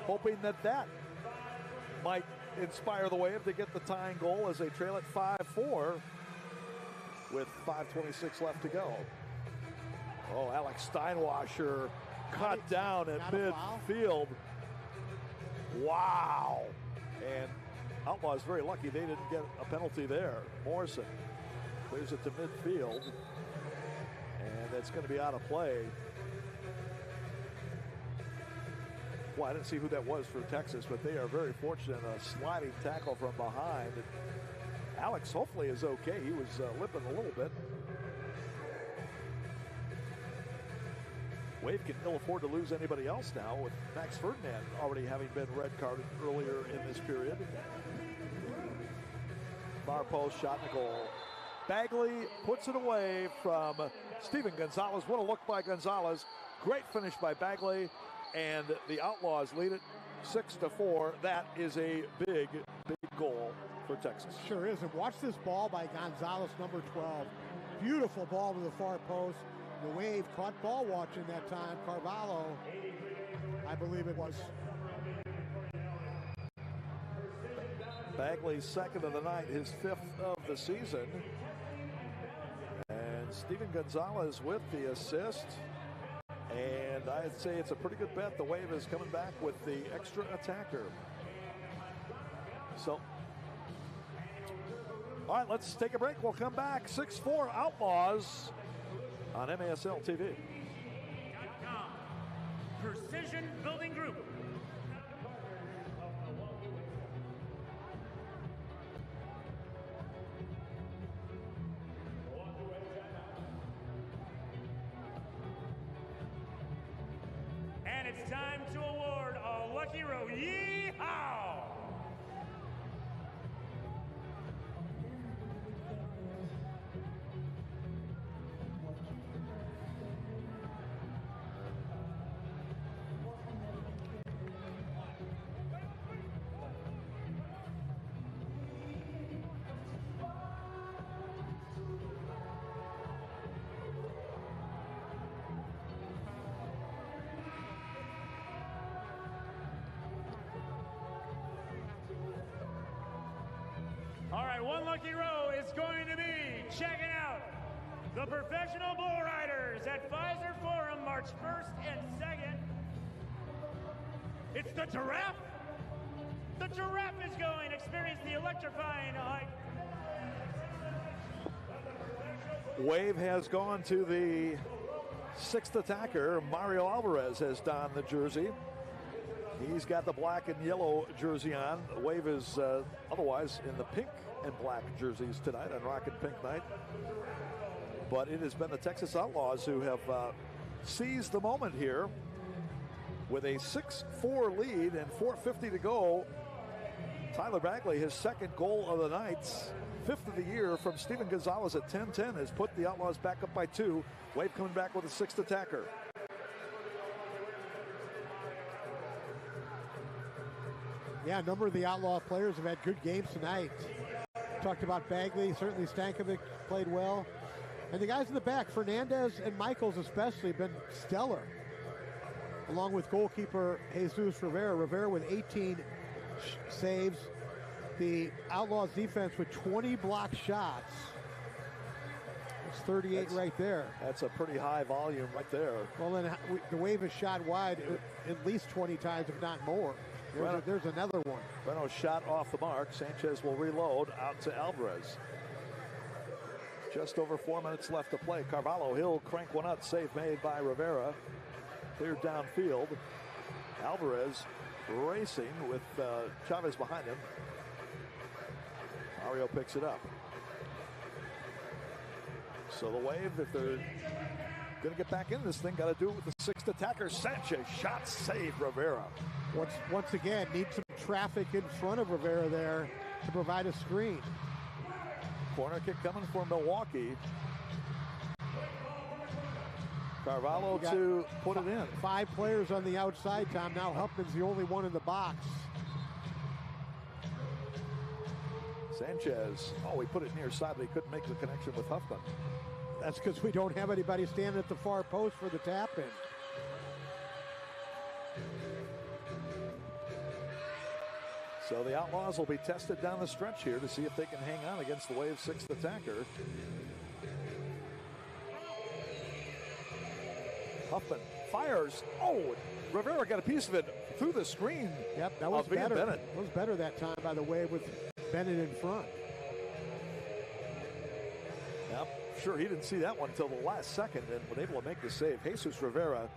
hoping that might inspire the Wave to get the tying goal as they trail at 5-4 with 5:26 left to go. Oh, Alex Steinwasser cut down at midfield. Wow. And Outlaws very lucky they didn't get a penalty there. Morrison clears it to midfield. And that's going to be out of play. Well, I didn't see who that was for Texas, but they are very fortunate. A sliding tackle from behind. Alex hopefully is okay. He was limping a little bit. Wave can ill afford to lose anybody else now, with Max Ferdinand already having been red carded earlier in this period. Far post shot in the goal. Bagley puts it away from Steven Gonzalez. What a look by Gonzalez. Great finish by Bagley. And the Outlaws lead it 6-4. That is a big, big goal for Texas. Sure is. And watch this ball by Gonzalez, number 12. Beautiful ball to the far post. The Wave caught ball watching that time. Carvalho, I believe it was. Bagley's second of the night, his fifth of the season. And Steven Gonzalez with the assist. And I'd say it's a pretty good bet. The Wave is coming back with the extra attacker. So, all right, let's take a break. We'll come back. 6-4 Outlaws on MASL TV. Precision Building Group. And it's time to award a lucky row. Yee-haw! All right, one lucky row is going to be checking out the professional bull riders at Pfizer Forum March 1st and 2nd. It's the Giraffe. The Giraffe is going. Experience the electrifying height. Wave has gone to the sixth attacker. Mario Alvarez has donned the jersey. He's got the black and yellow jersey on. The Wave is otherwise in the pink and black jerseys tonight on Rock and Pink Night. But it has been the Texas Outlaws who have seized the moment here with a 6-4 lead and 4:50 to go. Tyler Bagley, his second goal of the night, fifth of the year from Steven Gonzalez at 10-10, has put the Outlaws back up by 2. Wave coming back with a sixth attacker. Yeah, a number of the Outlaw players have had good games tonight. Talked about Bagley, certainly Stankovic played well. And the guys in the back, Fernandez and Michaels especially, have been stellar. Along with goalkeeper Jesus Rivera. Rivera with 18 saves. The Outlaws defense with 20 blocked shots. It's 38 right there. That's a pretty high volume right there. Well, then the Wave is shot wide at least 20 times, if not more. There's another one. Breno shot off the mark. Sanchez will reload out to Alvarez. Just over 4 minutes left to play. Carvalho, he'll crank one up. Save made by Rivera. Cleared downfield. Alvarez racing with Chavez behind him. Mario picks it up. So the Wave, if they're going to get back in this thing, got to do it with the sixth attacker. Sanchez, shot saved Rivera. Once again, need some traffic in front of Rivera there to provide a screen. Corner kick coming for Milwaukee. Carvalho to put it in. 5 players on the outside, Tom. Now Huffman's the only one in the box. Sanchez, he put it near side, but he couldn't make the connection with Huffman. That's because we don't have anybody standing at the far post for the tap-in. So the Outlaws will be tested down the stretch here to see if they can hang on against the Wave's sixth attacker. Huffman fires. Rivera got a piece of it through the screen. Yep, that was better. Bennett. It was better that time by the Wave with Bennett in front. Yep, sure, he didn't see that one until the last second and was able to make the save. Jesus Rivera,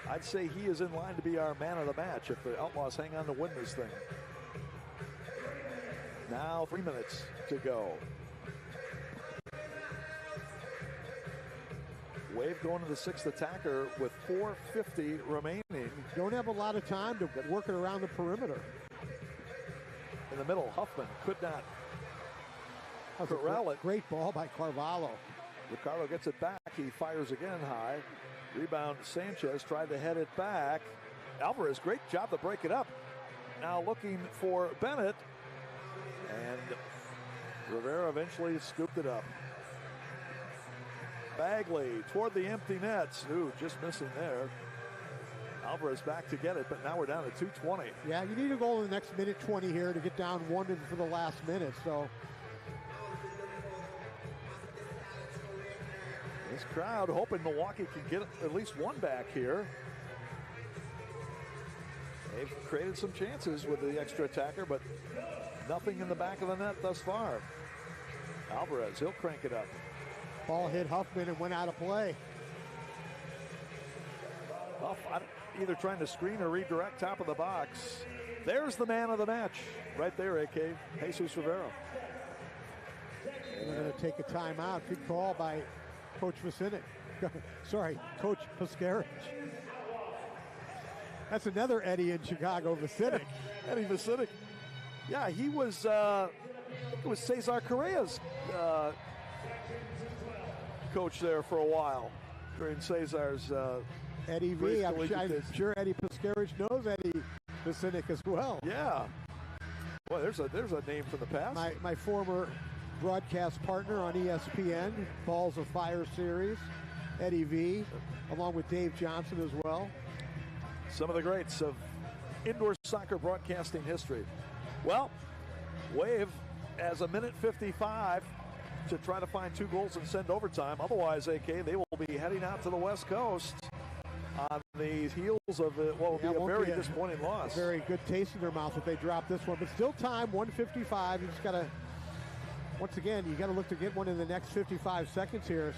I'd say he is in line to be our man of the match if the Outlaws hang on to win this thing. Now 3 minutes to go. Wave going to the sixth attacker with 4:50 remaining. Don't have a lot of time to work it around the perimeter. In the middle, Huffman could not corral it. Great ball by Carvalho. Ricardo gets it back. He fires again high. Rebound, Sanchez tried to head it back. Alvarez, great job to break it up. Now looking for Bennett. And Rivera eventually scooped it up. Bagley toward the empty nets. Just missing there. Alvarez back to get it, but now we're down to 2:20. Yeah, you need a goal in the next minute 20 here to get down 1 for the last minute. So this crowd hoping Milwaukee can get at least one back here. They've created some chances with the extra attacker, but nothing in the back of the net thus far. Alvarez, he'll crank it up. Ball hit Huffman and went out of play. Huff either trying to screen or redirect top of the box. There's the man of the match right there, AK, Jesus Rivera. We're going to take a timeout. Good call by Coach Vicinic. Sorry, Coach Pascarich. That's another Eddie in Chicago, Vicinic. Eddie Vicinic. Yeah, he was, I think it was Cesar Correa's coach there for a while during Cesar's Eddie V. I'm sure Eddie Pascarich knows Eddie Vicinic as well. Yeah. Boy, there's a name from the past. My former broadcast partner on ESPN, Balls of Fire series, Eddie V, along with Dave Johnson as well. Some of the greats of indoor soccer broadcasting history. Well, Wave has a minute 55 to try to find 2 goals and send overtime. Otherwise, AK, they will be heading out to the West Coast on the heels of what will be a very disappointing loss. A very good taste in their mouth if they drop this one. But still time, 1:55. You just got to, once again, you got to look to get one in the next 55 seconds here.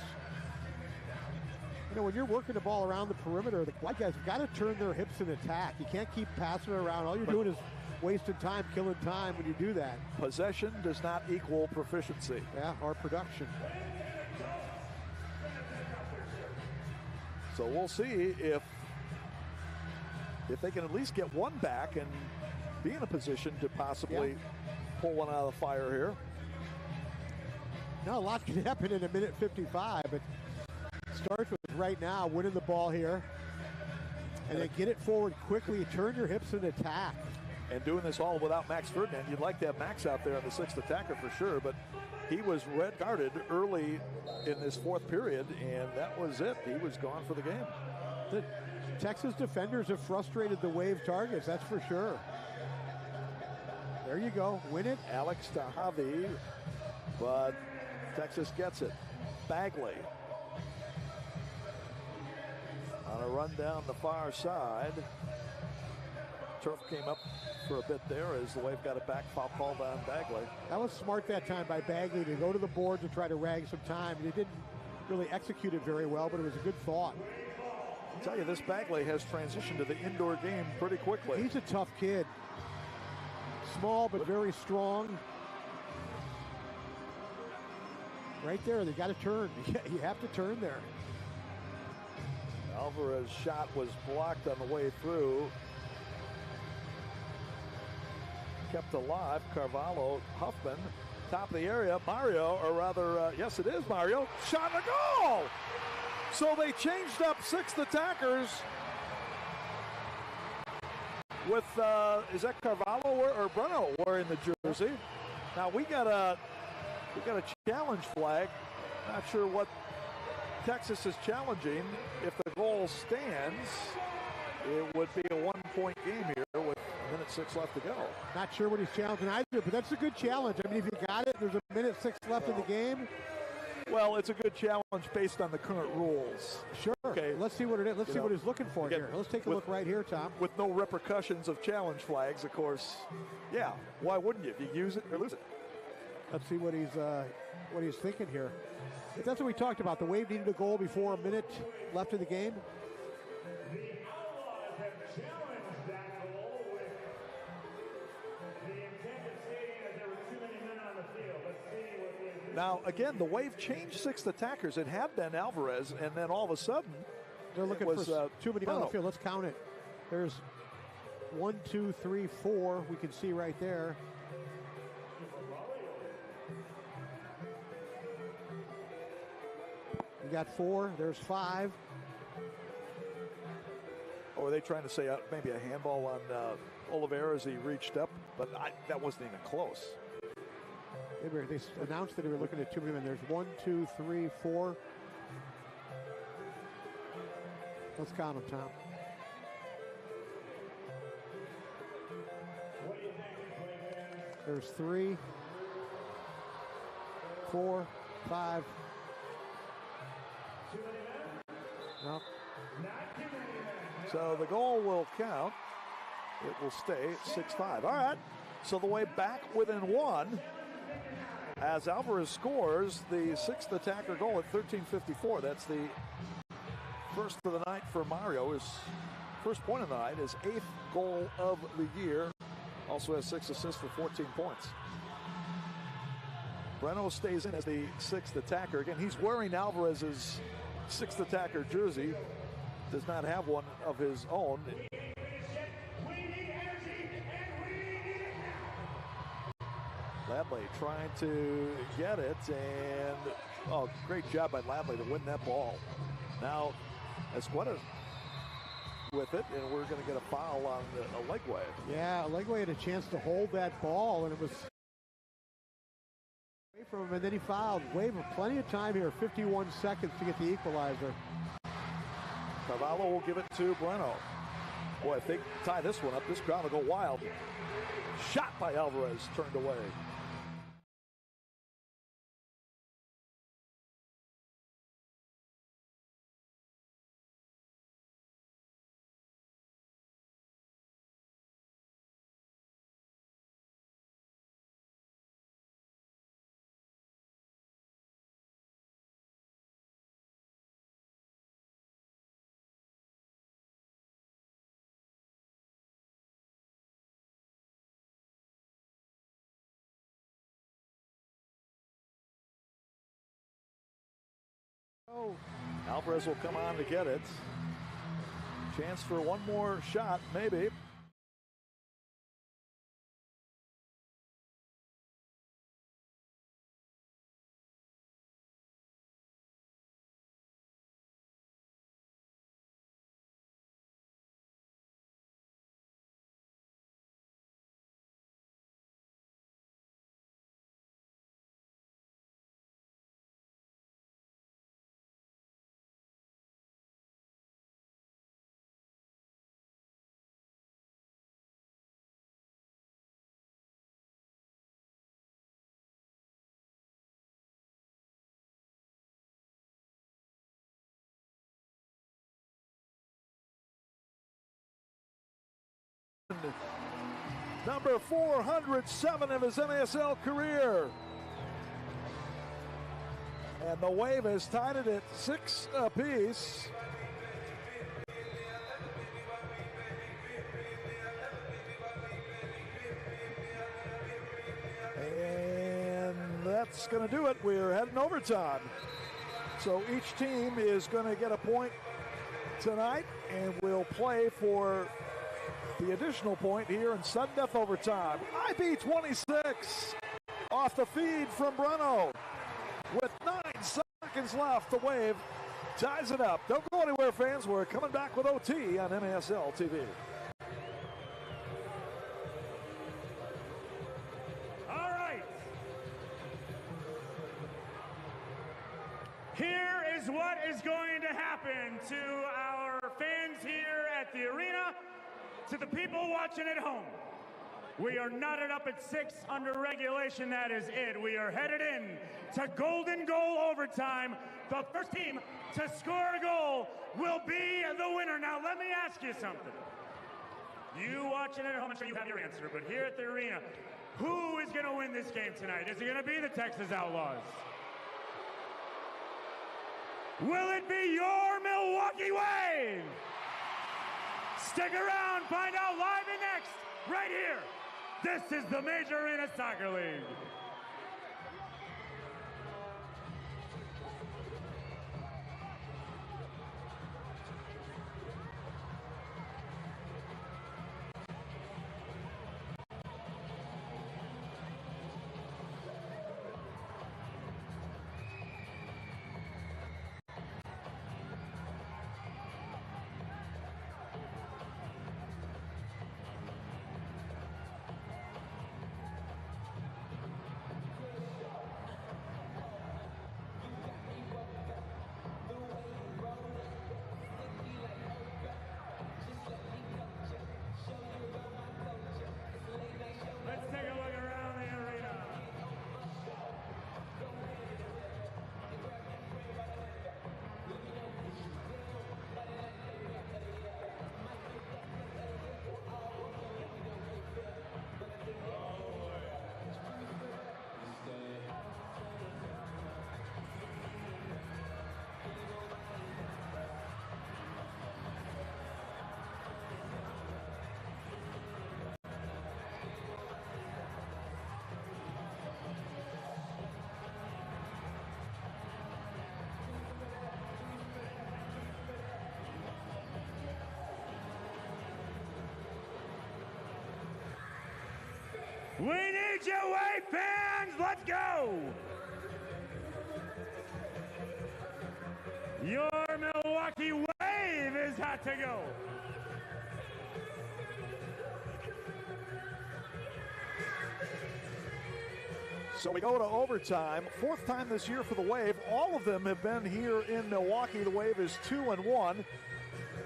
You know, when you're working the ball around the perimeter, the white guys have got to turn their hips and attack. You can't keep passing it around. All you're doing is wasting time, killing time when you do that. Possession does not equal proficiency. Yeah, or production. So we'll see if they can at least get one back and be in a position to possibly pull one out of the fire here. Now, a lot can happen in a minute 55, but starts with right now winning the ball here, and then get it forward quickly, turn your hips and attack. And doing this all without Max Ferdinand. You'd like to have Max out there on the sixth attacker for sure, but he was red guarded early in this fourth period, and that was it. He was gone for the game. The Texas defenders have frustrated the Wave targets, that's for sure. There you go, win it. Alex Tahavi, but Texas gets it. Bagley on a run down the far side. Turf came up for a bit there as the Wave got it back. Foul called on Bagley. That was smart that time by Bagley to go to the board to try to rag some time. They didn't really execute it very well, but it was a good thought. I tell you, this Bagley has transitioned to the indoor game pretty quickly. He's a tough kid. Small but very strong. Right there, they got to turn. You have to turn there. Alvarez's shot was blocked on the way through. Kept alive. Carvalho, Huffman, top of the area. Mario, or rather, yes, it is Mario. Shot and a goal! So they changed up 6th attackers with, is that Carvalho or Breno wearing the jersey? Now we got a challenge flag. Not sure what Texas is challenging. If the goal stands, it would be a 1-point game here with 1:06 left to go. Not sure what he's challenging either, but that's a good challenge. I mean, if you got it, there's 1:06 left in the game. Well, it's a good challenge based on the current rules. Sure. Okay. Let's see what it is. Let's see what he's looking for here. Let's take a look right here, Tom. With no repercussions of challenge flags, of course. Yeah. Why wouldn't you? If you use it or lose it. Let's see what he's thinking here. If that's what we talked about. The Wave needed a goal before 1 minute left in the game. The Outlaws have challenged that goal with the intent of stating that there were too many men on the field. Let's see what they do. Now, again, the Wave changed 6th attackers. It had been Alvarez, and then all of a sudden, they're looking for too many men on the field. Let's count it. There's 1, 2, 3, 4. We can see right there. We got 4. There's 5. Or are they trying to say maybe a handball on Oliveira as he reached up? But that wasn't even close. They announced that they were looking at too many men. There's 1, 2, 3, 4. Let's count them, Tom. There's 3, 4, 5. No. So the goal will count. It will stay 6-5. All right. So the Wave back within 1 as Alvarez scores the 6th attacker goal at 13:54. That's the first of the night for Mario. His first point of the night, his 8th goal of the year. Also has 6 assists for 14 points. Breno stays in as the 6th attacker. Again, he's wearing Alvarez's 6th attacker jersey. Does not have one of his own. Ladley trying to get it, and great job by Ladley to win that ball. Now, Escueta with it, and we're going to get a foul on Legway. Yeah, Legway had a chance to hold that ball, and it was away from him, and then he fouled. Wave with plenty of time here, 51 seconds to get the equalizer. Carvalho will give it to Breno. Boy, if they tie this one up, this crowd will go wild. Shot by Alvarez, turned away. Alvarez will come on to get it. Chance for one more shot, maybe. Number 407 of his MASL career. And the Wave has tied it at 6 apiece. that's going to do it. We're heading overtime. So each team is going to get a point tonight, and we'll play for the additional point here in sudden death overtime. IB 26 off the feed from Bruno. With 9 seconds left, the Wave ties it up. Don't go anywhere, fans. We're coming back with OT on MASL TV. All right. Here is what is going to happen to our fans here at the arena, to the people watching at home. We are knotted up at 6 under regulation. That is it. We are headed in to golden goal overtime. The first team to score a goal will be the winner. Now, let me ask you something. You watching at home, I'm sure you have your answer, but here at the arena, who is going to win this game tonight? Is it going to be the Texas Outlaws? Will it be your Milwaukee Wave? Stick around, find out live and next, right here. This is the Major Arena Soccer League. We need you, Wave fans! Let's go! Your Milwaukee Wave is hot to go. So we go to overtime. 4th time this year for the Wave. All of them have been here in Milwaukee. The Wave is 2-1.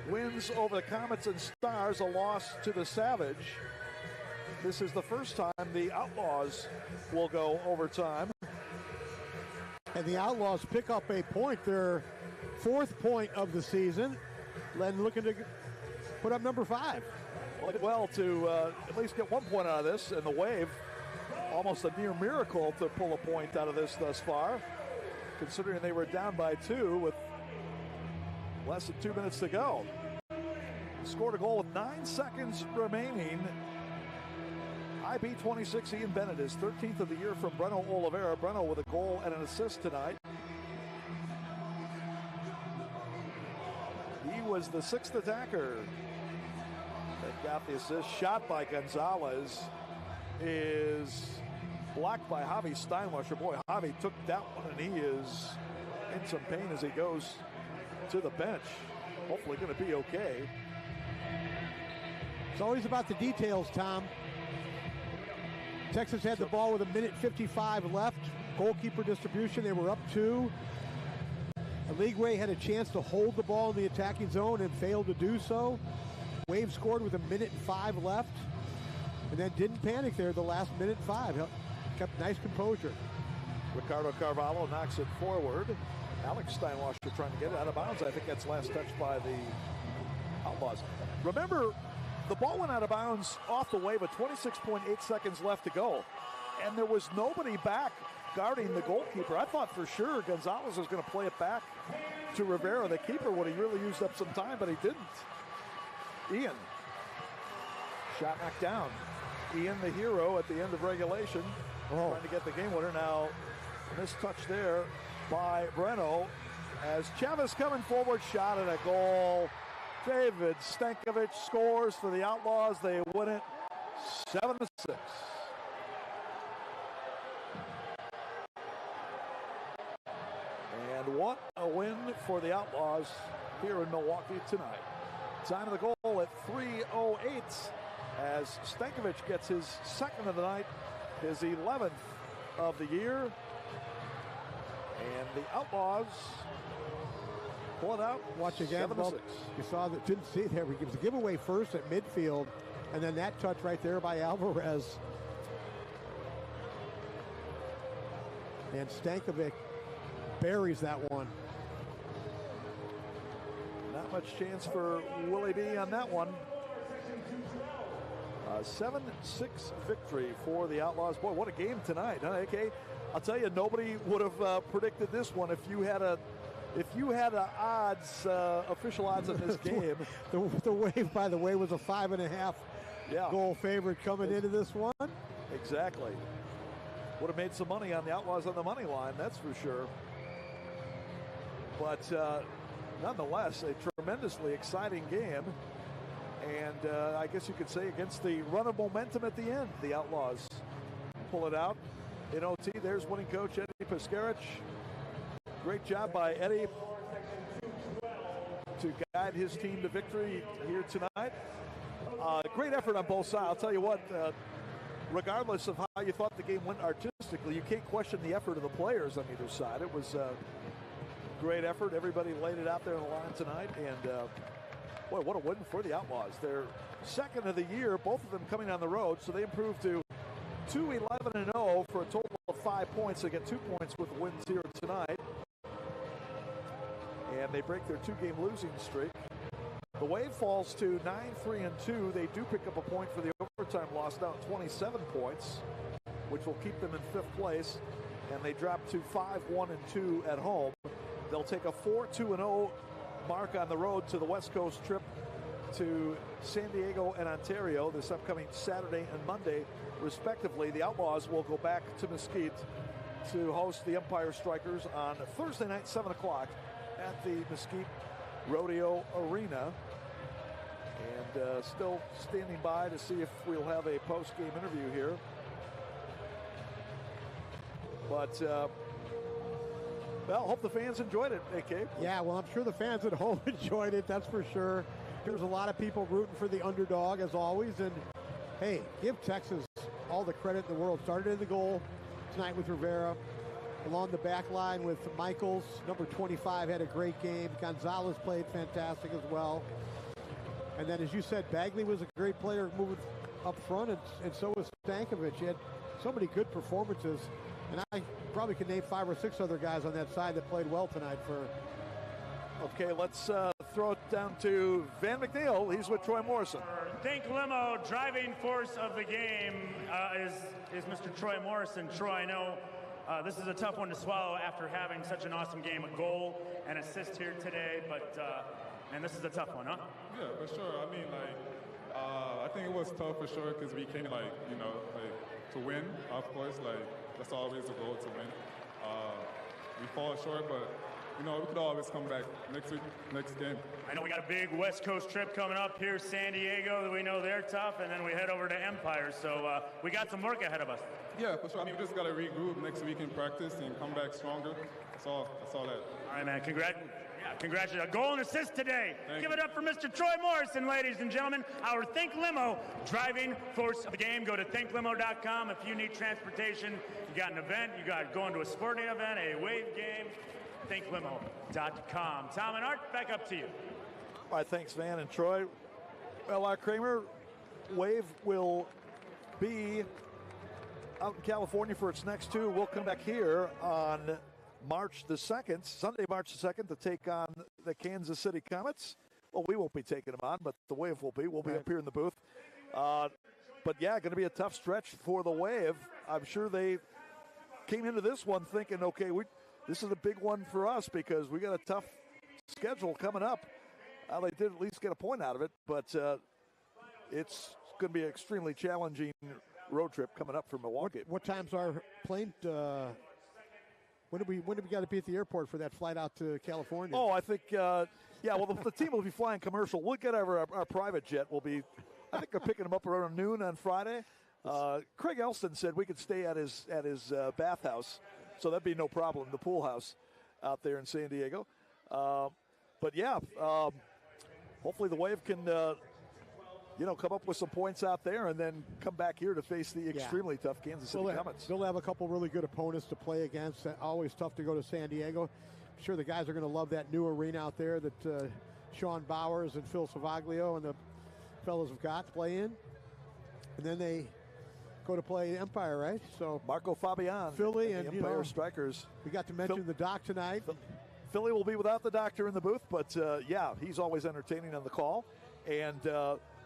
Wins over the Comets and Stars, a loss to the Savage. This is the first time the Outlaws will go overtime. And the Outlaws pick up a point, their 4th point of the season. Len looking to put up number 5. Well, to at least get 1 point out of this, and the Wave, almost a near miracle to pull a point out of this thus far, considering they were down by 2 with less than 2 minutes to go. Scored a goal with 9 seconds remaining. IB 26, Ian Bennett, is 13th of the year from Breno Oliveira. Breno with a goal and an assist tonight. He was the 6th attacker that got the assist. Shot by Gonzalez is blocked by Javi Steinwasser. Boy, Javi took that one, and he is in some pain as he goes to the bench. Hopefully going to be okay. It's always about the details, Tom. Texas had the ball with 1:55 left. Goalkeeper distribution, they were up 2. Leagueway had a chance to hold the ball in the attacking zone and failed to do so. Wave scored with 1:05 left, and then didn't panic there the last 1:05. Kept nice composure. Ricardo Carvalho knocks it forward. Alex Steinwasser trying to get it out of bounds. I think that's last touched by the Outlaws. Remember, the ball went out of bounds off the Wave with 26.8 seconds left to go. And there was nobody back guarding the goalkeeper. I thought for sure Gonzalez was going to play it back to Rivera. The keeper would have really used up some time, but he didn't. Ian. Shot knocked down. Ian, the hero at the end of regulation, trying to get the game winner. Now, Missed touch there by Breno. As Chavez coming forward, shot at a goal. David Stankovic scores for the Outlaws. They win it 7-6. And what a win for the Outlaws here in Milwaukee tonight. Time of the goal at 3:08 as Stankovic gets his second of the night, his 11th of the year. And the Outlaws pull it out. Watch again. Well, you saw that, didn't see it there. He gives a giveaway first at midfield, and then that touch right there by Alvarez. And Stankovic buries that one. Not much chance for Willie B on that one. 7-6 victory for the Outlaws. Boy, what a game tonight, huh, AK? I'll tell you, nobody would have predicted this one if you had odds, official odds on this game. The Wave, by the way, was a 5.5 goal favorite coming into this one. Exactly. Would have made some money on the Outlaws on the money line, that's for sure. But nonetheless, a tremendously exciting game. And I guess you could say against the run of momentum at the end, the Outlaws pull it out. In OT, there's winning coach Eddie Piskarich. Great job by Eddie to guide his team to victory here tonight. Great effort on both sides. I'll tell you what, regardless of how you thought the game went artistically, you can't question the effort of the players on either side. It was a great effort. Everybody laid it out there on the line tonight. And boy, what a win for the Outlaws. They're second of the year, both of them coming on the road, so they improved to 2-11-0 for a total of 5 points. They get 2 points with the wins here tonight. And they break their 2-game losing streak. The Wave falls to 9-3-2. They do pick up a point for the overtime loss, down 27 points, which will keep them in 5th place. And they drop to 5-1-2 at home. They'll take a 4-2-0 mark on the road to the West Coast trip to San Diego and Ontario this upcoming Saturday and Monday, respectively. The Outlaws will go back to Mesquite to host the Empire Strikers on Thursday night, 7 o'clock at the Mesquite Rodeo Arena. And still standing by to see if we'll have a post-game interview here. But, well, hope the fans enjoyed it, AK. Yeah, well, I'm sure the fans at home enjoyed it, that's for sure. There's a lot of people rooting for the underdog, as always. And, hey, give Texas all the credit in the world. Started in the goal tonight with Rivera. Along the back line with Michaels. Number 25 had a great game. Gonzalez played fantastic as well. And then, as you said, Bagley was a great player moving up front, and so was Stankovic. He had so many good performances. And I probably could name 5 or 6 other guys on that side that played well tonight for. Okay, let's throw it down to Van McNeil. He's with Troy Morrison. Think limo, driving force of the game is Mr. Troy Morrison. Troy, I know this is a tough one to swallow after having such an awesome game, a goal and assist here today, but man, this is a tough one, huh? Yeah, for sure. I mean, I think it was tough for sure because we came to win, of course. That's always the goal, to win. We fall short, but we could always come back next week, next game. I know we got a big West Coast trip coming up here, San Diego. We know they're tough, and then we head over to Empire. So we got some work ahead of us. Yeah, for sure. I mean, we just got to regroup next week in practice and come back stronger. That's all that. All right, man. Congratulations. A goal and assist today. Give it up for Mr. Troy Morrison, ladies and gentlemen. Our Think Limo driving force of the game. Go to thinklimo.com if you need transportation. You got an event. You got going to a sporting event, a Wave game. thinklimo.com. Tom and Art, back up to you. All right, thanks, Van and Troy. Well, Kramer, Wave will be out in California for its next 2. We'll come back here on March the 2nd, Sunday, March the 2nd, to take on the Kansas City Comets. Well, we won't be taking them on, but the Wave will be. We'll be up here in the booth. But, yeah, going to be a tough stretch for the Wave. I'm sure they came into this one thinking, okay, this is a big one for us because we got a tough schedule coming up. They did at least get a point out of it, but it's going to be an extremely challenging road trip coming up from Milwaukee. What time's our plane When do we got to be at the airport for that flight out to California? Oh, I think, well, the team will be flying commercial. We'll get our private jet. I think they're picking them up around noon on Friday. Craig Elston said we could stay at his bathhouse, so that'd be no problem, the pool house out there in San Diego. But yeah, hopefully the Wave can, come up with some points out there and then come back here to face the extremely tough Kansas City Comets. They'll have a couple really good opponents to play against. Always tough to go to San Diego. I'm sure the guys are going to love that new arena out there that Sean Bowers and Phil Savaglio and the fellows have got to play in. And then they go to play Empire, right? So Marco Fabian, Philly, and Empire Strikers. We got to mention the Doc tonight. Philly will be without the doctor in the booth, but he's always entertaining on the call. And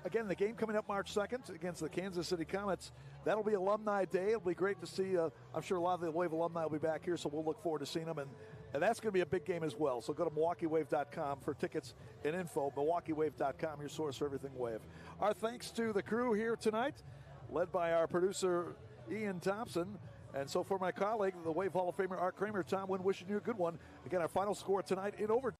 again, the game coming up March 2nd against the Kansas City Comets. That'll be Alumni Day. It'll be great to see. I'm sure a lot of the Wave alumni will be back here, so we'll look forward to seeing them. And that's going to be a big game as well. So go to MilwaukeeWave.com for tickets and info. MilwaukeeWave.com, your source for everything Wave. Our thanks to the crew here tonight, led by our producer, Ian Thompson. And so for my colleague, the Wave Hall of Famer, Art Kramer, Tom Wynn, wishing you a good one. Again, our final score tonight in overtime.